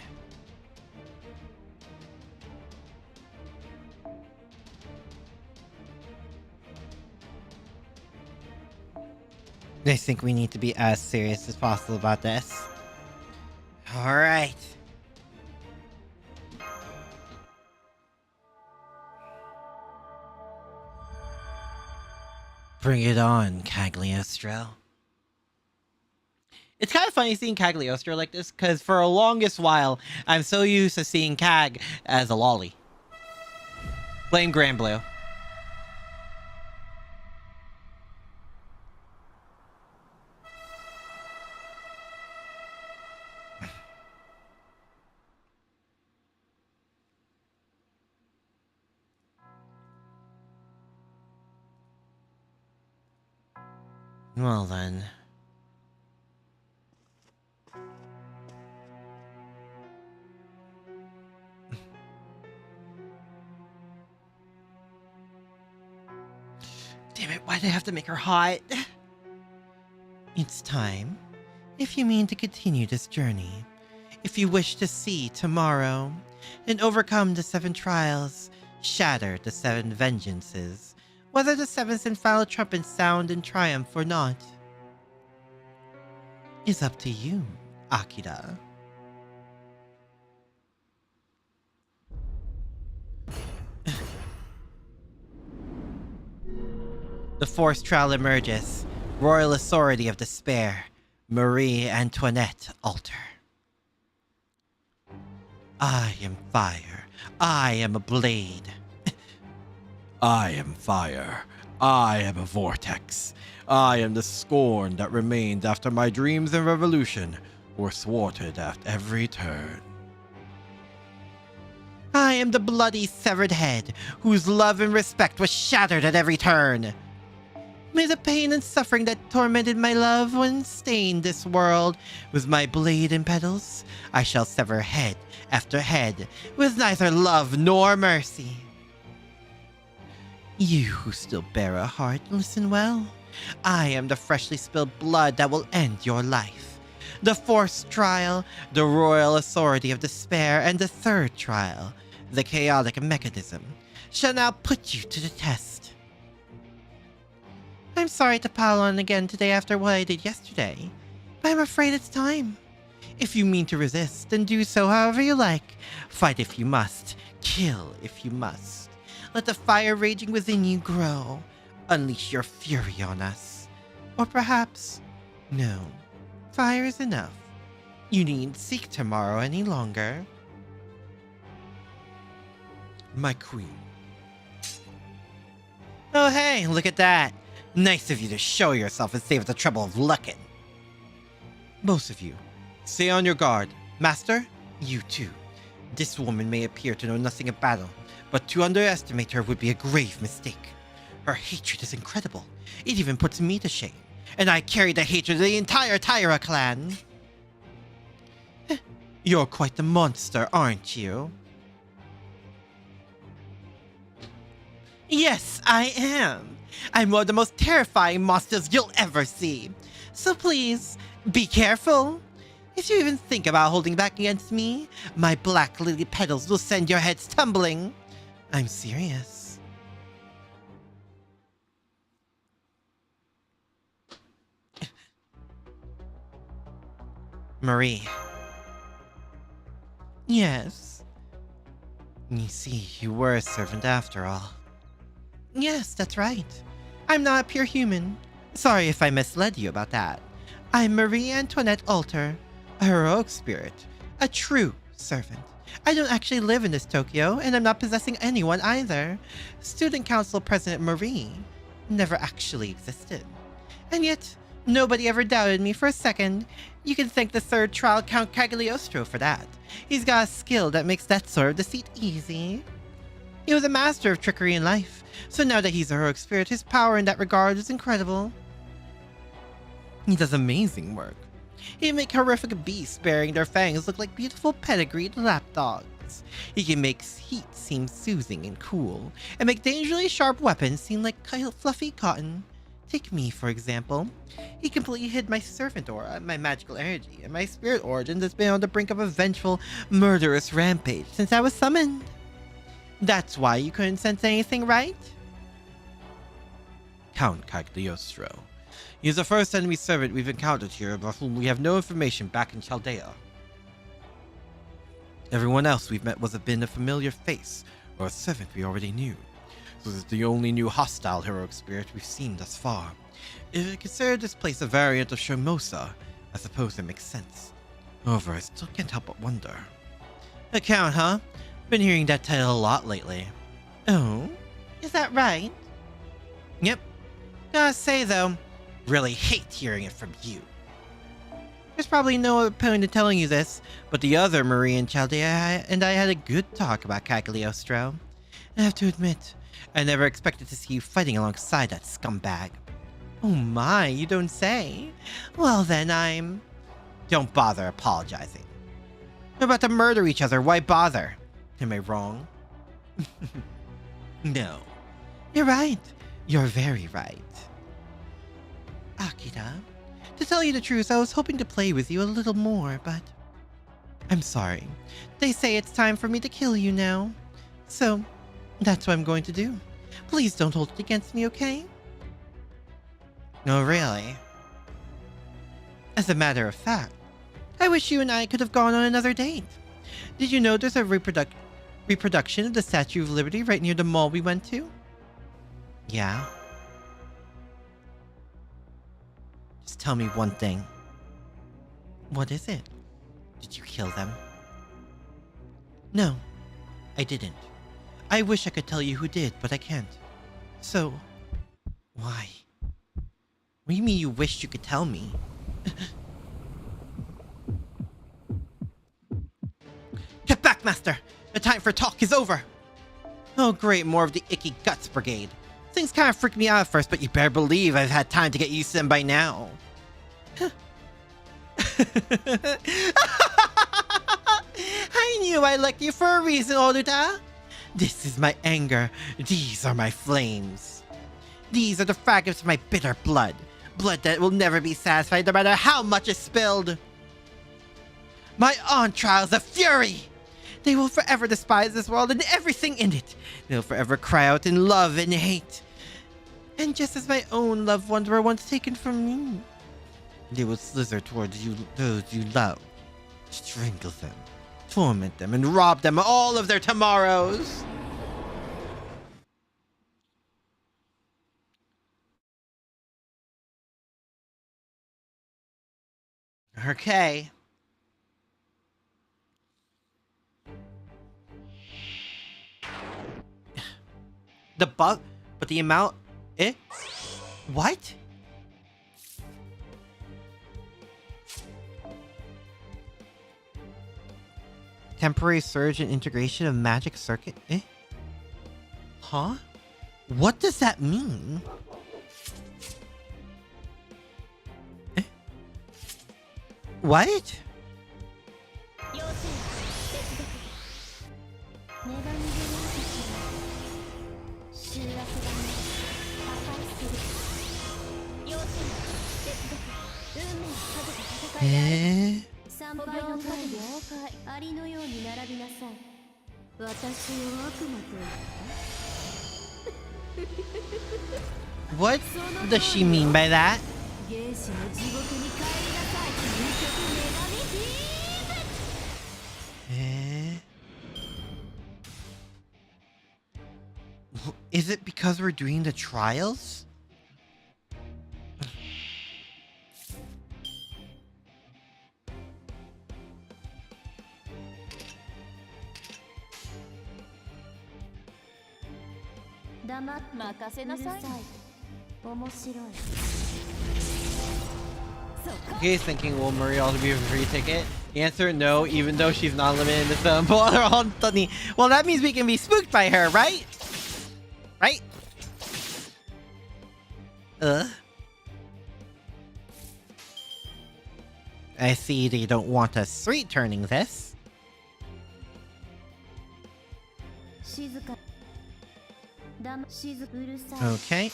I think we need to be as serious as possible about this. Alright. Bring it on, Cagliostro. It's kind of funny seeing Cagliostro like this, because for a longest while, I'm so used to seeing Cag as a lolly. Blame Grand Blue. Well then. Damn it, why'd I have to make her hot? It's time. If you mean to continue this journey, if you wish to see tomorrow, and overcome the 7 trials, shatter the 7 vengeances, whether the 7th and final trumpet sound in triumph or not, is up to you, Akira. The 4th trial emerges. Royal Authority of Despair. Marie Antoinette altar. I am fire. I am a blade. I am fire. I am a vortex. I am the scorn that remained after my dreams and revolution were thwarted at every turn. I am the bloody severed head, whose love and respect was shattered at every turn. May the pain and suffering that tormented my loved ones stain this world with my blade and petals. I shall sever head after head with neither love nor mercy. You who still bear a heart, listen well. I am the freshly spilled blood that will end your life. The 4th trial, the Royal Authority of Despair, and the 3rd trial, the Chaotic Mechanism, shall now put you to the test. I'm sorry to pile on again today after what I did yesterday, but I'm afraid it's time. If you mean to resist, then do so however you like. Fight if you must. Kill if you must. Let the fire raging within you grow. Unleash your fury on us. Or perhaps, no, fire is enough. You needn't seek tomorrow any longer. My queen. Oh hey, look at that. Nice of you to show yourself and save the trouble of looking. Both of you, stay on your guard. Master, you too. This woman may appear to know nothing of battle, but to underestimate her would be a grave mistake. Her hatred is incredible. It even puts me to shame. and I carry the hatred of the entire Tyra clan. You're quite the monster, aren't you? Yes, I am. I'm one of the most terrifying monsters you'll ever see. So please, be careful. If you even think about holding back against me, my black lily petals will send your heads tumbling. I'm serious. Marie. Yes. You see, you were a servant after all. Yes, that's right. I'm not a pure human. Sorry if I misled you about that. I'm Marie Antoinette Alter, a heroic spirit, a true servant. I don't actually live in this Tokyo, and I'm not possessing anyone either. Student Council President Marie never actually existed. And yet, nobody ever doubted me for a second. You can thank the third trial Count Cagliostro for that. He's got a skill that makes that sort of deceit easy. He was a master of trickery in life, so now that he's a heroic spirit, his power in that regard is incredible. He does amazing work. He can make horrific beasts bearing their fangs look like beautiful pedigreed lapdogs. He can make heat seem soothing and cool, and make dangerously sharp weapons seem like fluffy cotton. Take me, for example. He completely hid my servant aura, my magical energy, and my spirit origin that's been on the brink of a vengeful, murderous rampage since I was summoned. That's why you couldn't sense anything, right? Count Cagliostro. He is the first enemy servant we've encountered here about whom we have no information back in Chaldea. Everyone else we've met was been a familiar face, or a servant we already knew. So this is the only new hostile heroic spirit we've seen thus far. If you consider this place a variant of Shermosa, I suppose it makes sense. However, I still can't help but wonder. The Count, huh? Been hearing that title a lot lately. Oh? Is that right? Yep. Gotta say, though, really hate hearing it from you. There's probably no other point in telling you this, but the other Marie in Chaldea and I had a good talk about Cagliostro. I have to admit, I never expected to see you fighting alongside that scumbag. Oh my, you don't say? Well then Don't bother apologizing. We're about to murder each other, why bother? Am I wrong? No. You're right. You're very right. Akira, to tell you the truth, I was hoping to play with you a little more, but I'm sorry. They say it's time for me to kill you now. So, that's what I'm going to do. Please don't hold it against me, okay? No, really? As a matter of fact, I wish you and I could have gone on another date. Did you know there's a reproduction of the Statue of Liberty right near the mall we went to? Yeah. Just tell me one thing. What is it? Did you kill them? No, I didn't. I wish I could tell you who did, but I can't. So, why? What do you mean you wished you could tell me? Get back, Master! The time for talk is over! Oh great, more of the icky guts brigade. Things kind of freaked me out at first, but you better believe I've had time to get used to them by now. I knew I liked you for a reason, Oruda. This is my anger. These are my flames. These are the fragments of my bitter blood. Blood that will never be satisfied no matter how much is spilled. My entrails of fury. They will forever despise this world and everything in it. They'll forever cry out in love and hate. And just as my own loved ones were once taken from me, they will slither towards you, those you love, strangle them, torment them, and rob them of all of their tomorrows. Okay. But the amount, what? Temporary surge and integration of magic circuit, Huh? What does that mean? What? Eh? What does she mean by that? Eh? Is it because we're doing the trials? Okay, thinking will Marie also be a free ticket? The answer, no, even though she's not limited in the film. Well, that means we can be spooked by her, right? Right? I see they don't want us street turning this. Okay.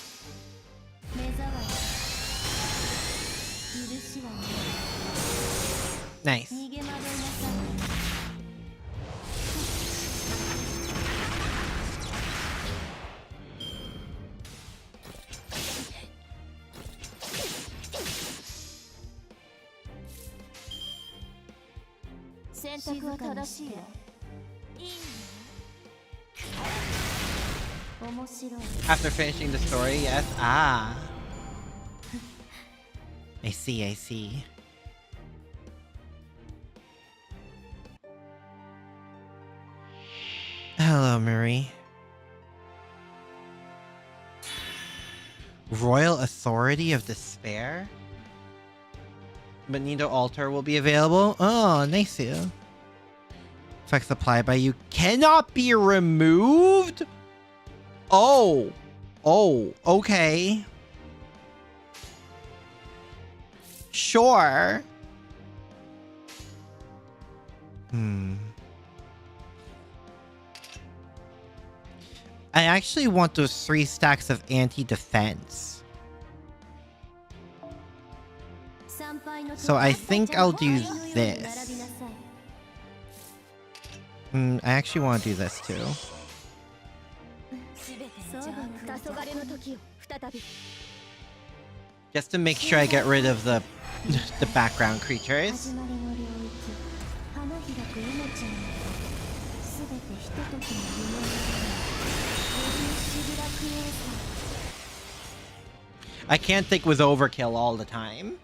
Nice. After finishing the story, yes. Ah. I see, I see. Hello, Marie. Royal Authority of Despair? Benito Altar will be available? Oh, nice. Effects applied by you cannot be removed? Oh. Oh, okay. Sure. I actually want those 3 stacks of anti-defense. So I think I'll do this. I actually want to do this too. Just to make sure I get rid of the background creatures. I can't think with overkill all the time.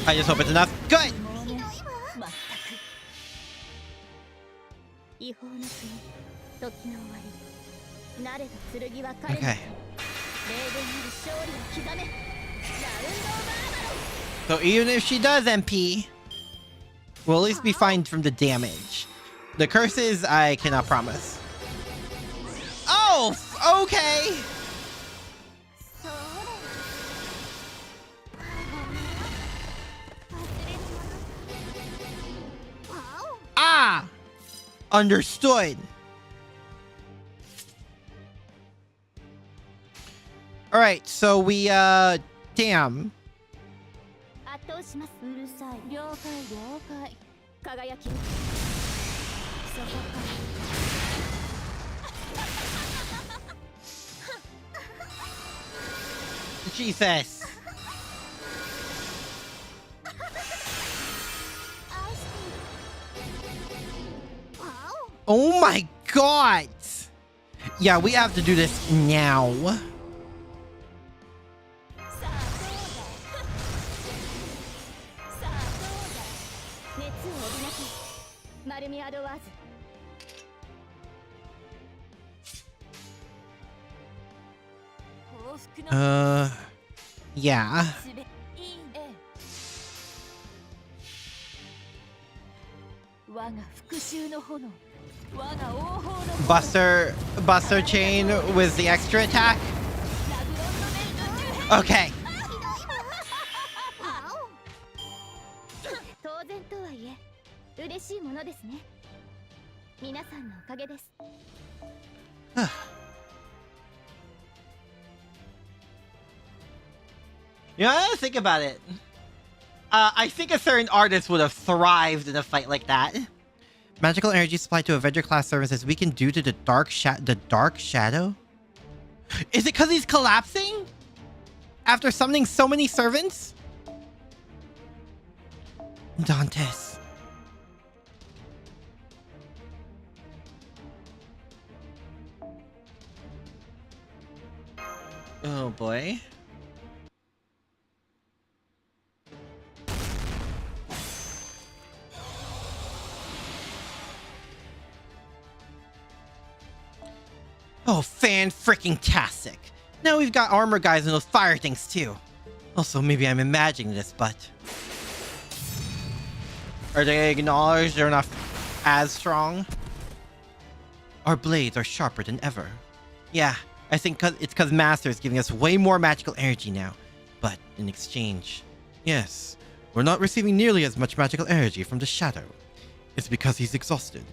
I just hope it's enough. Good! Okay. So even if she does MP, we'll at least be fine from the damage. The curses, I cannot promise. Oh, okay. Ah, understood. All right, so we damn. Jesus. Oh my god. Yeah, we have to do this now. Yeah. Buster chain with the extra attack. Okay. You know, think about it. I think a certain artist would have thrived in a fight like that. Magical energy supplied to Avenger class servants is weakened due to the dark shadow? Is it because he's collapsing? After summoning so many servants? Dantes. Oh boy. Oh, fan-freaking-tastic. Now we've got armor guys and those fire things too. Also, maybe I'm imagining this, but... Are they acknowledged they're not as strong? Our blades are sharper than ever. Yeah, I think it's because Master is giving us way more magical energy now. But in exchange... Yes, we're not receiving nearly as much magical energy from the Shadow. It's because he's exhausted.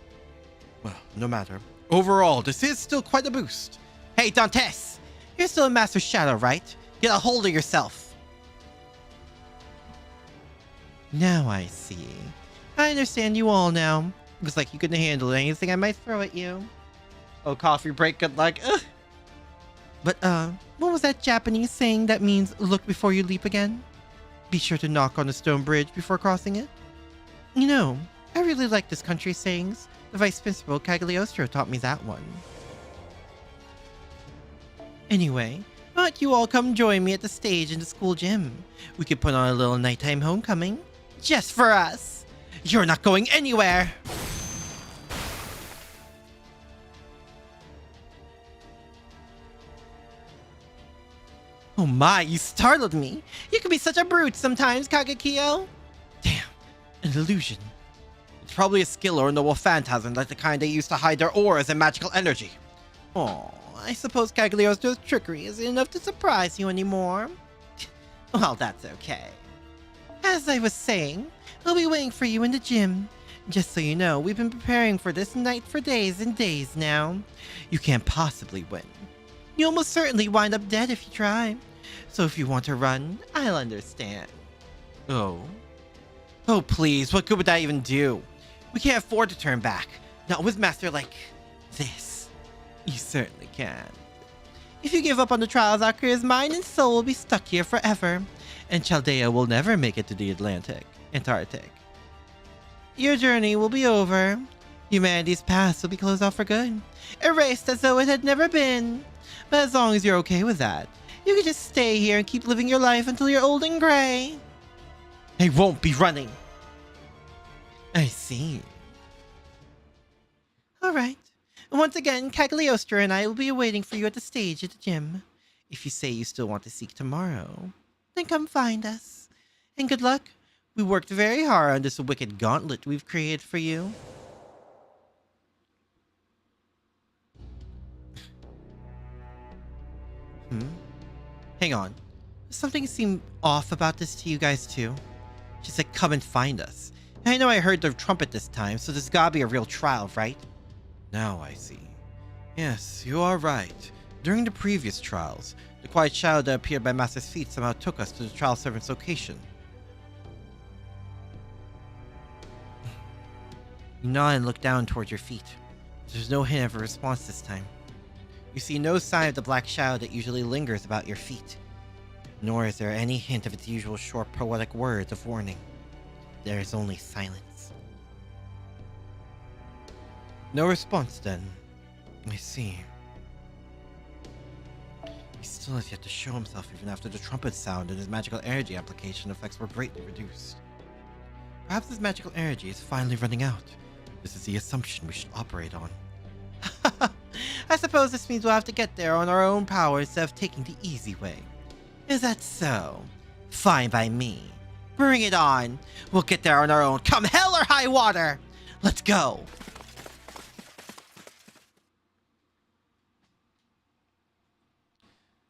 Well, no matter. Overall, this is still quite a boost. Hey, Dantes! You're still a Master Shadow, right? Get a hold of yourself. Now I see. I understand you all now. Looks like you couldn't handle anything I might throw at you. Oh, coffee break, good luck. Ugh. But, what was that Japanese saying that means look before you leap again? Be sure to knock on the stone bridge before crossing it. You know, I really like this country's sayings. The Vice Principal, Cagliostro, taught me that one. Anyway, why don't you all come join me at the stage in the school gym? We could put on a little nighttime homecoming. Just for us. You're not going anywhere. Oh my, you startled me. You can be such a brute sometimes, Kagekyo. Damn, an illusion. It's probably a skill or a noble phantasm like the kind they use to hide their auras and magical energy. Oh, I suppose Cagliostro's trickery isn't enough to surprise you anymore. Well, that's okay. As I was saying, I'll be waiting for you in the gym. Just so you know, we've been preparing for this night for days and days now. You can't possibly win. You'll almost certainly wind up dead if you try. So if you want to run, I'll understand. Oh? Oh please, what good would that even do? We can't afford to turn back. Not with Master like this. You certainly can. If you give up on the trials, Akira's mind and soul will be stuck here forever. And Chaldea will never make it to the Antarctic. Your journey will be over. Humanity's past will be closed off for good. Erased as though it had never been. But as long as you're okay with that, you can just stay here and keep living your life until you're old and gray. I won't be running. I see. Alright. Once again, Cagliostro and I will be waiting for you at the stage at the gym. If you say you still want to seek tomorrow, then come find us. And good luck. We worked very hard on this wicked gauntlet we've created for you. Hang on. Does something seem off about this to you guys too? She said come and find us. I know I heard the trumpet this time, so there's gotta be a real trial, right? Now I see. Yes, you are right. During the previous trials, the quiet shadow that appeared by Master's feet somehow took us to the trial servant's location. You nod and look down towards your feet. There's no hint of a response this time. You see no sign of the black shadow that usually lingers about your feet. Nor is there any hint of its usual short poetic words of warning. There is only silence. No response then. I see. He still has yet to show himself even after the trumpet sound and his magical energy application effects were greatly reduced. Perhaps his magical energy is finally running out. This is the assumption we should operate on. I suppose this means we'll have to get there on our own power instead of taking the easy way. Is that so? Fine by me. Bring it on. We'll get there on our own, come hell or high water. Let's go.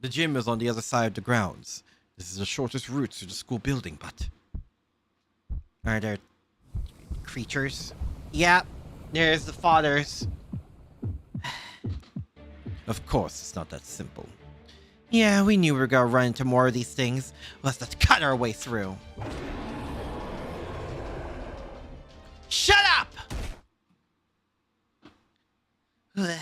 The gym is on the other side of the grounds. This is the shortest route to the school building, but... Are there creatures? Yeah, there's the fathers. Of course, it's not that simple. Yeah, we knew we were gonna run into more of these things. Let's just cut our way through. Shut up! Ugh.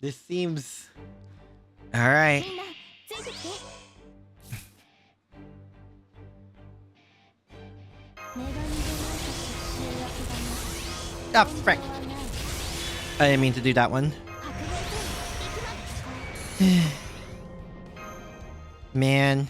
This seems... Alright. Oh, frick. I didn't mean to do that one. Man.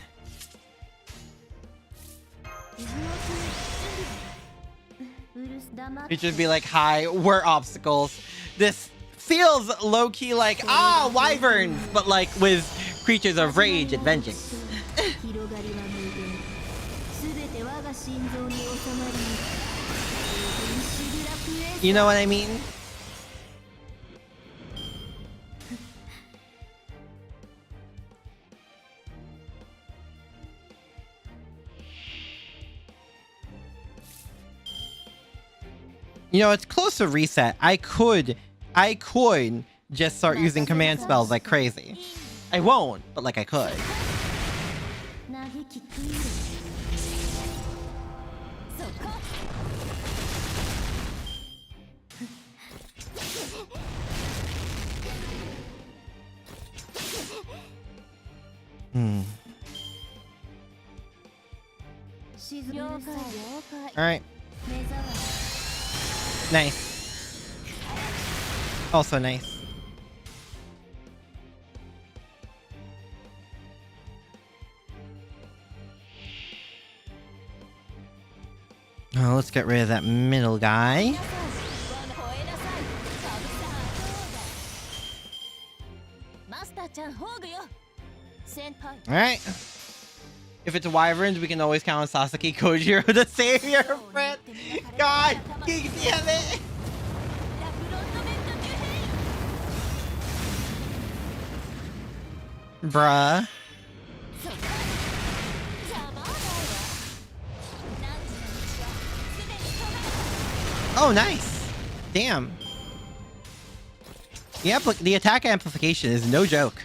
It should be like, hi, we're obstacles. This feels low-key like, wyverns, but like with creatures of rage and vengeance. You know what I mean? You know, it's close to reset. I could just start using command spells like crazy. I won't, but like I could. Alright. Nice. Also nice. Oh, let's get rid of that middle guy. Alright. If it's wyverns, we can always count on Sasaki Kojiro to save your friend. God, damn it. Bruh. Oh, nice. Damn. The attack amplification is no joke.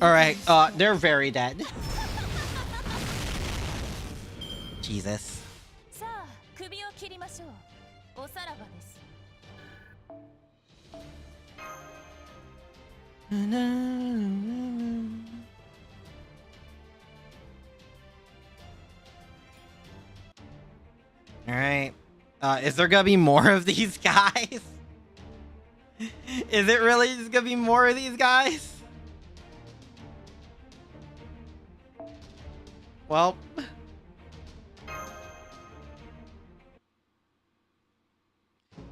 Alright, they're very dead. Jesus. Alright. Is there gonna be more of these guys? Is it really just gonna be more of these guys? Well,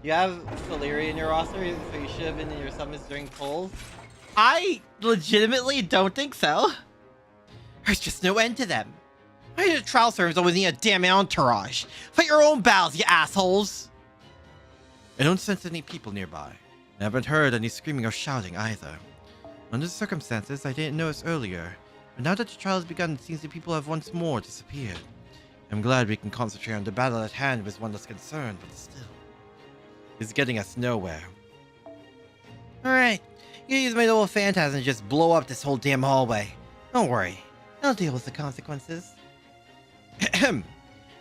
you have Valyria in your roster, so you should have been in your summons during polls. I legitimately don't think so. There's just no end to them. Why do the trial servers always need a damn entourage? Fight your own battles, you assholes! I don't sense any people nearby. I haven't heard any screaming or shouting either. Under the circumstances, I didn't notice earlier. But now that the trial has begun, it seems that people have once more disappeared. I'm glad we can concentrate on the battle at hand with one that's concerned, but still. It's getting us nowhere. Alright, you use my little phantasm and just blow up this whole damn hallway. Don't worry, I'll deal with the consequences.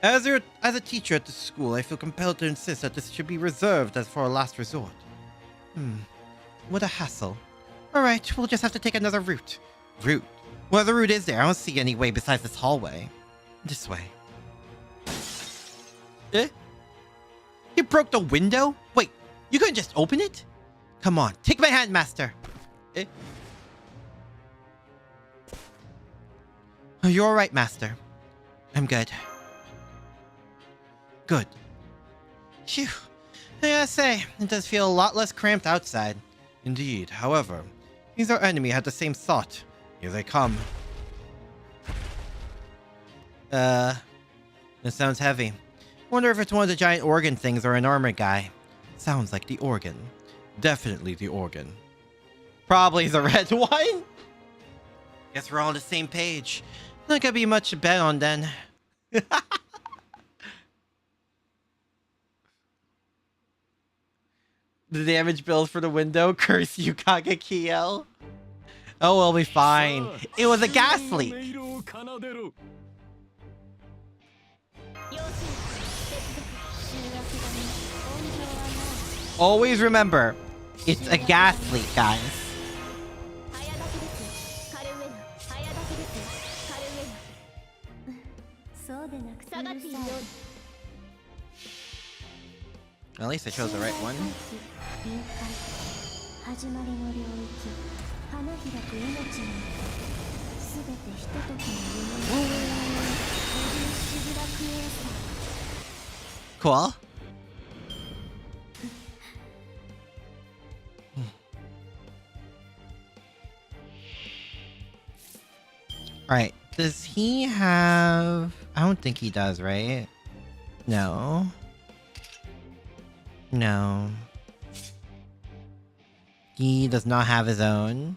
As a teacher at the school, I feel compelled to insist that this should be reserved as for a last resort. What a hassle. Alright, we'll just have to take another route. Route? Well, the route is there. I don't see any way besides this hallway. This way. You broke the window? Wait, you couldn't just open it? Come on, take my hand, master. Oh, you're alright, master. I'm good. Good. Phew. I gotta say, it does feel a lot less cramped outside. Indeed, however, seems our enemy had the same thought. Here they come. That sounds heavy. Wonder if it's one of the giant organ things or an armored guy. Sounds like the organ. Definitely the organ. Probably the red one. Guess we're all on the same page. Not gonna be much to bet on then. The damage build for the window. Curse you, Kagakiel. Oh, we'll be fine. It was a gas leak. Always remember, it's a gas leak, guys. At least I chose the right one. Cool. Alright, does he have... I don't think he does, right? No. No. He does not have his own.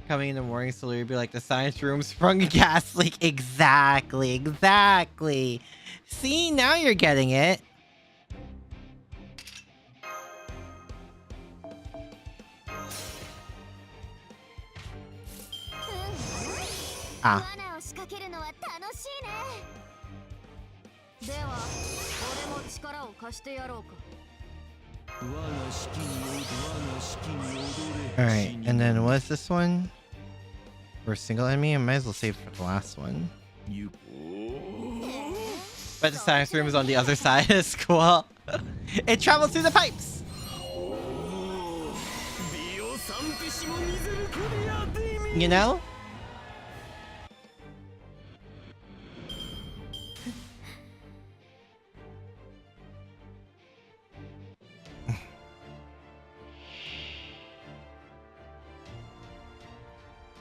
Coming in the morning, so it'd be like the science room sprung a gas leak. Exactly, exactly. See, now you're getting it. Ah. Alright, and then what's this one? For a single enemy? I might as well save for the last one. But the science room is on the other side of school. It travels through the pipes! You know?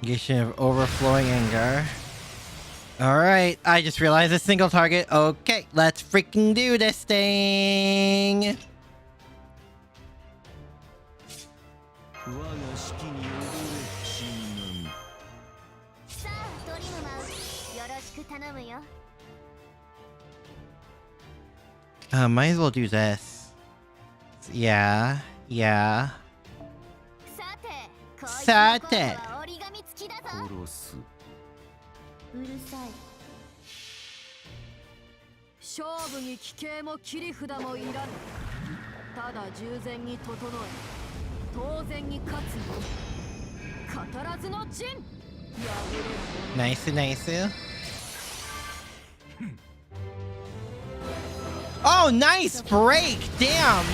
Negation of overflowing anger. Alright, I just realized a single target. Okay, let's freaking do this thing! Might as well do this. Yeah, yeah. Sate! Nice, nice. Oh, nice break! Damn!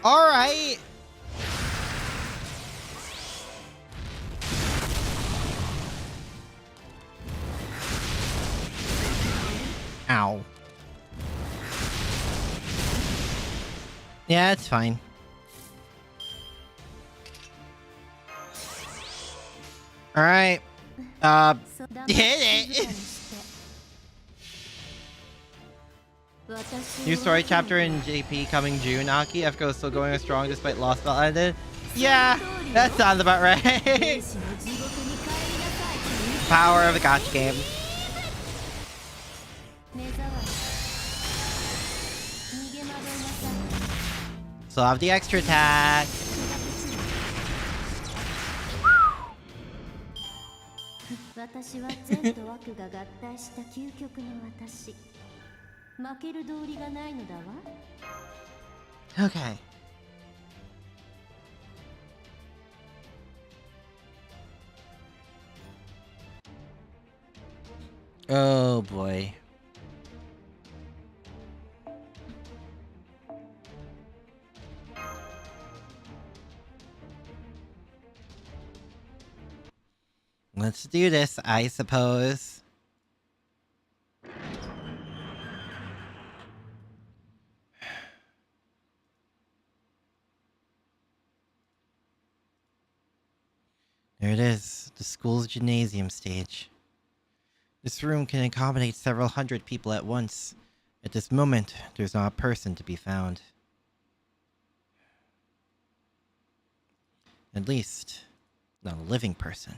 Alright! Ow. Yeah, it's fine. Alright. Hit it! New story chapter in JP coming June. Aki, FGO is still going strong despite lost spell ended. Yeah, that sounds about right. Power of the gotcha game. So I have the extra attack. Okay. Oh boy. Let's do this, I suppose. There it is, the school's gymnasium stage. This room can accommodate several hundred people at once. At this moment, there's not a person to be found. At least, not a living person.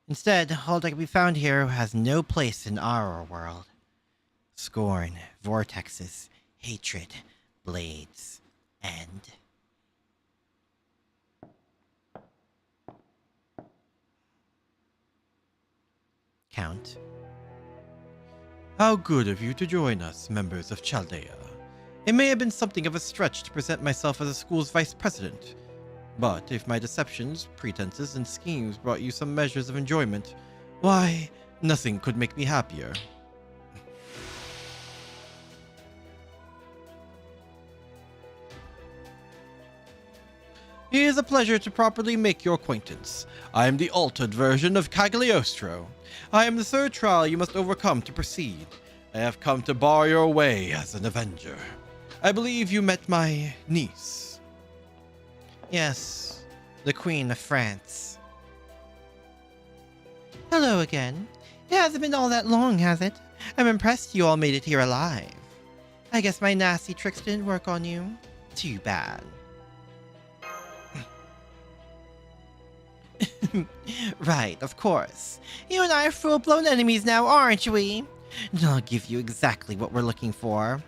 Instead, all that can be found here has no place in our world. Scorn, vortexes, hatred, blades, and... Count. How good of you to join us, members of Chaldea. It may have been something of a stretch to present myself as the school's vice president, but if my deceptions, pretenses, and schemes brought you some measures of enjoyment, why, nothing could make me happier. It is a pleasure to properly make your acquaintance. I am the altered version of Cagliostro. I am the third trial you must overcome to proceed. I have come to bar your way as an avenger. I believe you met my niece. Yes, the Queen of France. Hello again. It hasn't been all that long, has it? I'm impressed you all made it here alive. I guess my nasty tricks didn't work on you. Too bad. Right, of course. You and I are full-blown enemies now, aren't we? And I'll give you exactly what we're looking for.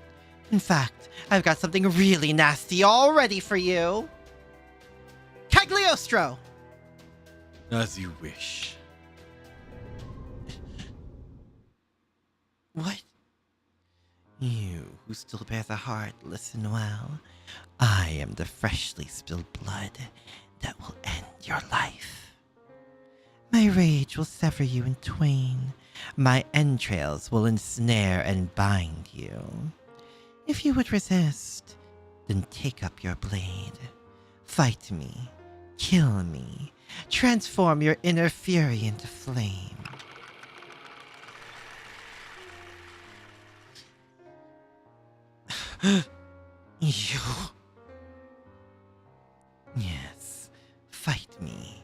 In fact, I've got something really nasty all ready for you. Cagliostro! As you wish. What? You, who still bears a heart, listen well. I am the freshly spilled blood that will end your life. My rage will sever you in twain. My entrails will ensnare and bind you. If you would resist, then take up your blade. Fight me. Kill me. Transform your inner fury into flame. You. Yes, fight me.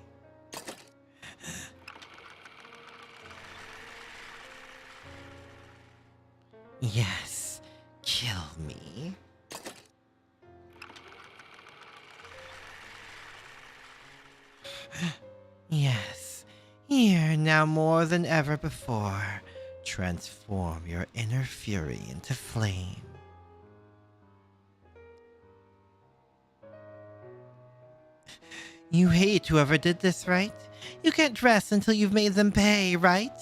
Yes, kill me. Yes, here now more than ever before, transform your inner fury into flame. You hate whoever did this, right? You can't rest until you've made them pay, right?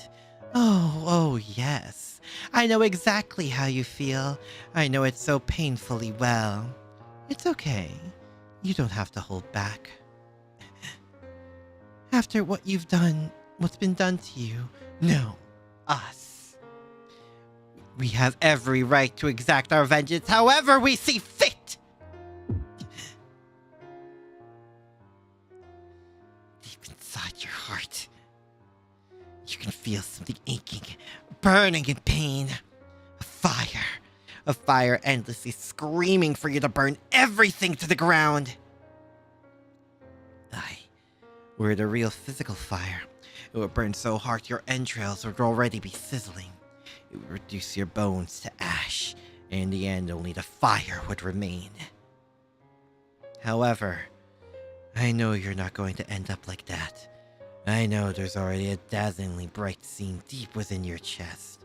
Oh, yes. I know exactly how you feel. I know it so painfully well. It's okay. You don't have to hold back. After what you've done, what's been done to you, no, us. We have every right to exact our vengeance however we see fit. Deep inside your heart, you can feel something aching, burning in pain. A fire endlessly screaming for you to burn everything to the ground. Were it a real physical fire, it would burn so hard your entrails would already be sizzling. It would reduce your bones to ash, and in the end only the fire would remain. However, I know you're not going to end up like that. I know there's already a dazzlingly bright seam deep within your chest.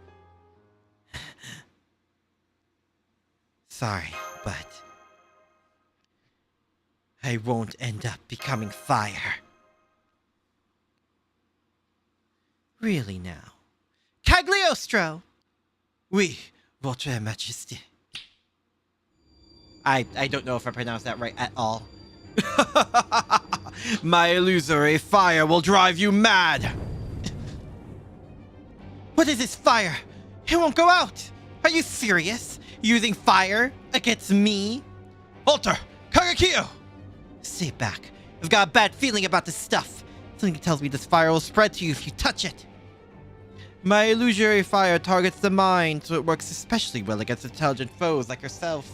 Sorry, but I won't end up becoming fire. Really now. Cagliostro! Oui, Votre Majesté. I don't know if I pronounced that right at all. My illusory fire will drive you mad! What is this fire? It won't go out! Are you serious? Using fire against me? Alter! Kagekyo! Stay back. I've got a bad feeling about this stuff. Something tells me this fire will spread to you if you touch it. My illusory fire targets the mind, so it works especially well against intelligent foes like yourself.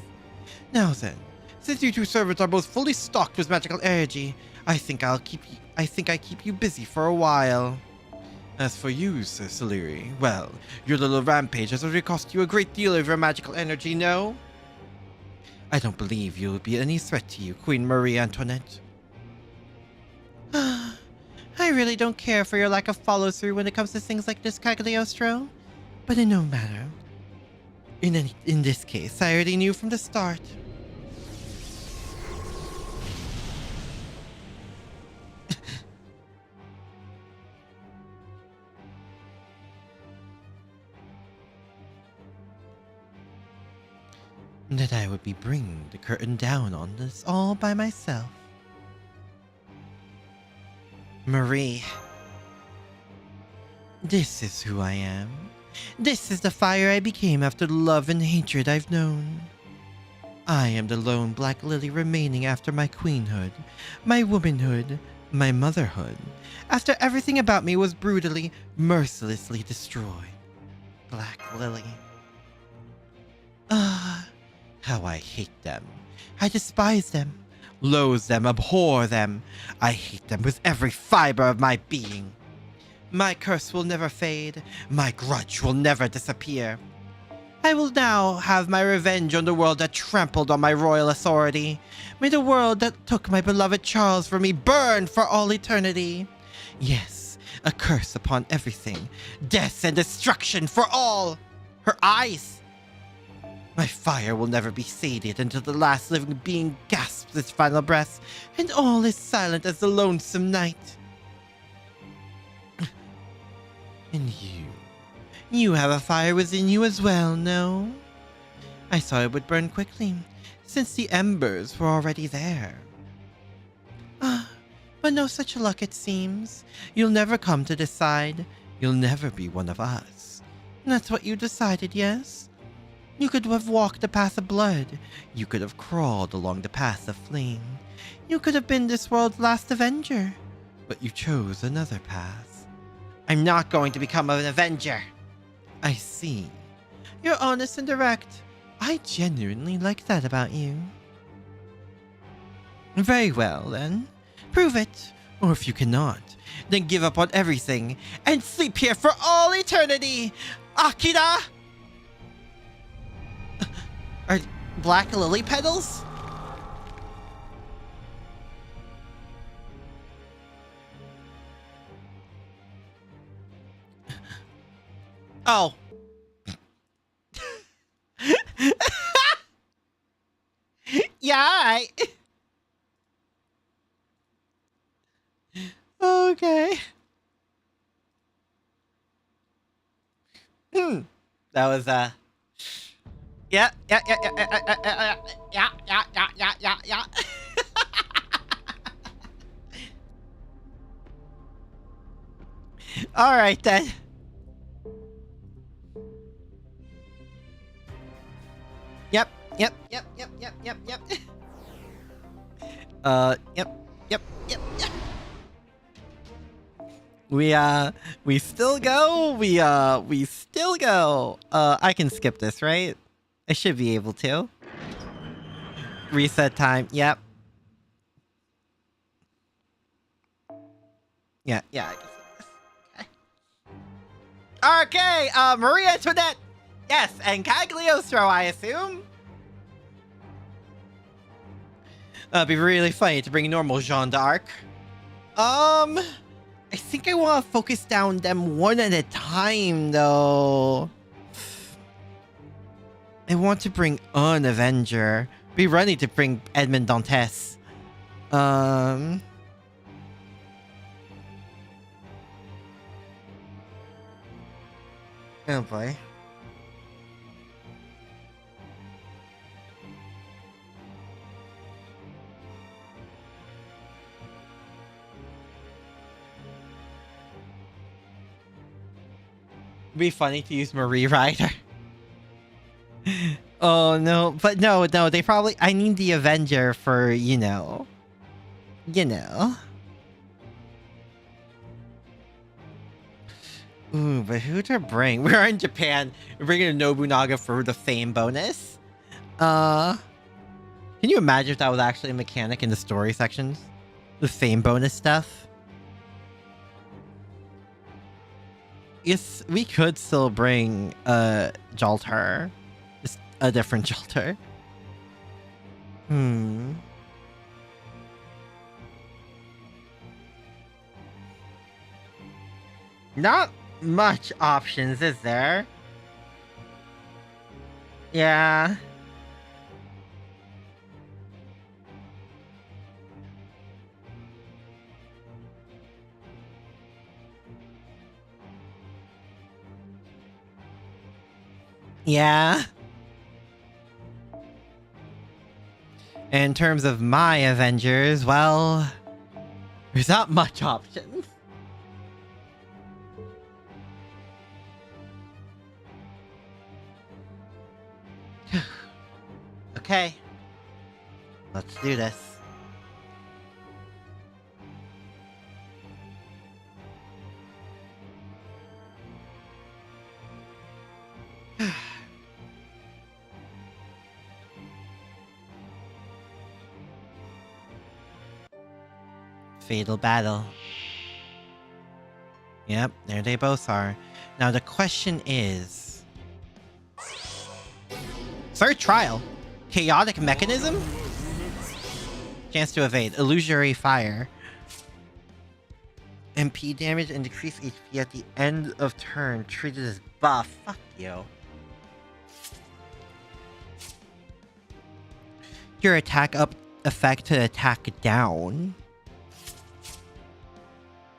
Now then, since you two servants are both fully stocked with magical energy, I think I keep you busy for a while. As for you, Sir Celeri, well, your little rampage has already cost you a great deal of your magical energy, no? I don't believe you'll be any threat to you, Queen Marie Antoinette. I really don't care for your lack of follow-through when it comes to things like this, Cagliostro. But in no matter. In this case, I already knew from the start. That I would be bringing the curtain down on this all by myself. Marie. This is who I am. This is the fire I became after the love and hatred I've known. I am the lone black lily remaining after my queenhood, my womanhood, my motherhood, after everything about me was brutally, mercilessly destroyed. Black lily. How I hate them. I despise them, loathe them, abhor them. I hate them with every fiber of my being. My curse will never fade. My grudge will never disappear. I will now have my revenge on the world that trampled on my royal authority. May the world that took my beloved Charles from me burn for all eternity. Yes, a curse upon everything. Death and destruction for all. Her eyes. My fire will never be sated until the last living being gasps its final breath, and all is silent as the lonesome night. And you have a fire within you as well, no? I thought it would burn quickly, since the embers were already there. But no such luck it seems. You'll never come to decide. You'll never be one of us. That's what you decided, yes? You could have walked the path of blood. You could have crawled along the path of flame. You could have been this world's last Avenger. But you chose another path. I'm not going to become an Avenger. I see. You're honest and direct. I genuinely like that about you. Very well, then. Prove it. Or if you cannot, then give up on everything and sleep here for all eternity. Akira! Are black lily petals? Oh. Yeah. Okay. That was yeah. All right then. Yep. Yep. We still go. We still go. I can skip this, right? I should be able to. Reset time. Yep. Yeah. I can skip this. Okay. Marie Antoinette. Yes, and Cagliostro, I assume. It'd be really funny to bring normal Jeanne d'Arc. I think I want to focus down them one at a time, though. I want to bring an Avenger. Be ready to bring Edmond Dantes. Oh boy. Be funny to use Marie Rider. Oh no, but no, they probably, I need the Avenger for, you know. Ooh, but who to bring? We're in Japan. We're bringing a Nobunaga for the fame bonus. Can you imagine if that was actually a mechanic in the story sections? The same bonus stuff. Yes, we could still bring a Jalter. Just a different Jalter. Not much options, is there? Yeah. Yeah. In terms of my Avengers, well, there's not much options. Okay. Let's do this. Fatal battle. Yep, there they both are. Now the question is... Third trial. Chaotic mechanism? Chance to evade. Illusory fire. MP damage and decrease HP at the end of turn. Treated as buff. Fuck you. Your attack up effect to attack down.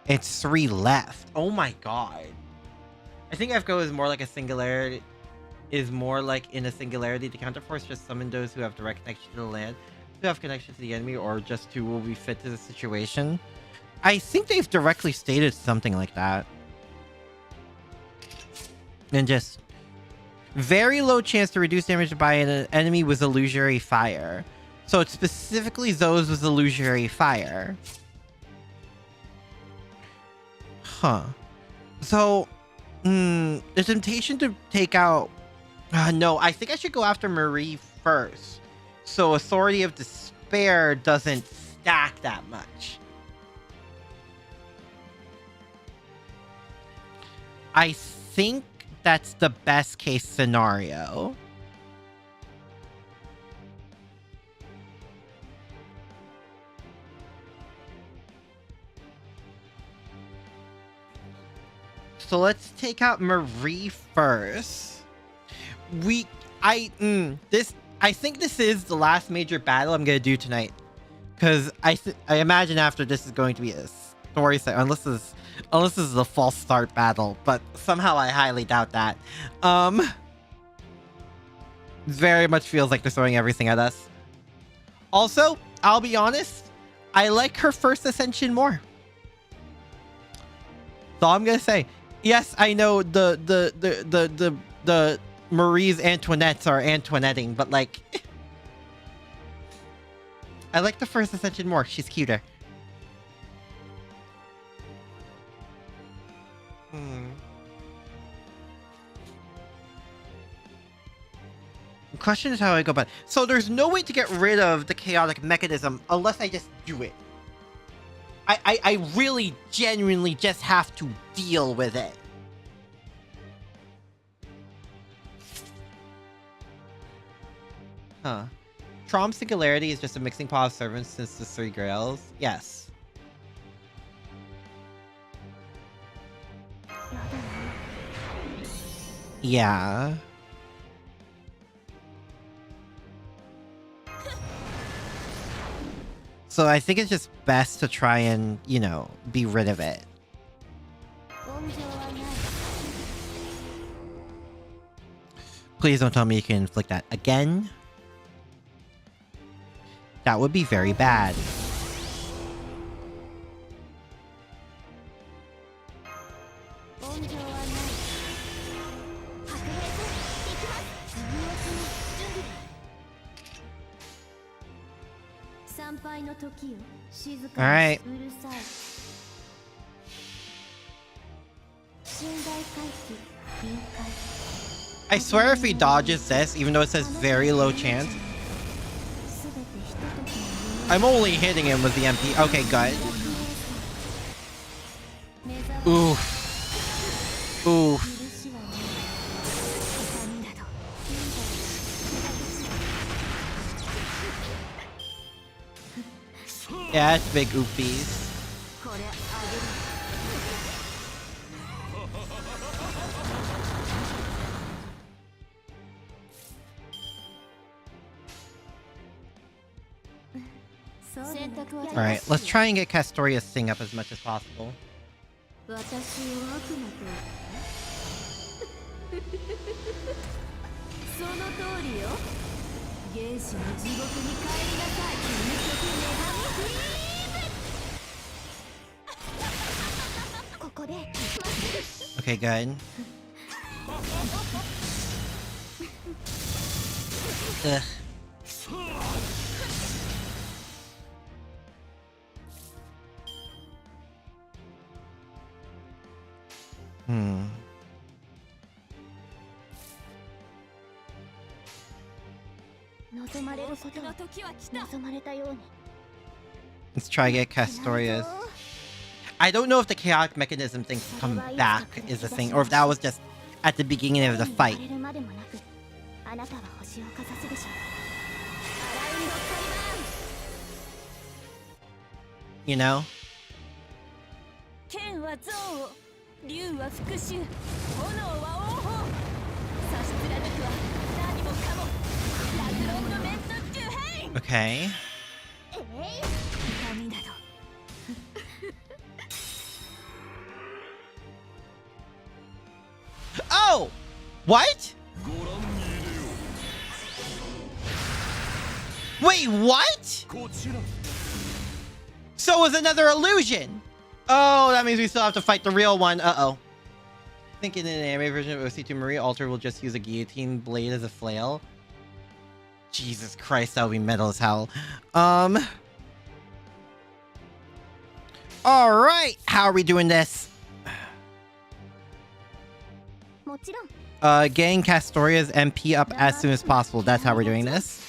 It's 3 left. Oh my god. I think FGO is more like a singularity. Is more like in a singularity. The counterforce just summon those who have direct connection to the land, who have connection to the enemy, or just who will be fit to the situation. I think they've directly stated something like that. And just very low chance to reduce damage by an enemy with illusory fire. So it's specifically those with illusory fire. Huh. So, the temptation to take out... no, I think I should go after Marie first. So Authority of Despair doesn't stack that much. I think that's the best case scenario. So let's take out Marie first. I think this is the last major battle I'm gonna do tonight, because I imagine after this is going to be a story set, unless this is the false start battle, but somehow I highly doubt that. Very much feels like they're throwing everything at us. Also, I'll be honest, I like her first ascension more. So I'm gonna say, yes, I know the Marie's Antoinettes are Antoinetting, but like, I like the first ascension more. She's cuter. The question is how I go about it. So there's no way to get rid of the chaotic mechanism unless I just do it. I really genuinely just have to deal with it. Huh. Trom Singularity is just a mixing pot of servants since the 3 grails? Yes. Yeah. So I think it's just best to try and, you know, be rid of it. Please don't tell me you can inflict that again. That would be very bad. Alright. I swear if he dodges this, even though it says very low chance, I'm only hitting him with the MP. Okay, good. Oof. Oof. Yeah, it's big oofies. Alright, let's try and get Castoria's thing up as much as possible. Okay, good. Ugh. Let's try to get Castoria's. I don't know if the chaotic mechanism thing to come back is a thing, or if that was just at the beginning of the fight. You know? Okay. Oh! What? Wait, what? So it was another illusion. Oh, that means we still have to fight the real one. Uh-oh. I think in an anime version of OC2 Marie, Alter will just use a guillotine blade as a flail. Jesus Christ, that would be metal as hell. Alright, how are we doing this? Getting Castoria's MP up as soon as possible. That's how we're doing this.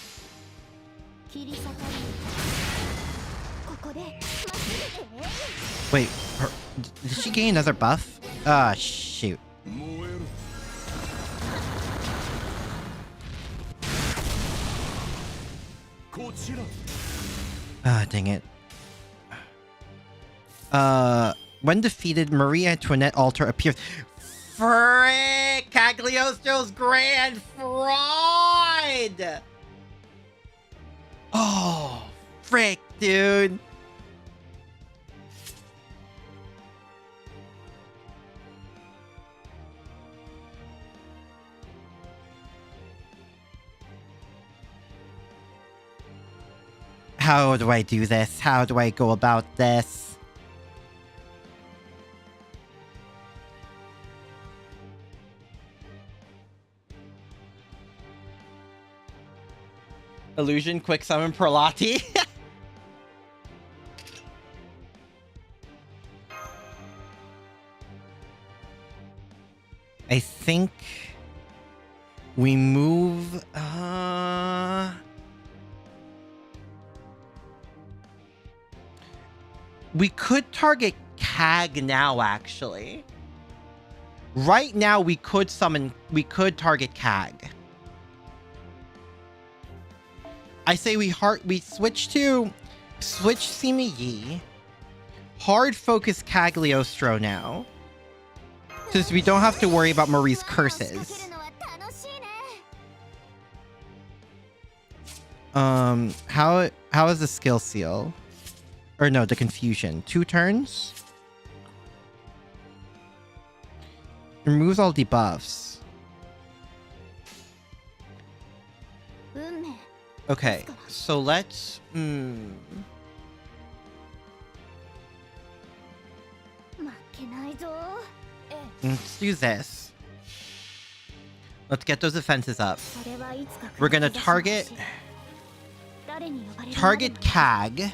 Wait, did she gain another buff? Ah, shoot. Ah, dang it. When defeated, Maria Antoinette Alter appears. Frick! Cagliostro's grand fraud! Oh, frick, dude. How do I do this? How do I go about this? Illusion, quick summon Prolati. I think we move. We could target Kag now, actually. Right now, we could target Kag. I say we switch Sima Yi. Hard focus Cagliostro now. Since we don't have to worry about Marie's curses. How is the skill seal? Or no, the confusion. 2 turns? Removes all debuffs. Okay, so let's... Let's do this. Let's get those defenses up. We're gonna target Kag.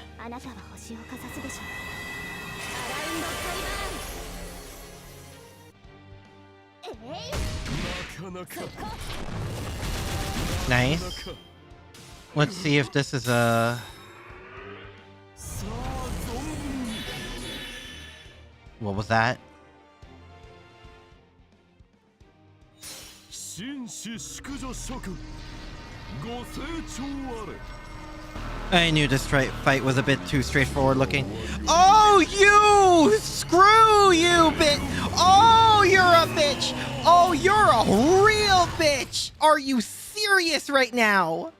Nice. Let's see if this is a... What was that? I knew this fight was a bit too straightforward looking. Oh, you! Screw you, bitch! Oh, you're a bitch! Oh, you're a real bitch! Are you serious right now?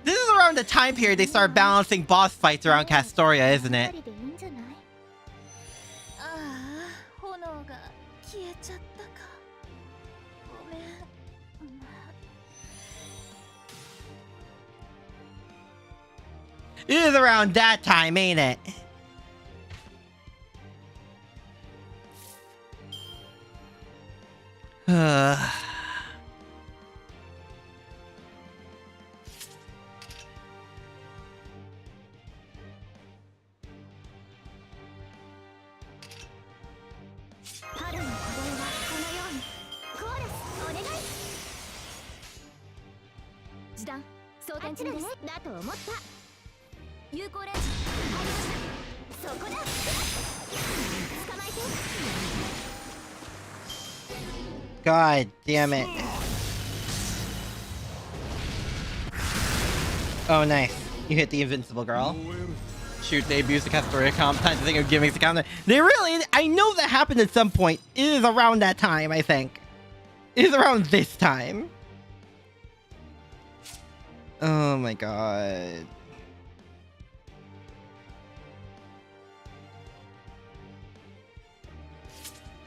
This is around the time period they start balancing boss fights around Castoria, isn't it? It is around that time, ain't it? God damn it. Oh, nice. You hit the invincible girl. Shoot, they abused the Castoria comp. Time to think of gimmicks to counter. They really... I know that happened at some point. It is around that time, I think. It is around this time. Oh my god.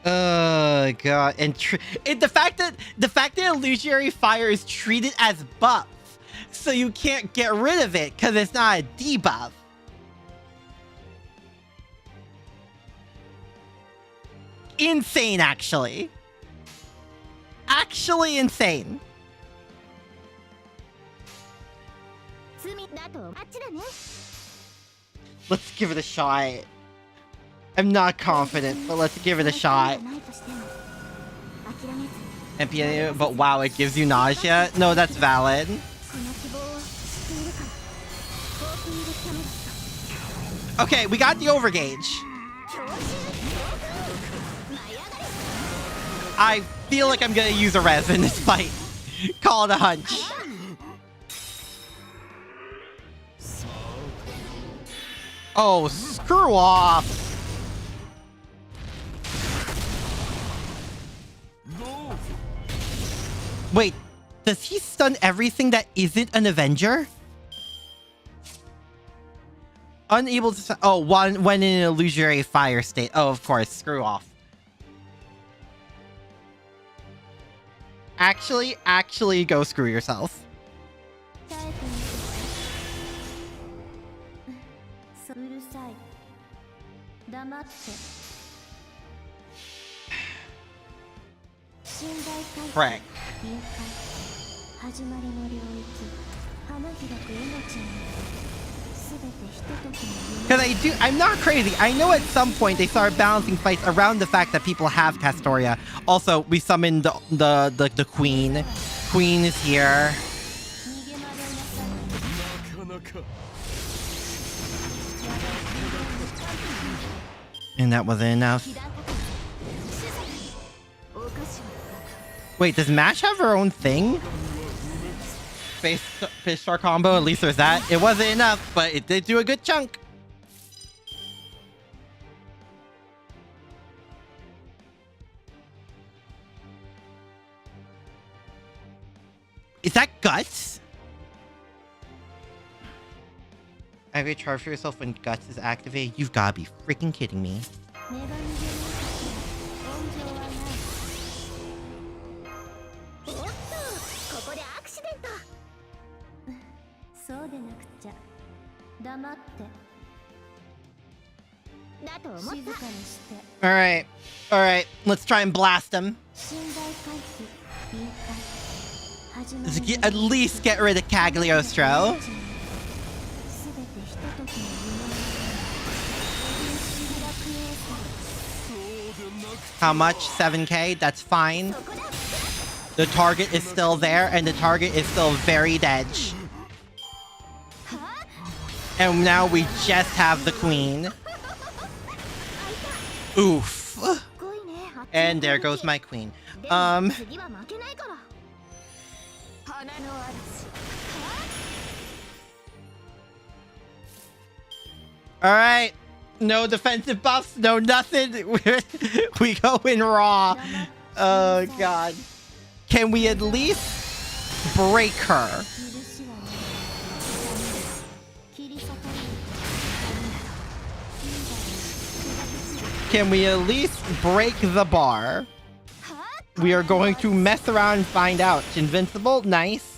Oh god. And the fact that illusionary fire is treated as buff, so you can't get rid of it because it's not a debuff. Insane, actually. Actually insane. Let's give it a shot. I'm not confident, but let's give it a shot. MPA, but wow, it gives you nausea? No, that's valid. Okay, we got the overgauge. I feel like I'm gonna use a res in this fight. Call it a hunch. Oh, screw off. Wait, does he stun everything that isn't an Avenger? Unable to stun... Oh, when in an illusionary fire state. Oh, of course, screw off. Actually, go screw yourself. Frick. Because I'm not crazy. I know at some point they started balancing fights around the fact that people have Castoria. Also, we summoned the queen. Queen is here. And that wasn't enough. Wait, does Mash have her own thing? Fish Star combo, at least there's that. It wasn't enough, but it did do a good chunk. Is that Guts? Activate charge for yourself when Guts is activated? You've gotta be freaking kidding me. Alright, let's try and blast him. At least get rid of Cagliostro. How much? 7k? That's fine. The target is still there, and the target is still very dead. And now we just have the queen. Oof. And there goes my queen. Alright. No defensive buffs, no nothing. We go in raw. Oh god. Can we at least break her? Can we at least break the bar? We are going to mess around and find out. Invincible? Nice.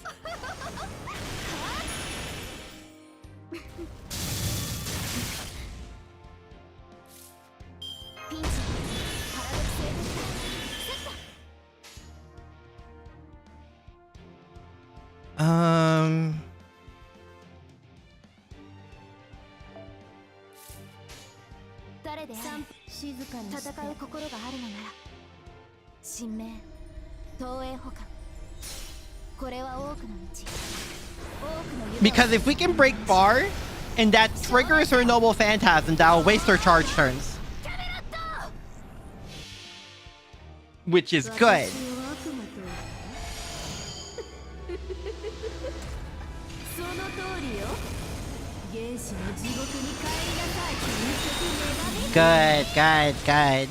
Because if we can break bar, and that triggers her noble phantasm, that'll waste her charge turns. Which is good. Good, good, good.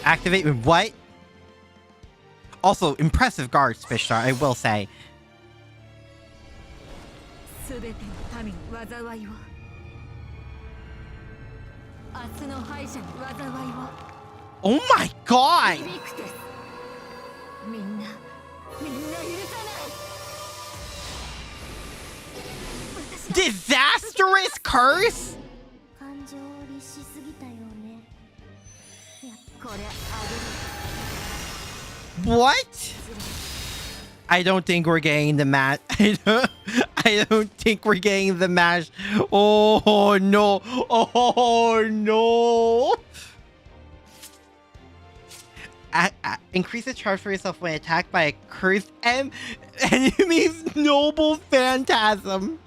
Activate with what? Also, impressive guards, Fishstar, I will say. Oh my god! Disastrous curse? What? I don't think we're getting the match. I don't think we're getting the match. Oh no. Oh no. Increase the charge for yourself when attacked by a cursed enemy's noble phantasm.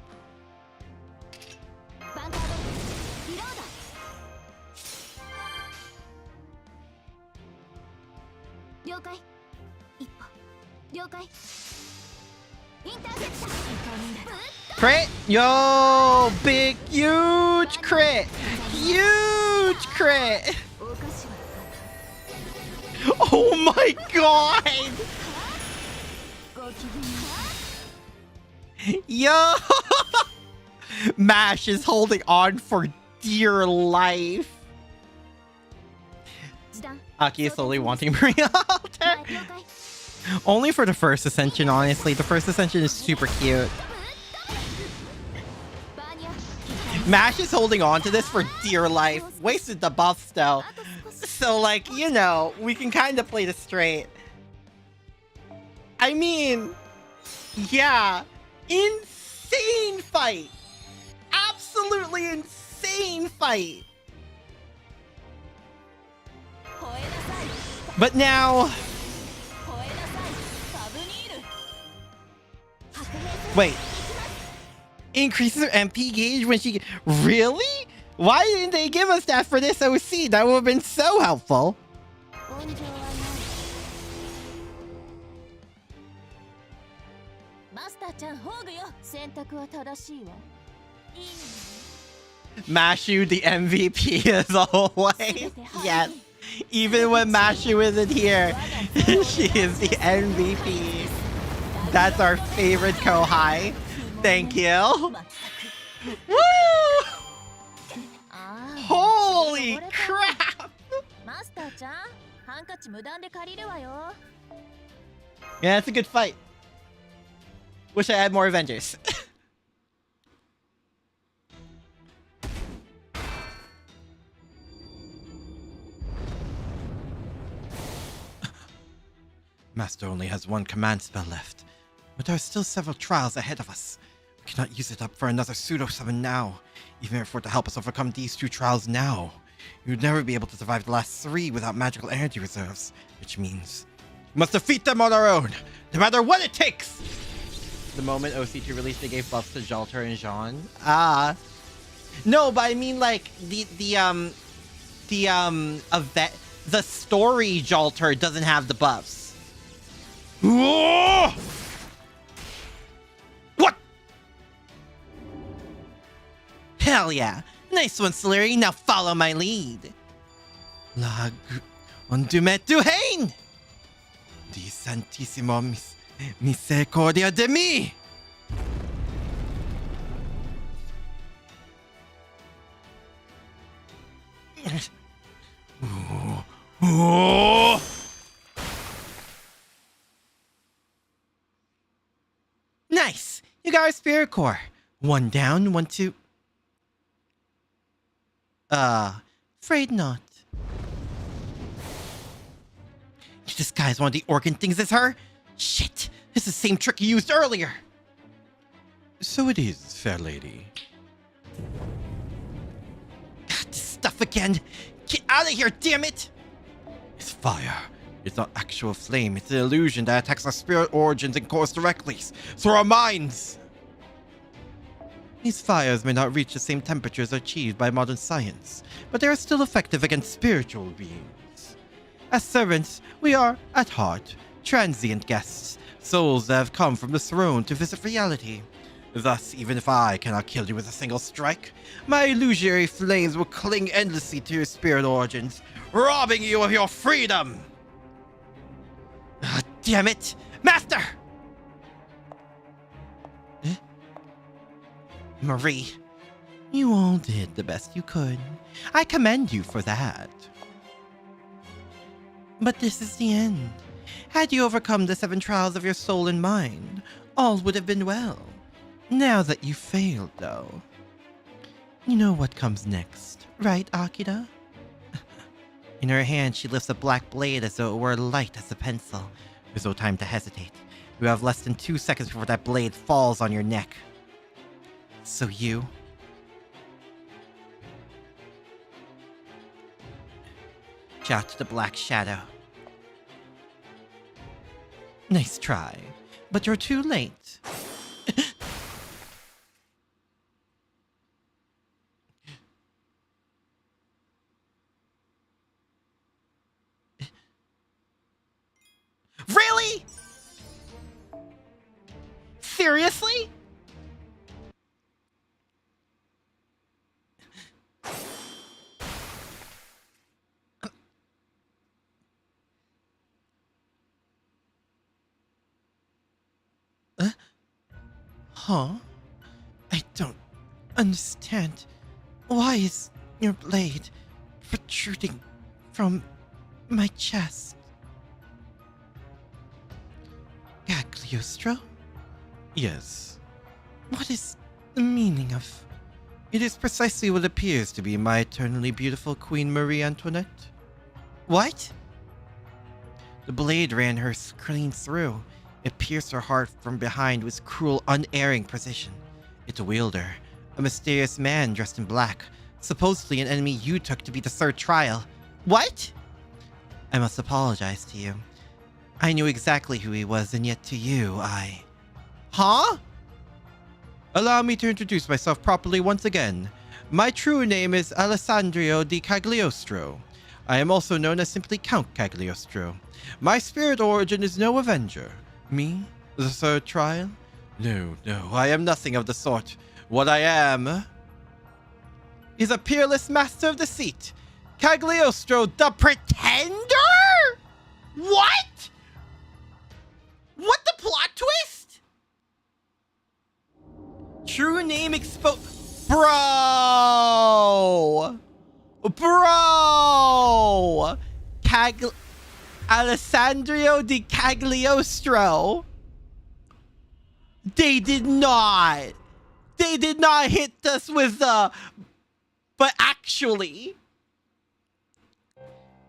Crit! Yo! Big, huge crit! Huge crit! Oh my god! Yo! Mash is holding on for dear life. Aki is slowly wanting Maria Alter. Only for the first ascension, honestly. The first ascension is super cute. Mash is holding on to this for dear life. Wasted the buffs though. So like, you know, we can kind of play this straight. I mean, yeah. Insane fight. Absolutely insane fight. But now... Wait. Increases her MP gauge when she... Really? Why didn't they give us that for this OC? That would have been so helpful. Mashu the MVP as always. Yes. Even when Mashu isn't here, she is the MVP. That's our favorite Kohai. Thank you. Woo! Holy crap! Yeah, it's a good fight. Wish I had more Avengers. Master only has one command spell left, but there are still several trials ahead of us. We cannot use it up for another pseudo summon now, even if it were to help us overcome these two trials now. You'd never be able to survive the last 3 without magical energy reserves, which means we must defeat them on our own, no matter what it takes! The moment OC2 released, they gave buffs to Jalter and Jean. Ah. No, but I mean like the event, the story Jalter doesn't have the buffs. Whoa! What? Hell yeah. Nice one, Slurry. Now follow my lead. Lag on dumet du hein! Di santissimo misericordia de mi! Nice. You got our spirit core. 1 down, 1, 2. Afraid not. You disguise one of the organ things as her? Shit, it's the same trick you used earlier. So it is, fair lady. God, this stuff again. Get out of here, damn it! It's fire. It's not actual flame. It's an illusion that attacks our spirit origins and cores directly through our minds. These fires may not reach the same temperatures achieved by modern science, but they are still effective against spiritual beings. As servants, we are, at heart, transient guests, souls that have come from the throne to visit reality. Thus, even if I cannot kill you with a single strike, my illusionary flames will cling endlessly to your spirit origins, robbing you of your freedom! Damn it! Master! Marie, you all did the best you could. I commend you for that. But this is the end. Had you overcome the 7 trials of your soul and mind, all would have been well. Now that you failed, though. You know what comes next, right, Akira? In her hand, she lifts a black blade as though it were light as a pencil. There's no time to hesitate. You have less than 2 seconds before that blade falls on your neck. So you... shout to the black shadow. Nice try, but you're too late. Really? Seriously? Huh? I don't understand. Why is your blade protruding from my chest? Cagliostro? Yes. What is the meaning of... It is precisely what appears to be my eternally beautiful Queen Marie Antoinette. What? The blade ran her clean through. It pierced her heart from behind with cruel, unerring precision. Its wielder, a mysterious man dressed in black, supposedly an enemy you took to be the 3rd trial. What? I must apologize to you. I knew exactly who he was, and yet to you, Huh? Allow me to introduce myself properly once again. My true name is Alessandro di Cagliostro. I am also known as simply Count Cagliostro. My spirit origin is no avenger. Me? The 3rd trial? No, I am nothing of the sort. What I am is a peerless master of deceit. Cagliostro the Pretender? What? What the plot twist? True name exposed. Bro! Alessandro di Cagliostro. They did not hit us with the... But actually...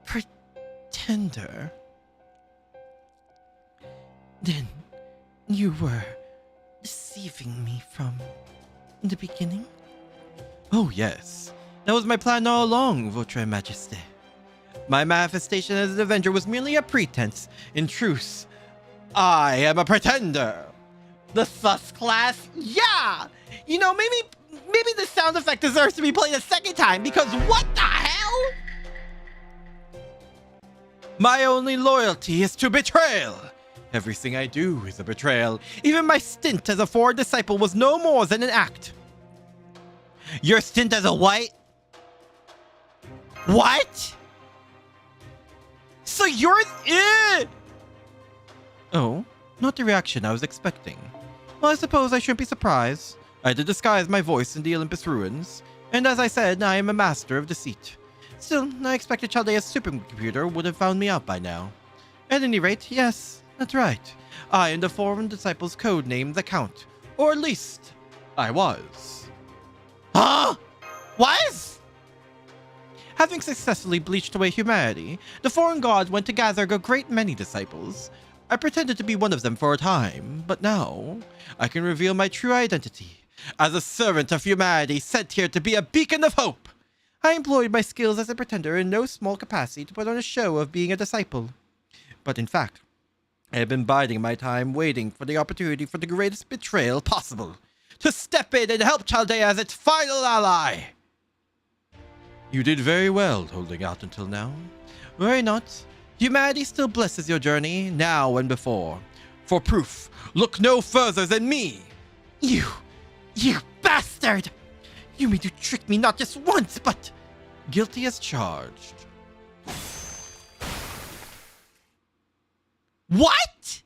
Pretender? Then you were deceiving me from the beginning? Oh yes. That was my plan all along, Votre Majesté. My manifestation as an Avenger was merely a pretense. In truth, I am a pretender. The sus class? Yeah! You know, maybe the sound effect deserves to be played a second time, because what the hell? My only loyalty is to betrayal. Everything I do is a betrayal. Even my stint as a forward disciple was no more than an act. Your stint as a what? What? So you're... Oh, not the reaction I was expecting. Well, I suppose I shouldn't be surprised. I did disguise my voice in the Olympus ruins, and as I said, I am a master of deceit. Still, I expected Chaldea's supercomputer would have found me out by now. At any rate, yes, that's right. I am the foreign disciple's code name, the Count. Or at least, I was. Huh? Was? Having successfully bleached away humanity, the foreign god went to gather a great many disciples. I pretended to be one of them for a time, but now I can reveal my true identity. As a servant of humanity sent here to be a beacon of hope, I employed my skills as a pretender in no small capacity to put on a show of being a disciple. But in fact, I have been biding my time waiting for the opportunity for the greatest betrayal possible, to step in and help Chaldea as its final ally. You did very well holding out until now. Worry not. Humanity still blesses your journey, now and before. For proof, look no further than me. You bastard! You mean to trick me not just once, but... Guilty as charged. What?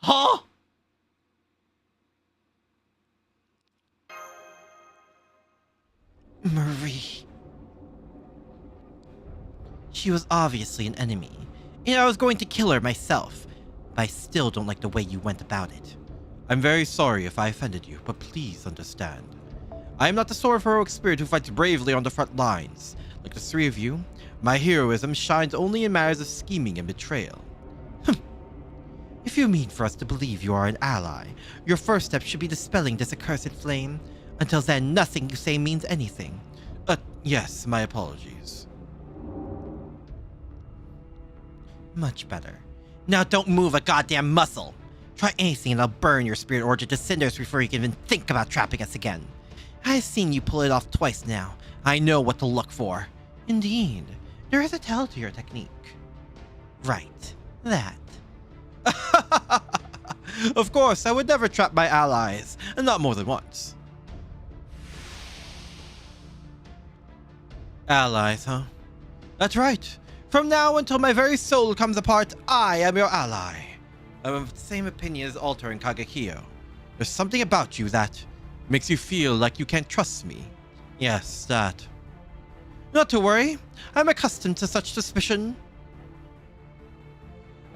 Huh? Marie. She was obviously an enemy, and I was going to kill her myself, but I still don't like the way you went about it. I'm very sorry if I offended you, but please understand. I am not the sort of heroic spirit who fights bravely on the front lines. Like the three of you, my heroism shines only in matters of scheming and betrayal. If you mean for us to believe you are an ally, your first step should be dispelling this accursed flame. Until then, nothing you say means anything. Yes, my apologies. Much better. Now don't move a goddamn muscle. Try anything and I'll burn your spirit origin to cinders before you can even think about trapping us again. I've seen you pull it off twice now. I know what to look for. Indeed, there is a tell to your technique. Right, that. Of course, I would never trap my allies, and not more than once. Allies, huh? That's right. From now until my very soul comes apart, I am your ally. I'm of the same opinion as Alter and Kagekyo. There's something about you that makes you feel like you can't trust me. Yes, that. Not to worry. I'm accustomed to such suspicion.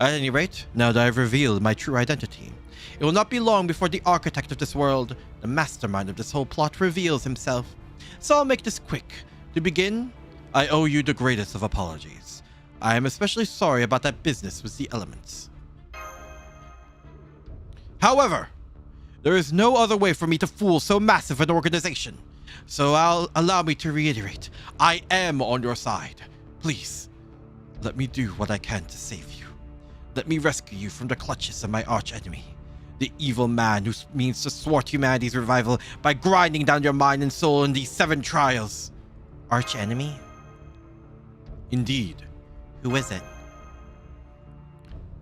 At any rate, now that I've revealed my true identity, it will not be long before the architect of this world, the mastermind of this whole plot, reveals himself. So I'll make this quick. To begin, I owe you the greatest of apologies. I am especially sorry about that business with the elements. However, there is no other way for me to fool so massive an organization. So allow me to reiterate, I am on your side. Please, let me do what I can to save you. Let me rescue you from the clutches of my archenemy, the evil man who means to thwart humanity's revival by grinding down your mind and soul in these 7 trials. Archenemy? Indeed. Who is it?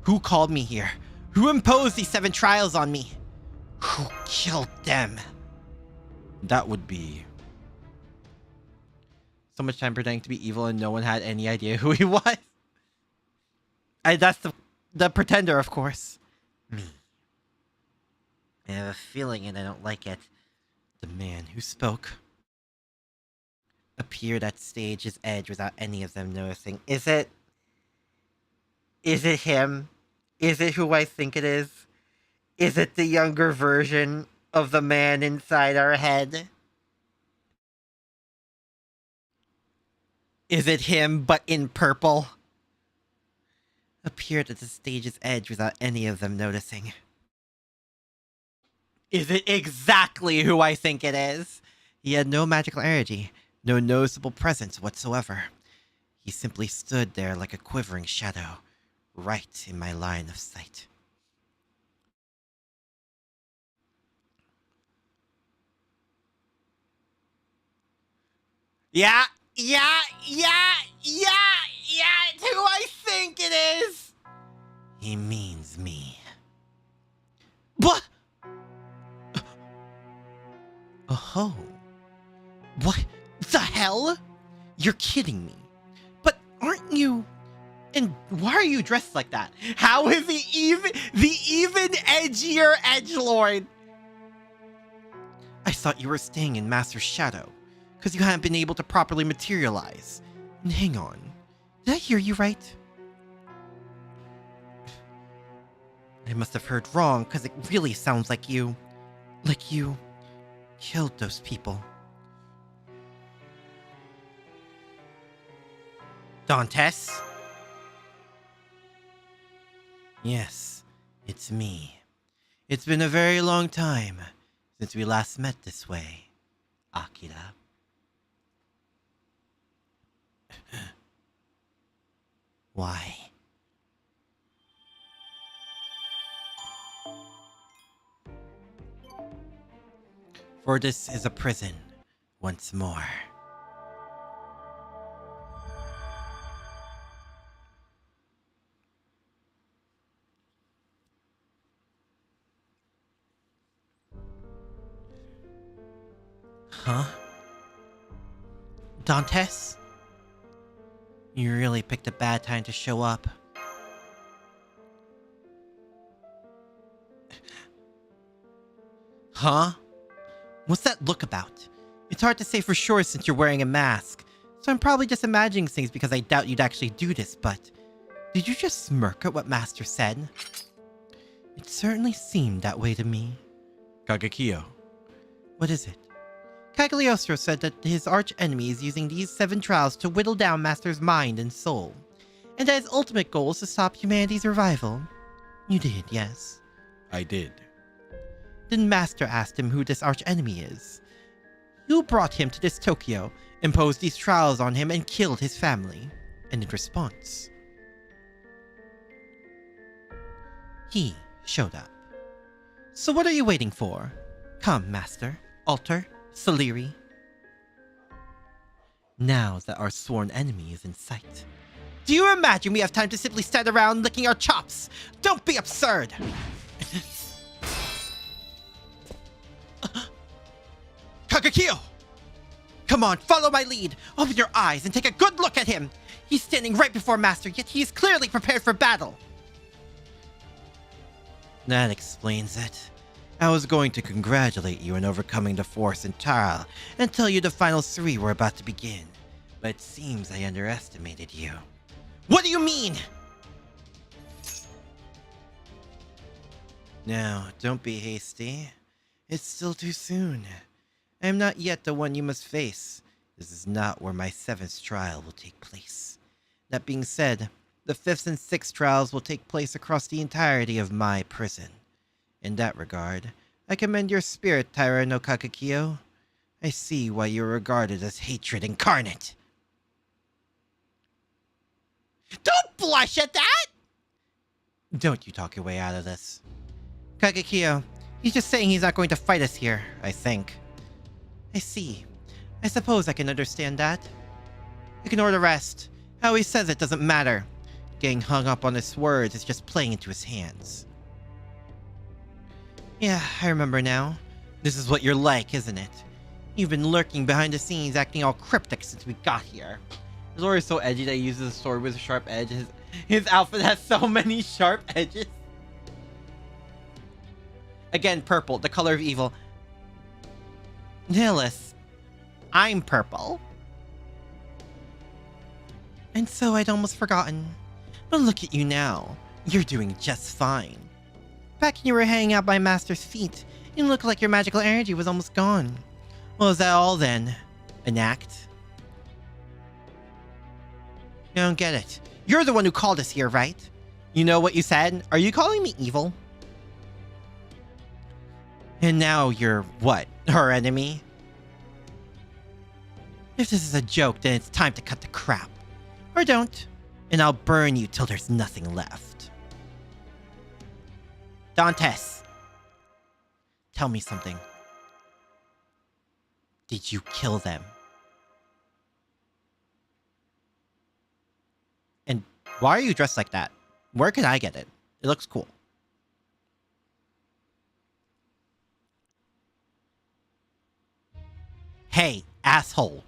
Who called me here? Who imposed these 7 trials on me? Who killed them? That would be... So much time pretending to be evil and no one had any idea who he was. That's the pretender, of course. Me. I have a feeling and I don't like it. The man who spoke appeared at stage's edge without any of them noticing. Is it him? Is it who I think it is? Is it the younger version of the man inside our head? Is it him, but in purple? Appeared at the stage's edge without any of them noticing. Is it exactly who I think it is? He had no magical energy, no noticeable presence whatsoever. He simply stood there like a quivering shadow, right in my line of sight. Yeah, it's who I think it is! He means me. What? Oh, What the hell? You're kidding me. But aren't you... And why are you dressed like that? How is he the even edgier edgelord? I thought you were staying in Master's shadow, because you hadn't been able to properly materialize. And hang on, did I hear you right? I must have heard wrong, because it really sounds like you killed those people. Dantes? Yes, it's me. It's been a very long time since we last met this way, Akira. Why? For this is a prison once more. Huh? Dantes? You really picked a bad time to show up. Huh? What's that look about? It's hard to say for sure since you're wearing a mask, so I'm probably just imagining things because I doubt you'd actually do this, but... Did you just smirk at what Master said? It certainly seemed that way to me. Kagekyo. What is it? Cagliostro said that his arch-enemy is using these 7 trials to whittle down Master's mind and soul, and that his ultimate goal is to stop humanity's revival. You did, yes? I did. Then Master asked him who this arch-enemy is. You brought him to this Tokyo, imposed these trials on him, and killed his family. And in response, he showed up. So what are you waiting for? Come, Master, Alter, Saliri. Now that our sworn enemy is in sight. Do you imagine we have time to simply stand around licking our chops? Don't be absurd! Kagekyo! Come on, follow my lead. Open your eyes and take a good look at him. He's standing right before Master, yet he is clearly prepared for battle. That explains it. I was going to congratulate you on overcoming the force in Tara and tell you the final 3 were about to begin, but it seems I underestimated you. What do you mean? Now, don't be hasty. It's still too soon. I am not yet the one you must face. This is not where my 7th trial will take place. That being said, the 5th and 6th trials will take place across the entirety of my prison. In that regard, I commend your spirit, Taira no Kagekyo. I see why you're regarded as hatred incarnate. Don't blush at that! Don't you talk your way out of this. Kagekyo, he's just saying he's not going to fight us here, I think. I see. I suppose I can understand that. Ignore the rest. How he says it doesn't matter. Getting hung up on his words is just playing into his hands. Yeah, I remember now. This is what you're like, isn't it? You've been lurking behind the scenes acting all cryptic since we got here. His sword is so edgy that he uses a sword with a sharp edge. His outfit has so many sharp edges. Again, purple, the color of evil. Nihilus, I'm purple. And so I'd almost forgotten. But look at you now. You're doing just fine. Back when you were hanging out by Master's feet, you looked like your magical energy was almost gone. Well, is that all then? An act? I don't get it. You're the one who called us here, right? You know what you said? Are you calling me evil? And now you're what? Her enemy? If this is a joke, then it's time to cut the crap. Or don't, and I'll burn you till there's nothing left. Dantes, tell me something. Did you kill them? And why are you dressed like that? Where can I get it? It looks cool. Hey, asshole.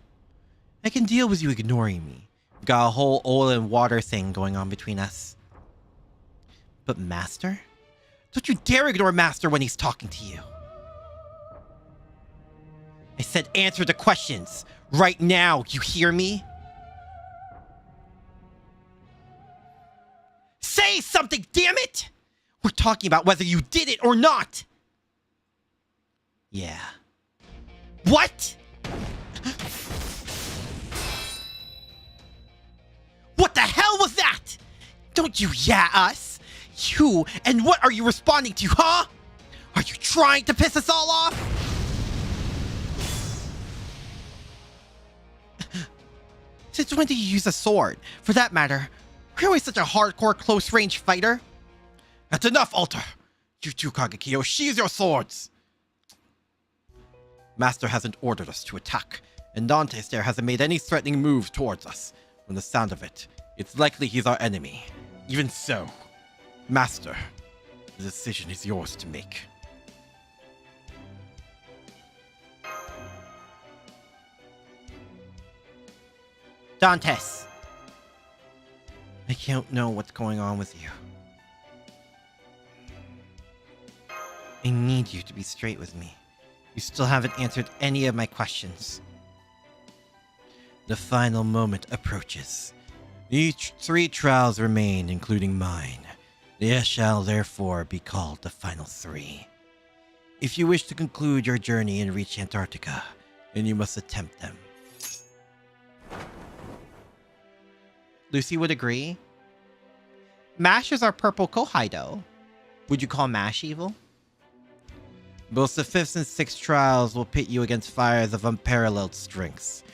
I can deal with you ignoring me. We've got a whole oil and water thing going on between us. But Master? Don't you dare ignore Master when he's talking to you. I said answer the questions. Right now, you hear me? Say something, damn it! We're talking about whether you did it or not. Yeah. What? What the hell was that? Don't you yeah us? You, and what are you responding to, huh? Are you trying to piss us all off? Since when did you use a sword? For that matter, are you always such a hardcore close-range fighter? That's enough, Alter! You two, Kagekiyo, sheathe your swords! Master hasn't ordered us to attack, and Dantes there hasn't made any threatening move towards us. From the sound of it, it's likely he's our enemy. Even so, Master, the decision is yours to make. Dantes! I don't know what's going on with you. I need you to be straight with me. You still haven't answered any of my questions. The final moment approaches. Each 3 trials remain, including mine. They shall therefore be called the final 3. If you wish to conclude your journey and reach Antarctica, then you must attempt them. Lucy would agree. Mash is our purple Kohaido. Would you call Mash evil? Both the 5th and 6th trials will pit you against fires of unparalleled strengths.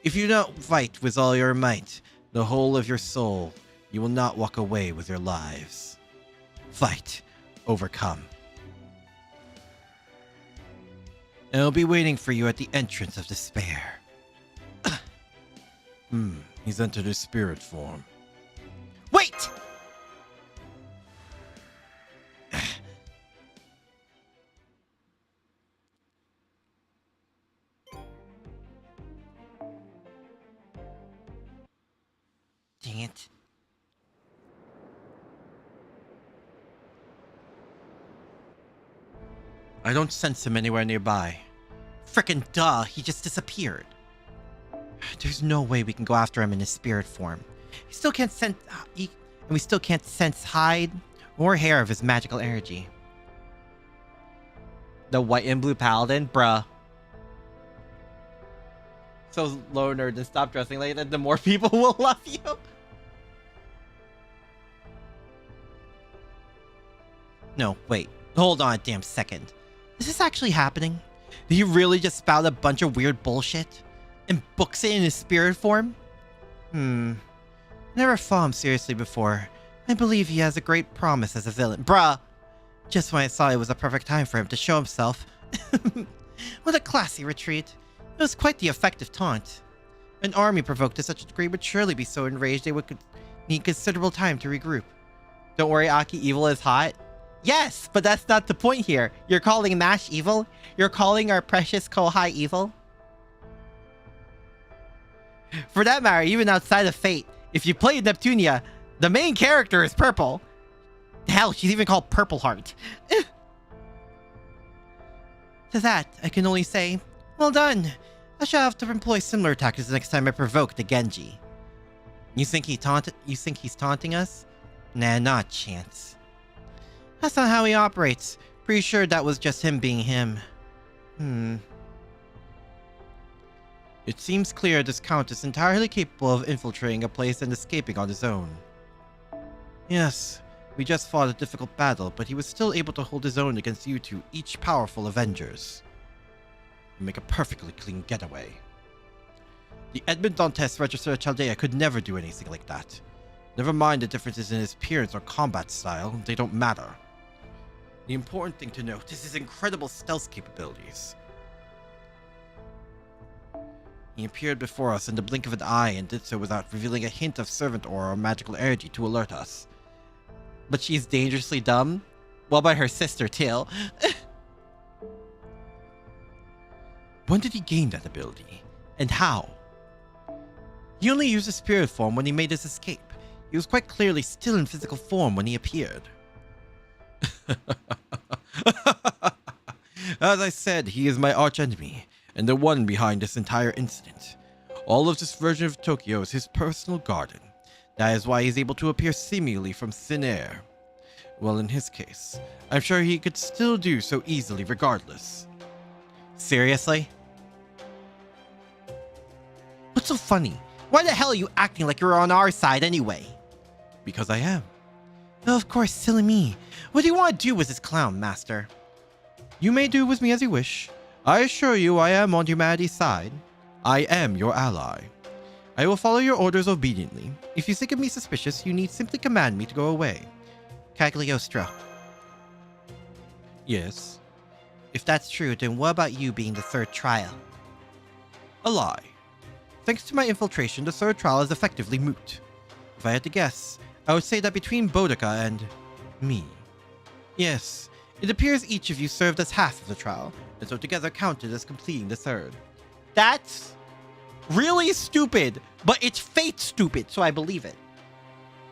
If you don't fight with all your might, the whole of your soul, you will not walk away with your lives. Fight. Overcome. And I'll be waiting for you at the entrance of despair. He's entered his spirit form. Wait! Dang it. I don't sense him anywhere nearby. Frickin' duh, he just disappeared. There's no way we can go after him in his spirit form. He still can't sense, and we still can't sense hide or hair of his magical energy. The white and blue paladin, bruh. So loner, then stop dressing like that. The more people will love you. No, wait. Hold on a damn second. Is this actually happening? Did he really just spout a bunch of weird bullshit? And books it in his spirit form? Never thought him seriously before. I believe he has a great promise as a villain. Bruh! Just when I thought it was a perfect time for him to show himself. What a classy retreat. It was quite the effective taunt. An army provoked to such a degree would surely be so enraged they would need considerable time to regroup. Don't worry, Aki, evil is hot. Yes, but that's not the point here. You're calling Mash evil? You're calling our precious Kohai evil? For that matter, even outside of Fate, if you play Neptunia, the main character is purple. Hell, she's even called Purple Heart. To that, I can only say, well done. I shall have to employ similar tactics the next time I provoke the Genji. You think he's taunting us? Nah, not a chance. That's not how he operates. Pretty sure that was just him being him. It seems clear this Count is entirely capable of infiltrating a place and escaping on his own. Yes, We just fought a difficult battle, but he was still able to hold his own against you two, each powerful Avengers. You make a perfectly clean getaway. The Edmund Dantes Register of Chaldea could never do anything like that. Never mind the differences in his appearance or combat style, they don't matter. The important thing to note is his incredible stealth capabilities. He appeared before us in the blink of an eye and did so without revealing a hint of servant aura or magical energy to alert us. But she's dangerously dumb? Well, by her sister, too. When did he gain that ability? And how? He only used his spirit form when he made his escape. He was quite clearly still in physical form when he appeared. As I said, he is my archenemy, and the one behind this entire incident. All of this version of Tokyo is his personal garden. That is why he's able to appear seemingly from thin air. Well, in his case, I'm sure he could still do so easily regardless. Seriously? What's so funny? Why the hell are you acting like you're on our side anyway? Because I am. Oh, of course, silly me. What do you want to do with this clown, Master? You may do with me as you wish. I assure you I am on humanity's side. I am your ally. I will follow your orders obediently. If you think of me suspicious, you need simply command me to go away. Cagliostro. Yes? If that's true, then what about you being the third trial? A lie. Thanks to my infiltration, the third trial is effectively moot. If I had to guess, I would say that between Boudica and me. Yes, it appears each of you served as half of the trial, and so together counted as completing the third. That's really stupid, but it's fate stupid, so I believe it.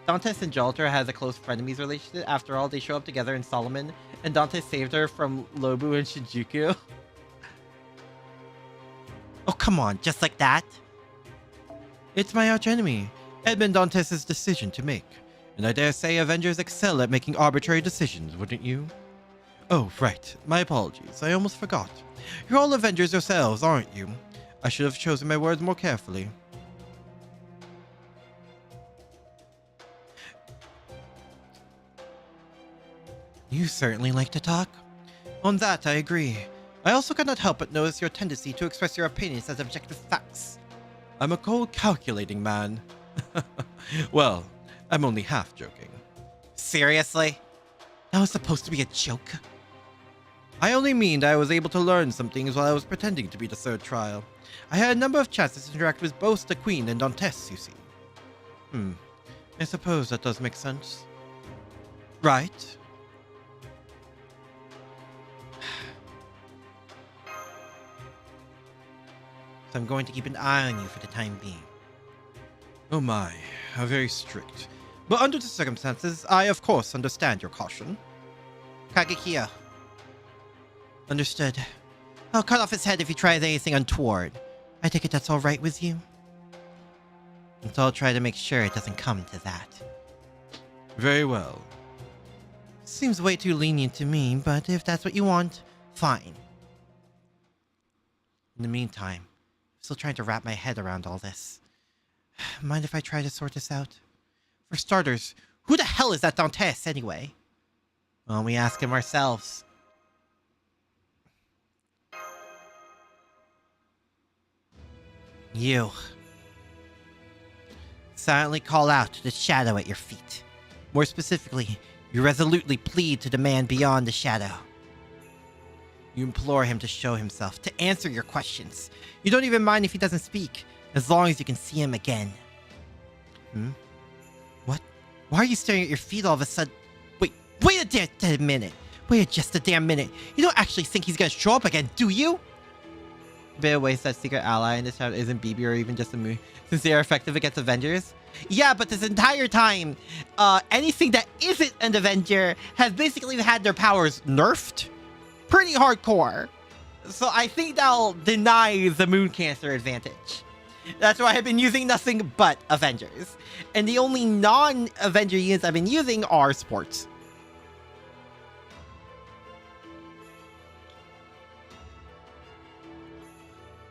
Dantes and Jalter has a close frenemies relationship. After all, they show up together in Solomon, and Dantes saved her from Lobu and Shinjuku. Oh, come on, just like that? It's my archenemy, Edmund Dantes' decision to make, and I dare say Avengers excel at making arbitrary decisions, wouldn't you? Oh, right, my apologies, I almost forgot. You're all Avengers yourselves, aren't you? I should have chosen my words more carefully. You certainly like to talk. On that, I agree. I also cannot help but notice your tendency to express your opinions as objective facts. I'm a cold, calculating man. Well, I'm only half joking. Seriously? That was supposed to be a joke? I only mean that I was able to learn some things while I was pretending to be the third trial. I had a number of chances to interact with both the Queen and Dantes, you see. I suppose that does make sense. Right? So I'm going to keep an eye on you for the time being. Oh my, how very strict. But under the circumstances, I of course understand your caution. Kagekiyo. Understood. I'll cut off his head if he tries anything untoward. I take it that's alright with you? And so I'll try to make sure it doesn't come to that. Very well. Seems way too lenient to me, but if that's what you want, fine. In the meantime, I'm still trying to wrap my head around all this. Mind if I try to sort this out? For starters, who the hell is that Dantes anyway? Well, we ask him ourselves. You. Silently call out to the shadow at your feet. More specifically, you resolutely plead to the man beyond the shadow. You implore him to show himself, to answer your questions. You don't even mind if he doesn't speak, as long as you can see him again. What? Why are you staring at your feet all of a sudden? Wait a damn minute. Wait just a damn minute. You don't actually think he's gonna show up again, do you? Bit of waste that secret ally in this town isn't BB or even just a Moo, since they are effective against Avengers. Yeah, but this entire time, anything that isn't an Avenger has basically had their powers nerfed. Pretty hardcore. So I think that'll deny the Moon Cancer advantage. That's why I've been using nothing but Avengers. And the only non-Avenger units I've been using are sports.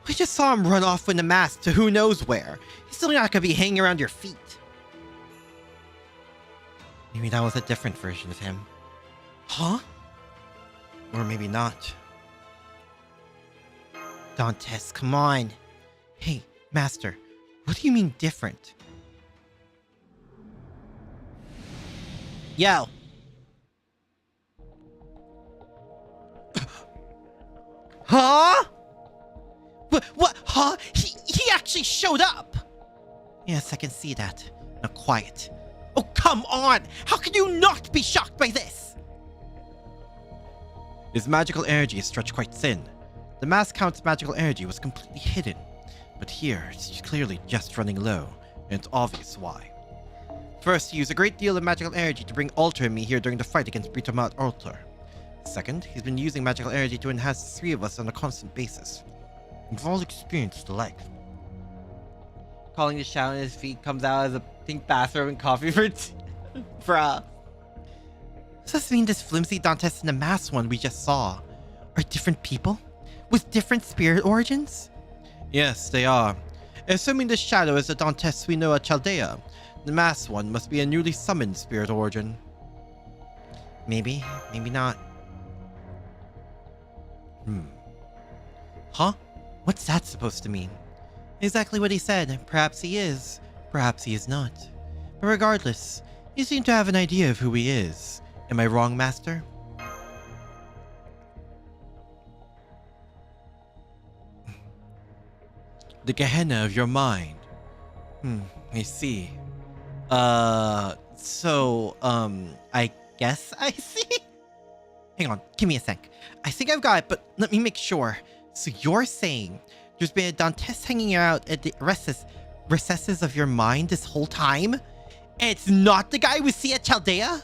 We just saw him run off in the mask to who knows where. He's still not gonna be hanging around your feet. Maybe that was a different version of him. Huh? Or maybe not. Dantes, come on. Hey, Master, what do you mean different? Yo. Huh? What? Huh? He actually showed up! Yes, I can see that. Now quiet. Oh, come on! How can you not be shocked by this? His magical energy is stretched quite thin. The mass count's magical energy was completely hidden. But here, it's clearly just running low, and it's obvious why. First, he used a great deal of magical energy to bring Alter and me here during the fight against Britomat Alter. Second, he's been using magical energy to enhance the three of us on a constant basis. We've all experienced the like. Calling the shout on his feet comes out as a pink bathrobe and coffee for bruh. Does this mean this flimsy Dantes and the masked one we just saw are different people? With different spirit origins? Yes, they are. Assuming this shadow is the Dantes we know at Chaldea, the masked one must be a newly summoned spirit origin. Maybe, maybe not. Huh? What's that supposed to mean? Exactly what he said. Perhaps he is. Perhaps he is not. But regardless, you seem to have an idea of who he is. Am I wrong, Master? The Gehenna of your mind. I see. I guess I see? Hang on, give me a sec. I think I've got it, but let me make sure. So you're saying there's been a Dantes hanging out at the recesses of your mind this whole time? And it's not the guy we see at Chaldea?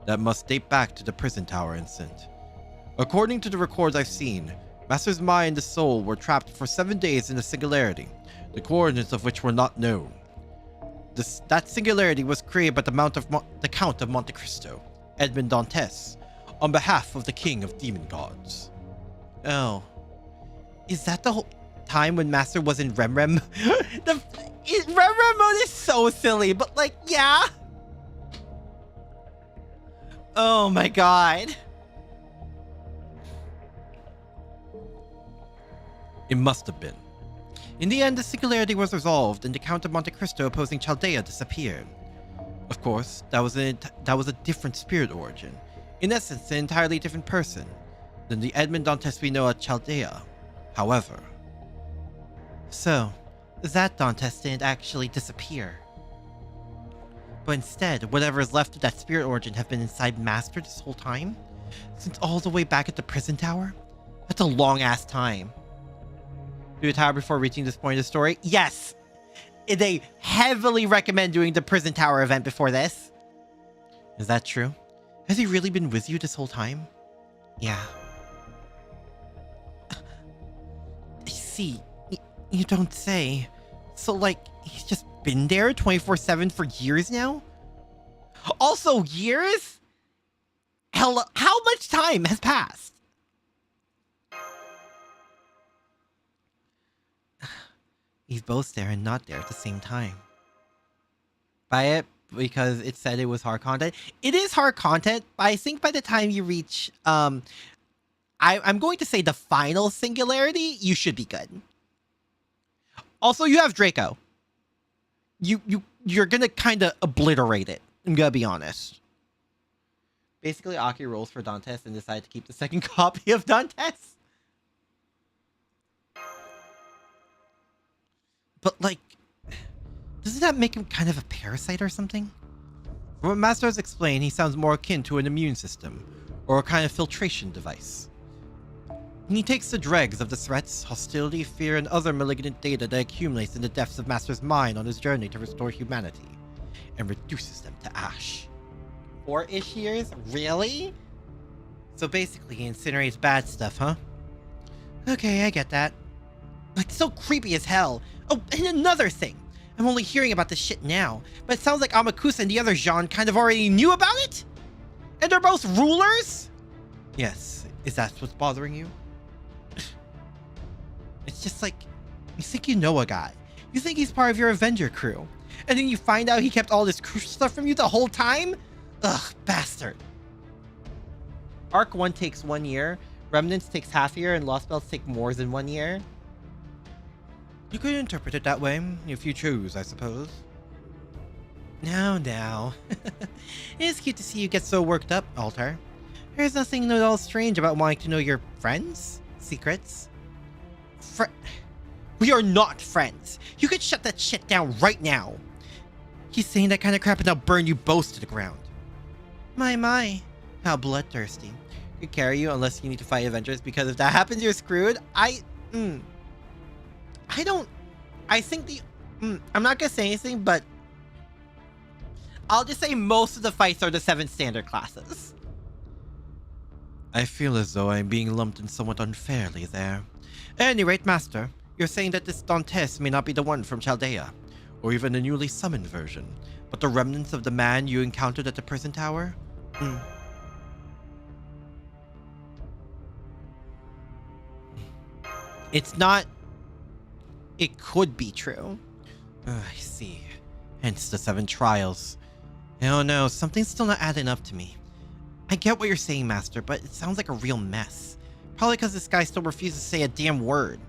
That must date back to the prison tower incident. According to the records I've seen, Master's mind and the soul were trapped for 7 days in a singularity, the coordinates of which were not known. That singularity was created by the Count of Monte Cristo, Edmond Dantes, on behalf of the King of Demon Gods. Oh. Is that the whole time when Master was in Remrem? Remrem mode is so silly, but like, yeah. Oh my god. It must have been. In the end, the singularity was resolved, and the Count of Monte Cristo opposing Chaldea disappeared. Of course, that was a different spirit origin. In essence, an entirely different person than the Edmond Dantes we know at Chaldea. However... So, that Dantes didn't actually disappear. But instead, whatever is left of that spirit origin have been inside Master this whole time? Since all the way back at the prison tower? That's a long-ass time. Do a tower before reaching this point of the story? Yes! They heavily recommend doing the prison tower event before this. Is that true? Has he really been with you this whole time? Yeah. I see. You don't say. So, like, he's just been there 24/7 for years now? Also, years? Hell, how much time has passed? He's both there and not there at the same time. Buy it because it said it was hard content. It is hard content, but I think by the time you reach, I'm going to say the final singularity, you should be good. Also, you have Draco. You're gonna kind of obliterate it. I'm gonna be honest. Basically, Aki rolls for Dantes and decided to keep the second copy of Dantes. But, like, doesn't that make him kind of a parasite or something? From what Master has explained, he sounds more akin to an immune system, or a kind of filtration device. He takes the dregs of the threats, hostility, fear, and other malignant data that accumulates in the depths of Master's mind on his journey to restore humanity, and reduces them to ash. 4-ish years? Really? So basically, he incinerates bad stuff, huh? Okay, I get that. Like, so creepy as hell. Oh, and another thing. I'm only hearing about this shit now, but it sounds like Amakusa and the other Jean kind of already knew about it? And they're both rulers? Yes, is that what's bothering you? It's just like, you think you know a guy. You think he's part of your Avenger crew. And then you find out he kept all this crucial stuff from you the whole time? Ugh, bastard. Arc 1 takes 1 year, Remnants takes half a year, and Lost Belts take more than 1 year. You could interpret it that way, if you choose, I suppose. Now. It is cute to see you get so worked up, Altar. There's nothing at all strange about wanting to know your friends' secrets. We are not friends. You could shut that shit down right now. He's saying that kind of crap and I'll burn you both to the ground. My. How bloodthirsty. Could carry you unless you need to fight Avengers, because if that happens, you're screwed. I'm not gonna say anything, but I'll just say most of the fights are the 7 standard classes. I feel as though I'm being lumped in somewhat unfairly there. At any rate, Master, you're saying that this Dantes may not be the one from Chaldea, or even the newly summoned version, but the remnants of the man you encountered at the prison tower? It's not... It could be true. I see. Hence the 7 trials. Oh no, something's still not adding up to me. I get what you're saying, Master, but it sounds like a real mess. Probably because this guy still refuses to say a damn word.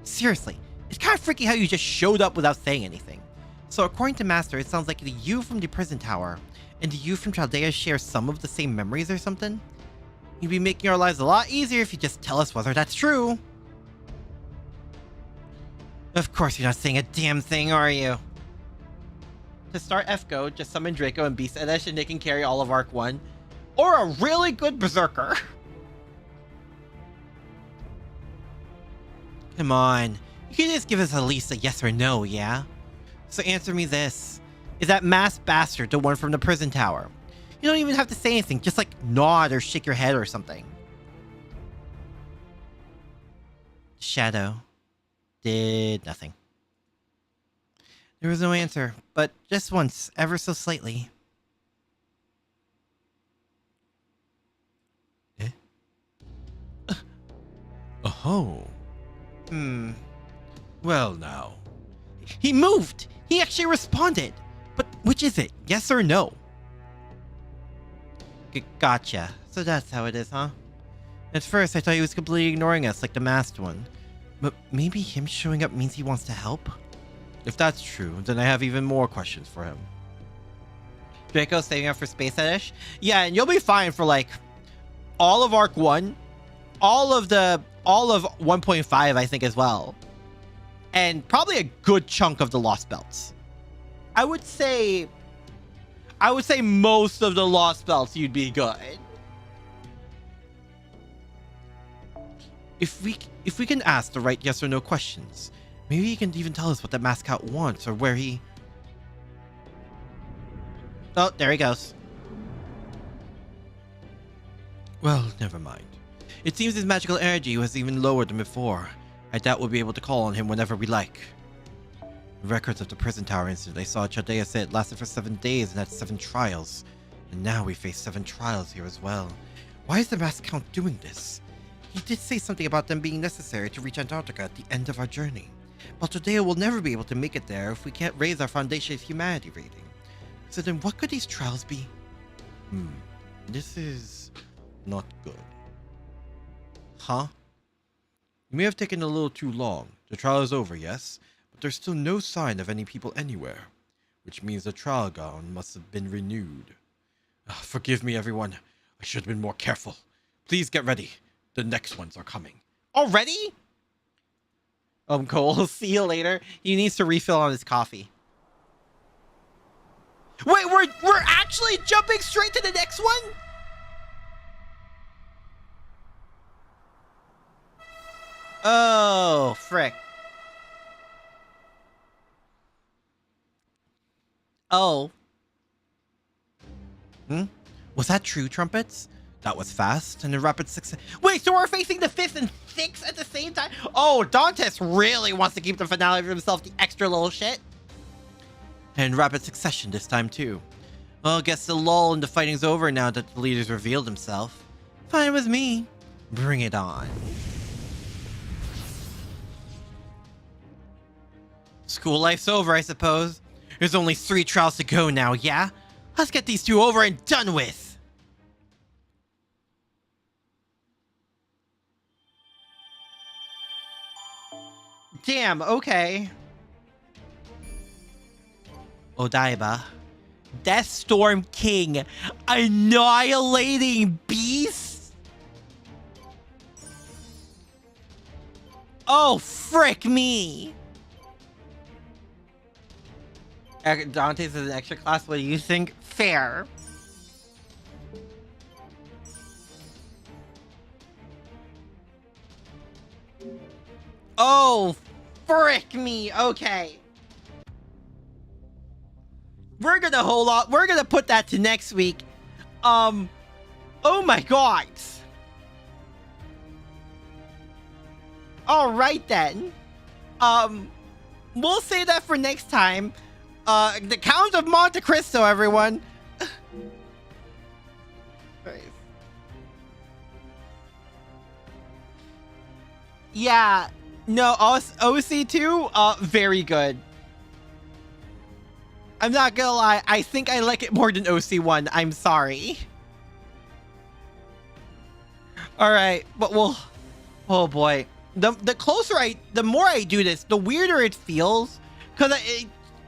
Seriously, it's kind of freaky how you just showed up without saying anything. So according to Master, it sounds like the you from the prison tower and the you from Chaldea share some of the same memories or something. You'd be making our lives a lot easier if you just tell us whether that's true. Of course you're not saying a damn thing, are you? To start FGO, just summon Draco and Beast Edesh and they can carry all of Arc 1. Or a really good Berserker. Come on. You can just give us at least a yes or no, yeah? So answer me this. Is that masked bastard the one from the prison tower? You don't even have to say anything, just like nod or shake your head or something. Shadow did nothing. There was no answer, but just once, ever so slightly. Eh? Oh. Well now. He moved! He actually responded! But which is it? Yes or no? Gotcha. So that's how it is, huh? At first, I thought he was completely ignoring us like the masked one. But maybe him showing up means he wants to help? If that's true, then I have even more questions for him. Draco saving up for Space Edish? Yeah, and you'll be fine for like all of Arc 1, all of 1.5, I think, as well. And probably a good chunk of the Lost Belts. I would say most of the Lost Belts you'd be good. If we can ask the right yes or no questions, maybe he can even tell us what the mascot wants or where he... Oh, there he goes. Well, never mind. It seems his magical energy was even lower than before. I doubt we'll be able to call on him whenever we like. The records of the prison tower incident I saw Chaldea say it lasted for 7 days and had 7 trials. And now we face 7 trials here as well. Why is the mask count doing this? He did say something about them being necessary to reach Antarctica at the end of our journey. But Chaldea will never be able to make it there if we can't raise our Foundation of Humanity rating. So then what could these trials be? This is not good. Huh? You may have taken a little too long. The trial is over, yes? But there's still no sign of any people anywhere. Which means the trial gown must have been renewed. Forgive me, everyone. I should have been more careful. Please get ready. The next ones are coming. Already? Cole, see you later. He needs to refill on his coffee. Wait, we're actually jumping straight to the next one? Oh, frick. Oh. Was that true, Trumpets? That was fast and in rapid success. Wait, so we're facing the 5th and 6th at the same time? Oh, Dantes really wants to keep the finale for himself, the extra little shit. And in rapid succession this time too. Well, I guess the lull in the fighting's over now that the leader's revealed himself. Fine with me. Bring it on. School life's over, I suppose. There's only 3 trials to go now, yeah? Let's get these 2 over and done with! Damn, okay. Odaiba. Deathstorm King. Annihilating Beast? Oh, frick me! Dante's is an extra class. What do you think? Fair. Oh, frick me. Okay. We're gonna hold on. We're gonna put that to next week. Oh my god. All right then. We'll say that for next time. The Count of Monte Cristo, everyone. Nice. Yeah. No, OC2, very good. I'm not gonna lie, I think I like it more than OC1. I'm sorry. Alright, but we'll... Oh boy. The more I do this, the weirder it feels. Because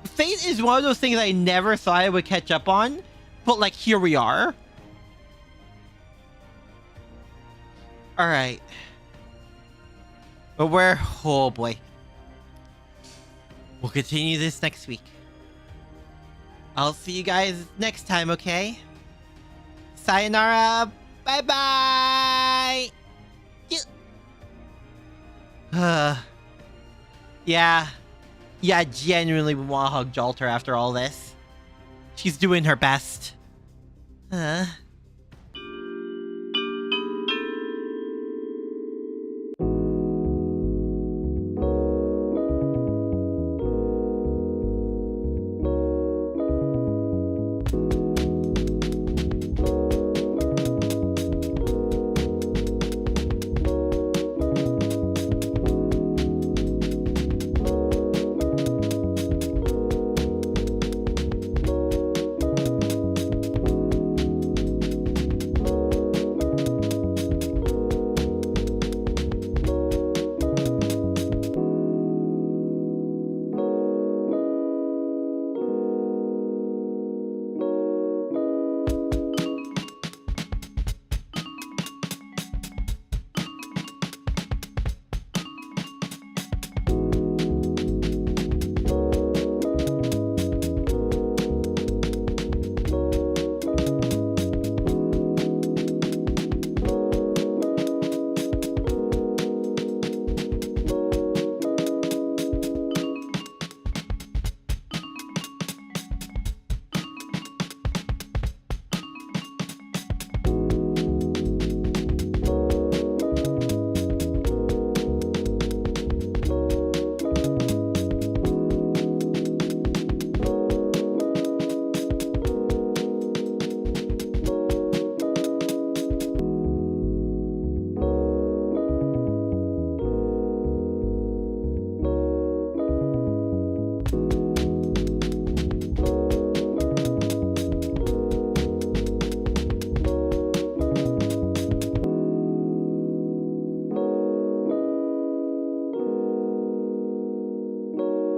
Fate is one of those things I never thought I would catch up on. But, like, here we are. Alright. But we're... Oh boy. We'll continue this next week. I'll see you guys next time, okay? Sayonara. Bye-bye. Yeah. Yeah, genuinely would want to hug Jalter after all this. She's doing her best.